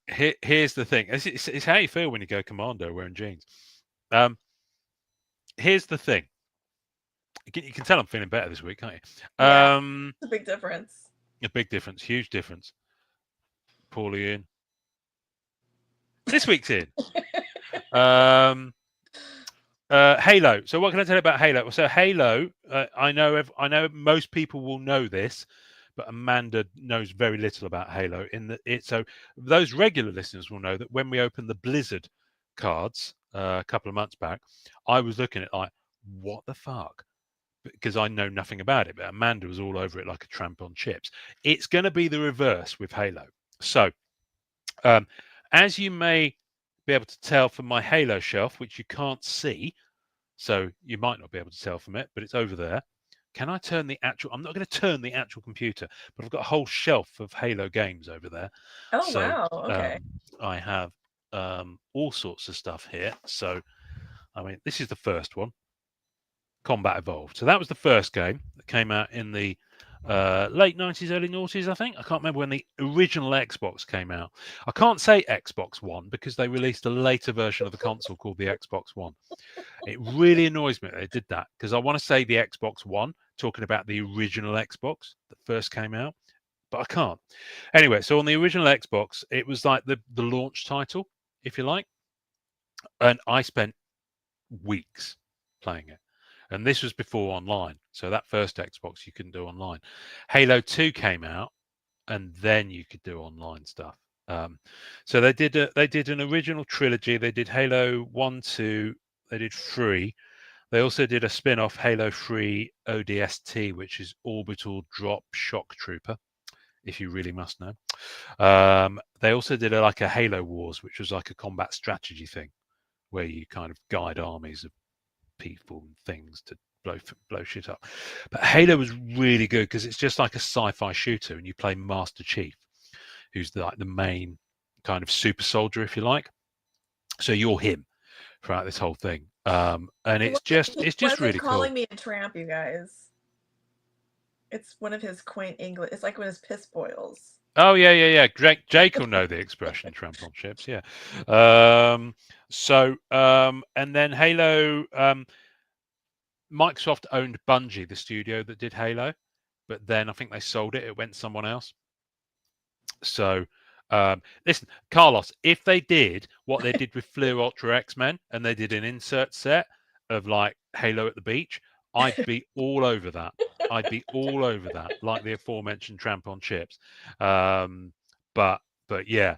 here's the thing. It's how you feel when you go commando wearing jeans. Here's the thing. You can tell I'm feeling better this week, can't you? Yeah, it's a big difference. A big difference, huge difference. Paulie in. This week's in. Halo. So what can I tell you about Halo? So Halo, I know most people will know this, but Amanda knows very little about Halo. So those regular listeners will know that when we opened the Blizzard cards a couple of months back, I was looking at like, what the fuck? Because I know nothing about it, but Amanda was all over it like a tramp on chips. It's going to be the reverse with Halo. So, as you may be able to tell from my Halo shelf, which you can't see, so you might not be able to tell from it, but it's over there. Can I turn the actual? I'm not going to turn the actual computer, but I've got a whole shelf of Halo games over there. Oh, So, wow. Okay. I have all sorts of stuff here. So, I mean, this is the first one. Combat Evolved. So that was the first game that came out in the late 90s, early noughties, I think. I can't remember when the original Xbox came out. I can't say Xbox One because they released a later version of the console called the Xbox One. It really annoys me that they did that because I want to say the Xbox One, talking about the original Xbox that first came out, but I can't. Anyway, so on the original Xbox, it was like the launch title, if you like. And I spent weeks playing it. And this was before online. So that first Xbox you couldn't do online. Halo 2 came out, and then you could do online stuff. So they did an original trilogy. They did Halo 1, 2, they did 3. They also did a spin-off, Halo 3 ODST, which is Orbital Drop Shock Trooper, if you really must know. They also did like a Halo Wars, which was like a combat strategy thing, where you kind of guide armies of people and things to blow shit up. But Halo was really good because it's just like a sci-fi shooter, and you play Master Chief, who's like the main kind of super soldier, if you like. So you're him throughout this whole thing, and it's just really calling cool. me a tramp, you guys. It's one of his quaint English. It's like one of his piss boils. Oh yeah. Jake will know the expression "tramp on chips." Yeah. And then Halo. Microsoft owned Bungie, the studio that did Halo, but then I think they sold it. It went to someone else. So, listen, Carlos, if they did what they did with Fleer Ultra X-Men and they did an insert set of like Halo at the beach, I'd be all over that. I'd be all over that, like the aforementioned tramp on chips. But yeah,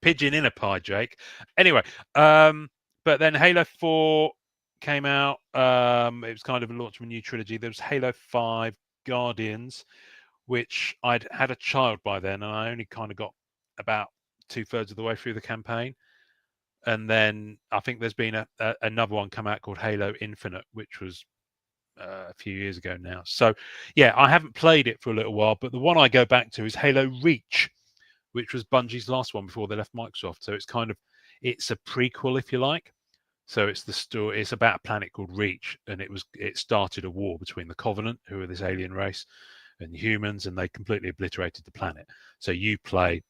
pigeon in a pie, Jake. Anyway, but then Halo 4 came out. It was kind of a launch of a new trilogy. There was Halo 5 Guardians, which I'd had a child by then, and I only kind of got about 2/3 of the way through the campaign. And then I think there's been another one come out called Halo Infinite, which was a few years ago now. So yeah, I haven't played it for a little while, but the one I go back to is Halo Reach, which was Bungie's last one before they left Microsoft. So it's a prequel, if you like. So it's the story. It's about a planet called Reach, and it started a war between the Covenant, who are this alien race, and humans, and they completely obliterated the planet. So you play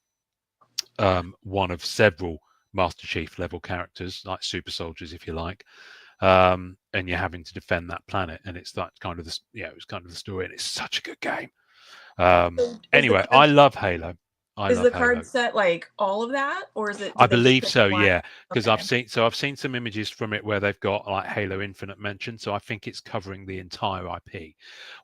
one of several Master Chief level characters, like super soldiers, if you like, and you're having to defend that planet. And it's that kind of it was kind of the story, and it's such a good game. Anyway, I love Halo. Is the card set like all of that, or is it? I believe so, yeah. Because I've seen some images from it where they've got like Halo Infinite mentioned. So I think it's covering the entire IP.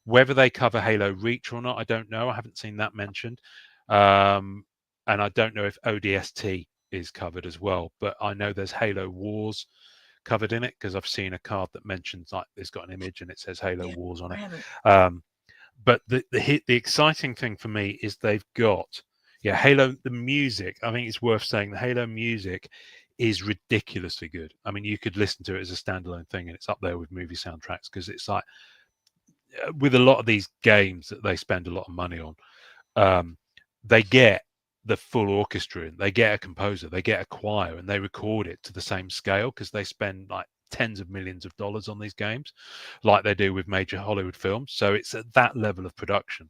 Whether they cover Halo Reach or not, I don't know. I haven't seen that mentioned, and I don't know if ODST is covered as well. But I know there's Halo Wars covered in it because I've seen a card that mentions like it's got an image and it says Halo Wars on it. But the exciting thing for me is they've got, yeah, Halo, the music. I think it's worth saying the Halo music is ridiculously good. I mean, you could listen to it as a standalone thing, and it's up there with movie soundtracks because it's like with a lot of these games that they spend a lot of money on, um, they get the full orchestra in, they get a composer, they get a choir, and they record it to the same scale because they spend like tens of millions of dollars on these games, like they do with major Hollywood films. So it's at that level of production.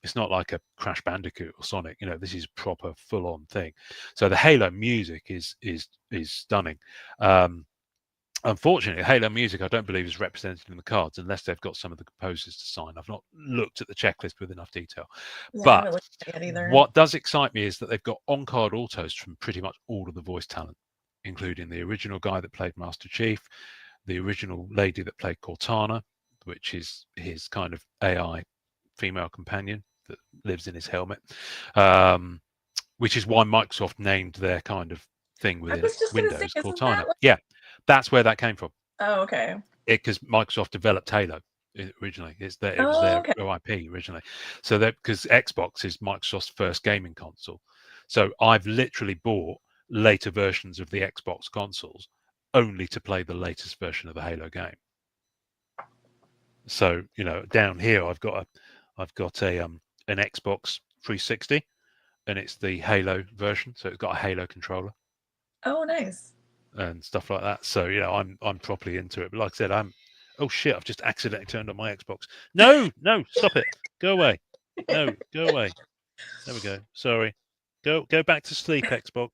It's not like a Crash Bandicoot or Sonic. You know, this is proper full-on thing. So the Halo music is stunning. Um, Unfortunately, Halo music, I don't believe, is represented in the cards unless they've got some of the composers to sign. I've not looked at the checklist with enough detail. Yeah, I But haven't looked at it either. what does excite me is that they've got on-card autos from pretty much all of the voice talent, including the original guy that played Master Chief, the original lady that played Cortana, which is his kind of AI female companion that lives in his helmet, which is why Microsoft named their kind of thing I within was just gonna say, Windows isn't Cortana. that like? Yeah, that's where that came from. Oh, okay. Because Microsoft developed Halo originally. It was Oh, their okay. IP originally. So that because Xbox is Microsoft's first gaming console. So I've literally bought later versions of the Xbox consoles only to play the latest version of the Halo game. So, you know, down here I've got a an Xbox 360 and it's the Halo version. So it's got a Halo controller Oh, nice. and stuff like that. So, you know, I'm properly into it. But like I said, I'm oh shit, I've just accidentally turned on my Xbox. No, no, stop it. Go away. No, go away. There we go. Sorry. Go back to sleep, Xbox.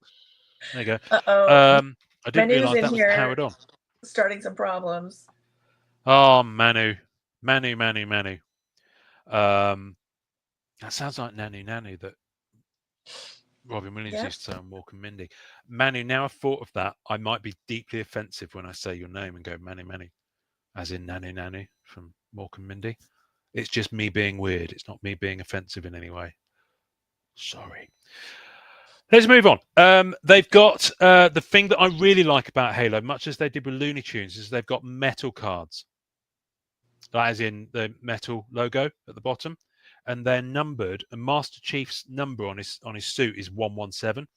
There you go. Uh-oh. I didn't Menu's realise in that was here powered on. starting some problems. Oh, Manu. Manu, Manu, Manu. Um, that sounds like Nanu Nanu that Robin Williams Yeah. used to say on Walk and Mindy. Manu, now I've thought of that, I might be deeply offensive when I say your name and go Manu Manu, as in Nanu Nanu from Walk and Mindy. It's just me being weird. It's not me being offensive in any way. Sorry. Let's move on. They've got the thing that I really like about Halo, much as they did with Looney Tunes, is they've got metal cards. That is in the metal logo at the bottom, and they're numbered. And Master Chief's number on his suit is 117.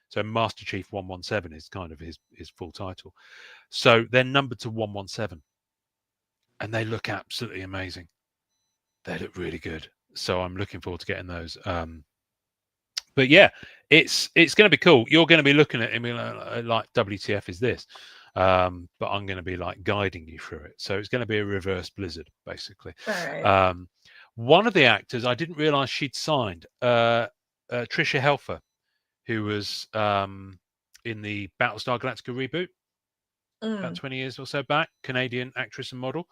So Master Chief 117 is kind of his full title. So they're numbered to 117, and they look absolutely amazing. They look really good. So I'm looking forward to getting those. But yeah, it's going to be cool. You're going to be looking at it and being like WTF is this? But I'm going to be like guiding you through it. So it's going to be a reverse Blizzard, basically. All right. One of the actors, I didn't realize she'd signed, Trisha Helfer, who was in the Battlestar Galactica reboot about 20 years or so back, Canadian actress and model.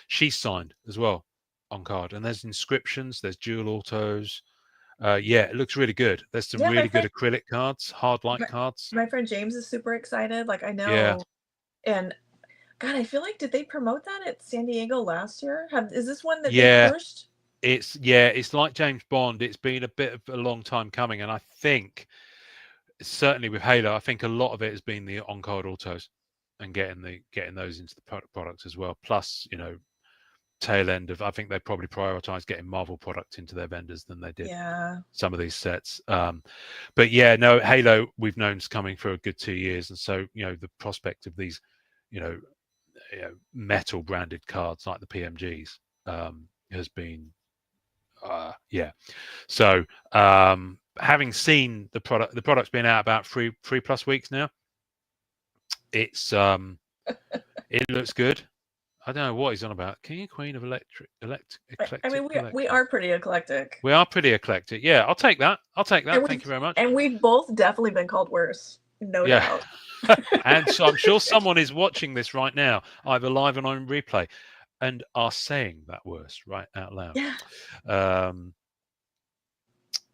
She's signed as well on card. And there's inscriptions, there's dual autos. Yeah, it looks really good. There's some Yeah, really good acrylic cards, hard light my, cards. my friend James is super excited. Like I Yeah, know, and God, I feel like did they promote that at San Diego last year? Is this one that they yeah. pushed? It's like James Bond. It's been a bit of a long time coming, and I think certainly with Halo, I think a lot of it has been the on-card autos and getting those into the products as well. Plus, you know, tail end of I think they probably prioritized getting Marvel product into their vendors than they did Yeah. some of these sets. But yeah, no, Halo we've known is coming for a good 2 years, and so you know the prospect of these, you know, metal branded cards like the PMGs has been yeah. So having seen the product's been out about three plus weeks now. It's it looks good. I don't know what he's on about. King and Queen of I mean, eclectic we collection. are pretty eclectic. We are pretty eclectic. Yeah, I'll take that. I'll take that. And Thank you very much. we've both definitely been called worse, no Yeah. doubt. And so I'm sure someone is watching this right now, either live or on replay, and are saying that worse right out loud. Yeah.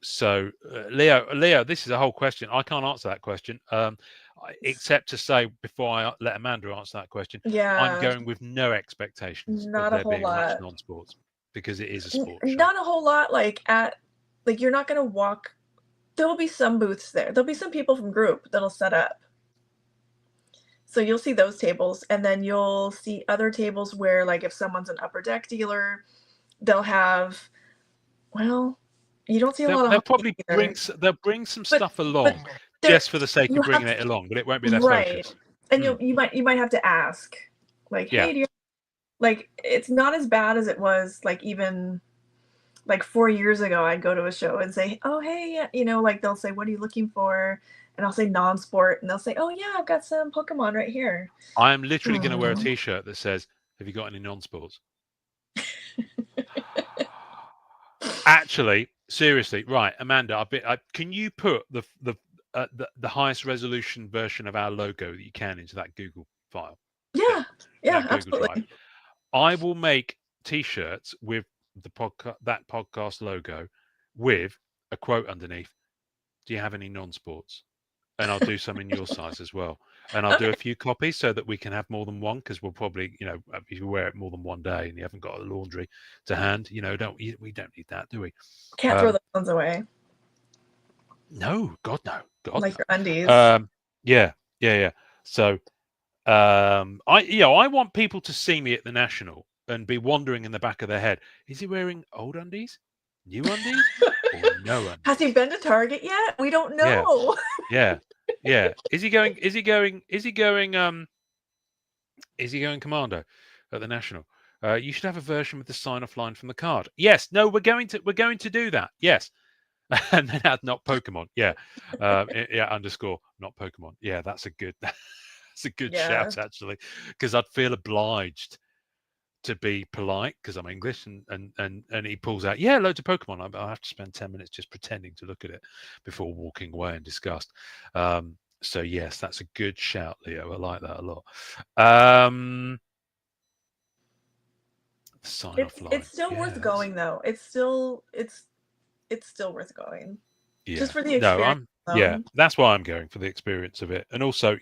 So, Leo, this is a whole question. I can't answer that question, except to say before I let Amanda answer that question, I'm Yeah. going with no expectations of Not a there whole being much lot. non-sports because it is a sports show. Not a whole lot. Like you're not gonna walk. There will be some booths there. There'll be some people from group that'll set up. So you'll see those tables, and then you'll see other tables where, like, if someone's an upper deck dealer, they'll have, well, you don't see a lot of They'll hockey probably either. bring some But stuff along there just for the sake you of have bringing it along, but it won't be their right. focus. And you might have to ask, like, Yeah. "Hey, do you," like, it's not as bad as it was, like, even, like, 4 years ago. I'd go to a show and say, "Oh, hey," like, they'll say, "What are you looking for?" And I'll say, "Non-sport," and they'll say, "Oh, yeah, I've got some Pokemon right here." I am literally going to wear a Aw. T-shirt that says, "Have you got any non-sports?" Actually, seriously, right, Amanda, can you put the highest resolution version of our logo that you can into that Google file thing, Yeah. Yeah, that Google Drive? absolutely. I will make T-shirts with that podcast logo with a quote underneath. Do you have any non-sports? And I'll do some in your size as well. And I'll do Okay. a few copies so that we can have more than one, because we'll probably, if you wear it more than one day and you haven't got a laundry to hand, we don't need that, do we? Can't throw those ones away, No, God no, God like no. your undies. Yeah. So, I want people to see me at the National and be wondering in the back of their head: is he wearing old undies, new undies, or no Has he undies? been to Target yet? We don't Yeah, know. yeah, yeah. Is he going? Is he going? Is he going? Is he going commando at the National? You should have a version with the sign-off line from the card. Yes. No. We're going to do that. Yes. And then add not Pokemon. Yeah. Yeah. Underscore not Pokemon. Yeah. That's a good. That's a good Yeah. shout actually, because I'd feel obliged to be polite because I'm English, and he pulls out, yeah, loads of Pokemon. I have to spend 10 minutes just pretending to look at it before walking away in disgust. So yes, that's a good shout, Leo. I like that a lot. Sign off line. It's still Yeah, worth going though. It's still worth going. yeah. Just for the No, experience yeah, alone. that's why I'm going, for the experience of it. And also,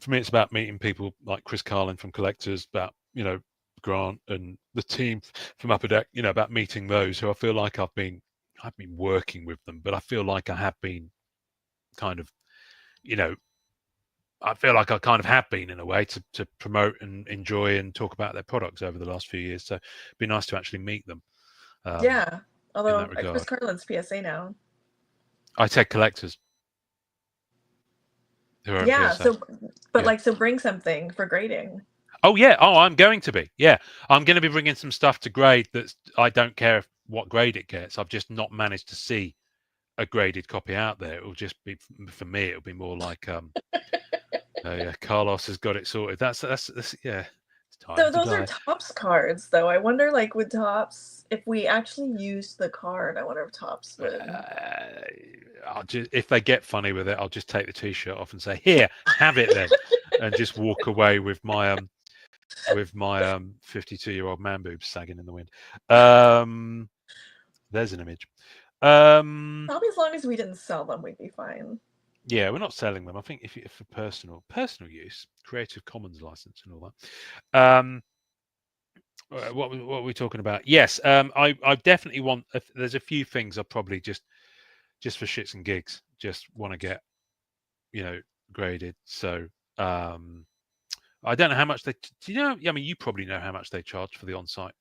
for me, it's about meeting people like Chris Carlin from Collectors, about, Grant and the team from Upper Deck, about meeting those who I feel like I've been working with them, but I feel like I have been kind of, I feel like I kind of have been in a way to promote and enjoy and talk about their products over the last few years. So it'd be nice to actually meet them Yeah. in Although that Chris regard. Carlin's PSA now. I take collectors who are in Yeah. PSA. But Yeah. like, so bring something for grading. Oh yeah. Oh, I'm going to be. Yeah, I'm going to be bringing some stuff to grade. I don't care what grade it gets. I've just not managed to see a graded copy out there. It will just be, for me. It'll be more like, yeah, Carlos has got it sorted. That's yeah. It's time So to those are die. Topps cards though. I wonder, like, with Topps, if we actually used the card, I wonder if Topps would. I'll just, if they get funny with it, I'll just take the T-shirt off and say, "Here, have it then," and just walk away with my 52-year-old man boobs sagging in the wind. There's an image. Probably as long as we didn't sell them, we'd be fine. Yeah, we're not selling them. I think if for personal use, Creative Commons license and all that. What were we talking about? Yes, I definitely want. There's a few things I probably just for shits and gigs, just want to get, graded. So I don't know how much they. Do you know? I mean, you probably know how much they charge for the on-site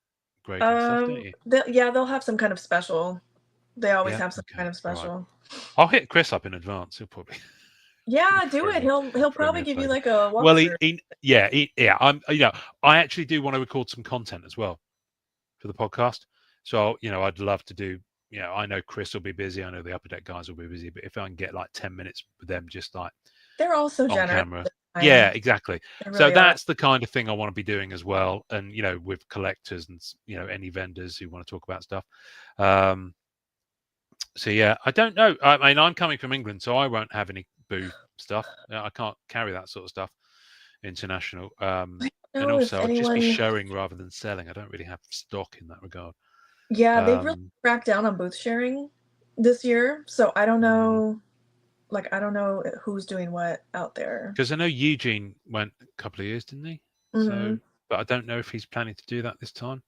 grading stuff, don't you? They'll have some kind of special. They always Yeah. have some kind Okay. of All right. special. I'll hit Chris up in advance. He'll probably Yeah, do throw it. me He'll probably a give you favour. like a Well, walkthrough. yeah. I actually do want to record some content as well for the podcast. So, I'd love to do. I know Chris will be busy. I know the Upper Deck guys will be busy. But if I can get like 10 minutes with them, just like They're all so on generous camera. with Yeah, time. exactly. They So really are. that's the kind of thing I want to be doing as well. And, with collectors and, any vendors who want to talk about stuff. So, yeah, I don't know. I mean, I'm coming from England, so I won't have any booth stuff. I can't carry that sort of stuff international. I don't And know if also, I'd just be anyone. showing rather than selling. I don't really have stock in that regard. Yeah, they've really Um, cracked down on booth sharing this year. So I don't mm, know. Like, I don't know who's doing what out there. Because I know Eugene went a couple of years, didn't he? Hmm. So, but I don't know if he's planning to do that this time.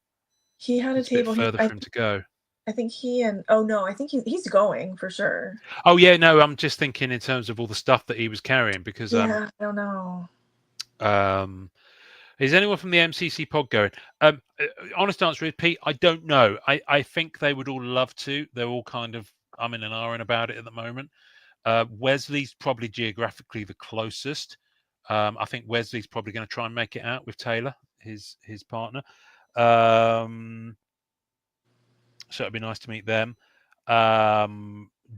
He had a It's a bit table. further for him to go. I think he and oh no, I think he's going for sure. Oh yeah, no, I'm just thinking in terms of all the stuff that he was carrying, because Yeah, I don't know. um Is anyone from the MCC pod going? Honest answer is, Pete, I don't know. I think they would all love to. They're all kind of umming and ahhing about it at the moment. Wesley's probably geographically the closest. I think Wesley's probably going to try and make it out with Taylor, his partner. So it'd be nice to meet them.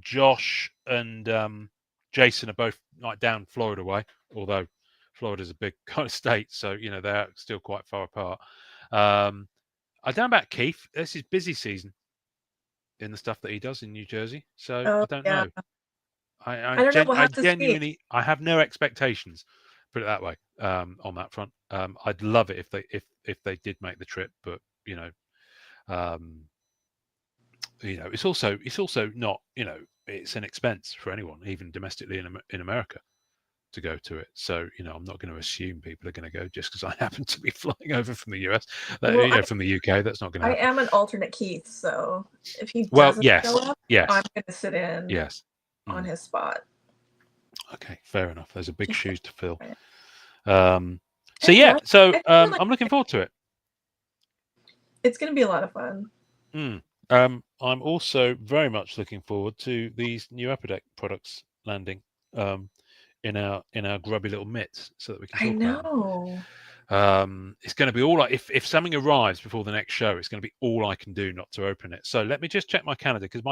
Josh and Jason are both like down Florida way, although Florida's a big kind of state, so they're still quite far apart. I don't know about Keith. This is busy season in the stuff that he does in New Jersey, so Oh I don't yeah. know. I don't know. We'll have to see. Genuinely, I have no expectations. Put it that way. On that front, I'd love it if they did make the trip, but it's also not it's an expense for anyone, even domestically in America, to go to it. So I'm not going to assume people are going to go just because I happen to be flying over from the US, from the UK. That's not going to happen. I am an alternate Keith, so if he Well, doesn't yes, show up, yes, I'm going to sit in yes, on his spot. Okay, fair enough. There's a big shoes to fill. Anyway, I'm looking forward to it. It's going to be a lot of fun. I'm also very much looking forward to these new Upper Deck products landing in our grubby little mitts, so that we can talk about them. It's going to be all if something arrives before the next show, it's going to be all I can do not to open it. So let me just check my calendar, because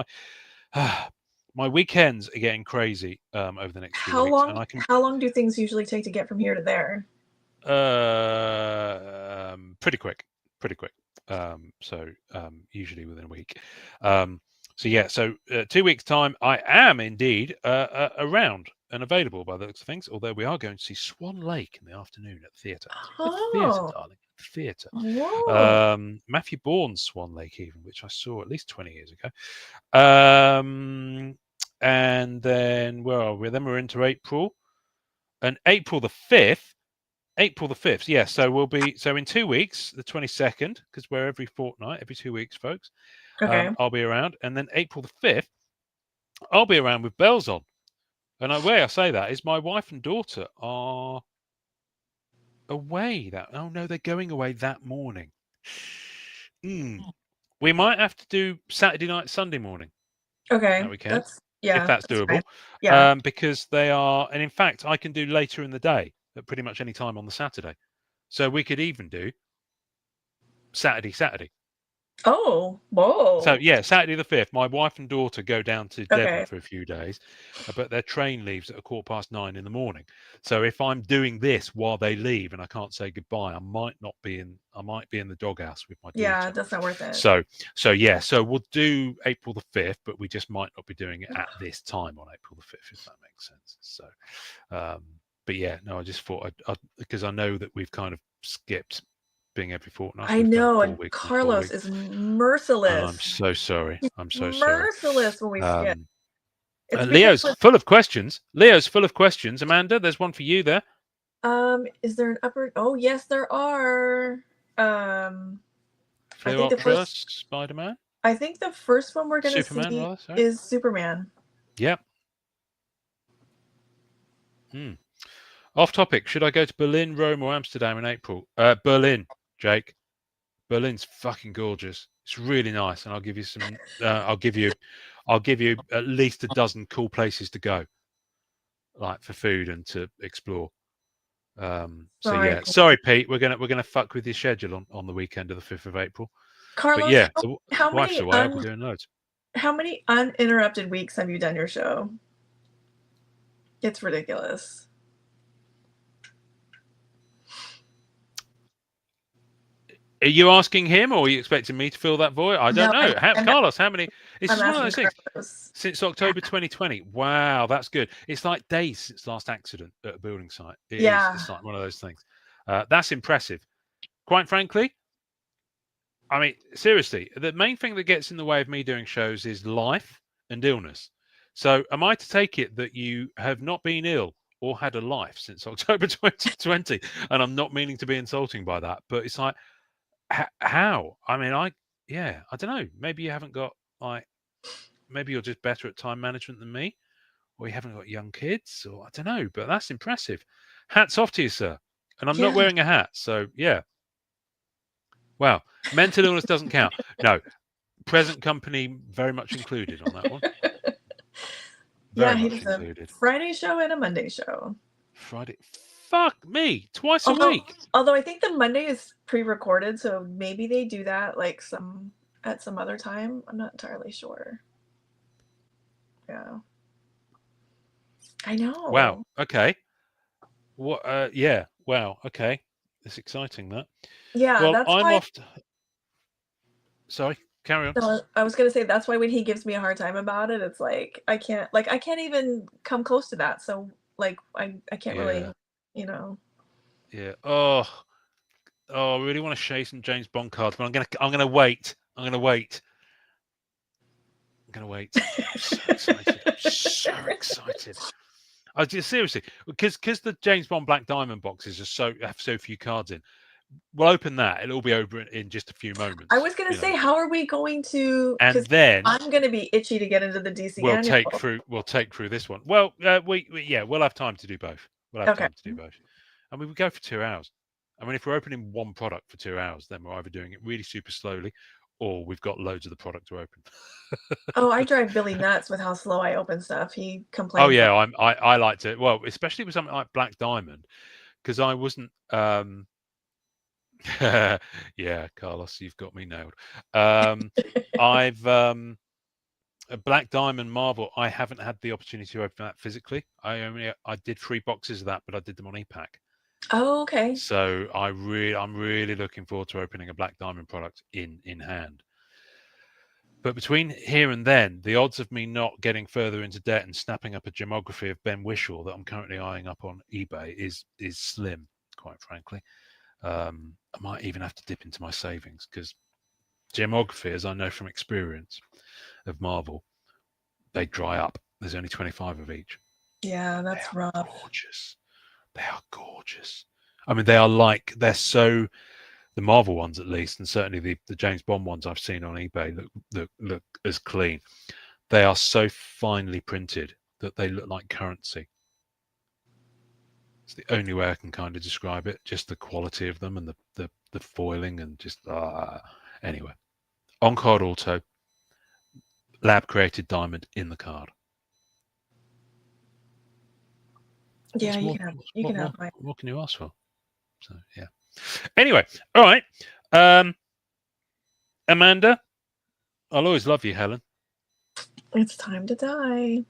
my weekends are getting crazy over the next few weeks. How long do things usually take to get from here to there? Pretty quick. Usually within a week. So 2 weeks time, I am indeed around and available by the looks of things. Although we are going to see Swan Lake in the afternoon at the theatre. The theatre, darling, the theatre. Matthew Bourne's Swan Lake, even, which I saw at least 20 years ago. And then where are we? Then we're into April, and April the 5th. Yeah. So we'll be in 2 weeks, the 22nd, because we're every fortnight, every 2 weeks, folks. Okay. I'll be around, and then April the 5th, I'll be around with bells on. And the way I say that is my wife and daughter are away. They're going away that morning. We might have to do Saturday night, Sunday morning. Okay. That weekend, if that's doable. Fine. Yeah. Because they are, and in fact, I can do later in the day at pretty much any time on the Saturday. So we could even do Saturday. Oh, whoa. So yeah, Saturday the 5th, my wife and daughter go down to Devon for a few days, but their train leaves at 9:15 in the morning. So if I'm doing this while they leave and I can't say goodbye, I might be in the doghouse with my daughter. Yeah, that's not worth it. So we'll do April the 5th, but we just might not be doing it at this time on April the 5th, if that makes sense. So, but yeah, no, I just thought because I know that we've kind of skipped being every fortnight. I know, and Carlos is merciless. I'm so sorry. Merciless when we skip. Leo's full of questions. Amanda, there's one for you there. Is there an upper? Oh, yes, there are. I think the first Spider-Man. I think the first one we're going to see is Superman. Yep. Off topic. Should I go to Berlin, Rome, or Amsterdam in April? Berlin, Jake. Berlin's fucking gorgeous. It's really nice, and I'll give you some. I'll give you at least a dozen cool places to go, like for food and to explore. Sorry, Pete. We're gonna fuck with your schedule on the weekend of the 5th of April. Carlos, but yeah, how wife's many away. I'll be doing loads. How many uninterrupted weeks have you done your show? It's ridiculous. Are you asking him, or are you expecting me to fill that void? I don't know. Carlos, how many? It's just one of those things. Since October 2020. Wow, that's good. It's like days since last accident at a building site. It's like one of those things. That's impressive. Quite frankly, I mean, seriously, the main thing that gets in the way of me doing shows is life and illness. So am I to take it that you have not been ill or had a life since October 2020? And I'm not meaning to be insulting by that, but it's like, how? I mean, I don't know. Maybe you haven't got maybe you're just better at time management than me, or you haven't got young kids, or I don't know. But that's impressive. Hats off to you, sir. And I'm not Yeah. wearing a hat, so yeah. Wow. Mental illness doesn't count. No. Present company very much included on that one. Yeah, Very he much does a included. Friday show and a Monday show. Friday. Fuck me. Twice a Although week. although I think the Monday is pre-recorded, so maybe they do that like at some other time. I'm not entirely sure. Yeah. I Wow. know. Okay. What yeah. Wow. Okay. It's exciting that. Yeah, Well, that's I'm why off to... Sorry, carry on. no, I was gonna say that's why when he gives me a hard time about it, it's like I can't even come close to that. So like I can't Yeah. really, you know. Yeah. Oh, I really want to share some James Bond cards, but I'm gonna wait. I'm gonna wait. I'm gonna wait. I'm so excited. I'm so excited. I just seriously because the James Bond Black Diamond boxes have so few cards in. We'll open that. It'll all be over in just a few I moments, was gonna you know. say, how are we going to? And Because then I'm gonna be itchy to get into the DC we'll annual. take through this one. Well, we'll have time to do both. We'll have Okay. time to do both. I mean, we go for 2 hours. I mean, if we're opening one product for 2 hours, then we're either doing it really super slowly, or we've got loads of the product to open. Oh, I drive Billy nuts with how slow I open stuff. He Oh complains. yeah, I like to. Well, especially with something like Black Diamond, because I wasn't. Yeah, Carlos, you've got me nailed. I've a Black Diamond Marvel. I haven't had the opportunity to open that physically. I did 3 boxes of that, but I did them on e-pack. Oh, okay. So I'm really looking forward to opening a Black Diamond product in hand. But between here and then, the odds of me not getting further into debt and snapping up a gemography of Ben Whishaw that I'm currently eyeing up on eBay is slim, quite frankly. I might even have to dip into my savings because gemography, as I know from experience of Marvel, they dry up. There's only 25 of each. Yeah, They that's are rough. gorgeous. They are gorgeous. I mean, they're so, the Marvel ones at least, and certainly the James Bond ones I've seen on eBay look as clean. They are so finely printed that they look like currency. It's the only way I can kind of describe it. Just the quality of them and the foiling and just anyway. On card auto, lab created diamond in the card. Yeah, What's more? you can have mine. What can you ask for? So yeah. Anyway, all right. Amanda, I'll always love you, Helen. It's time to die.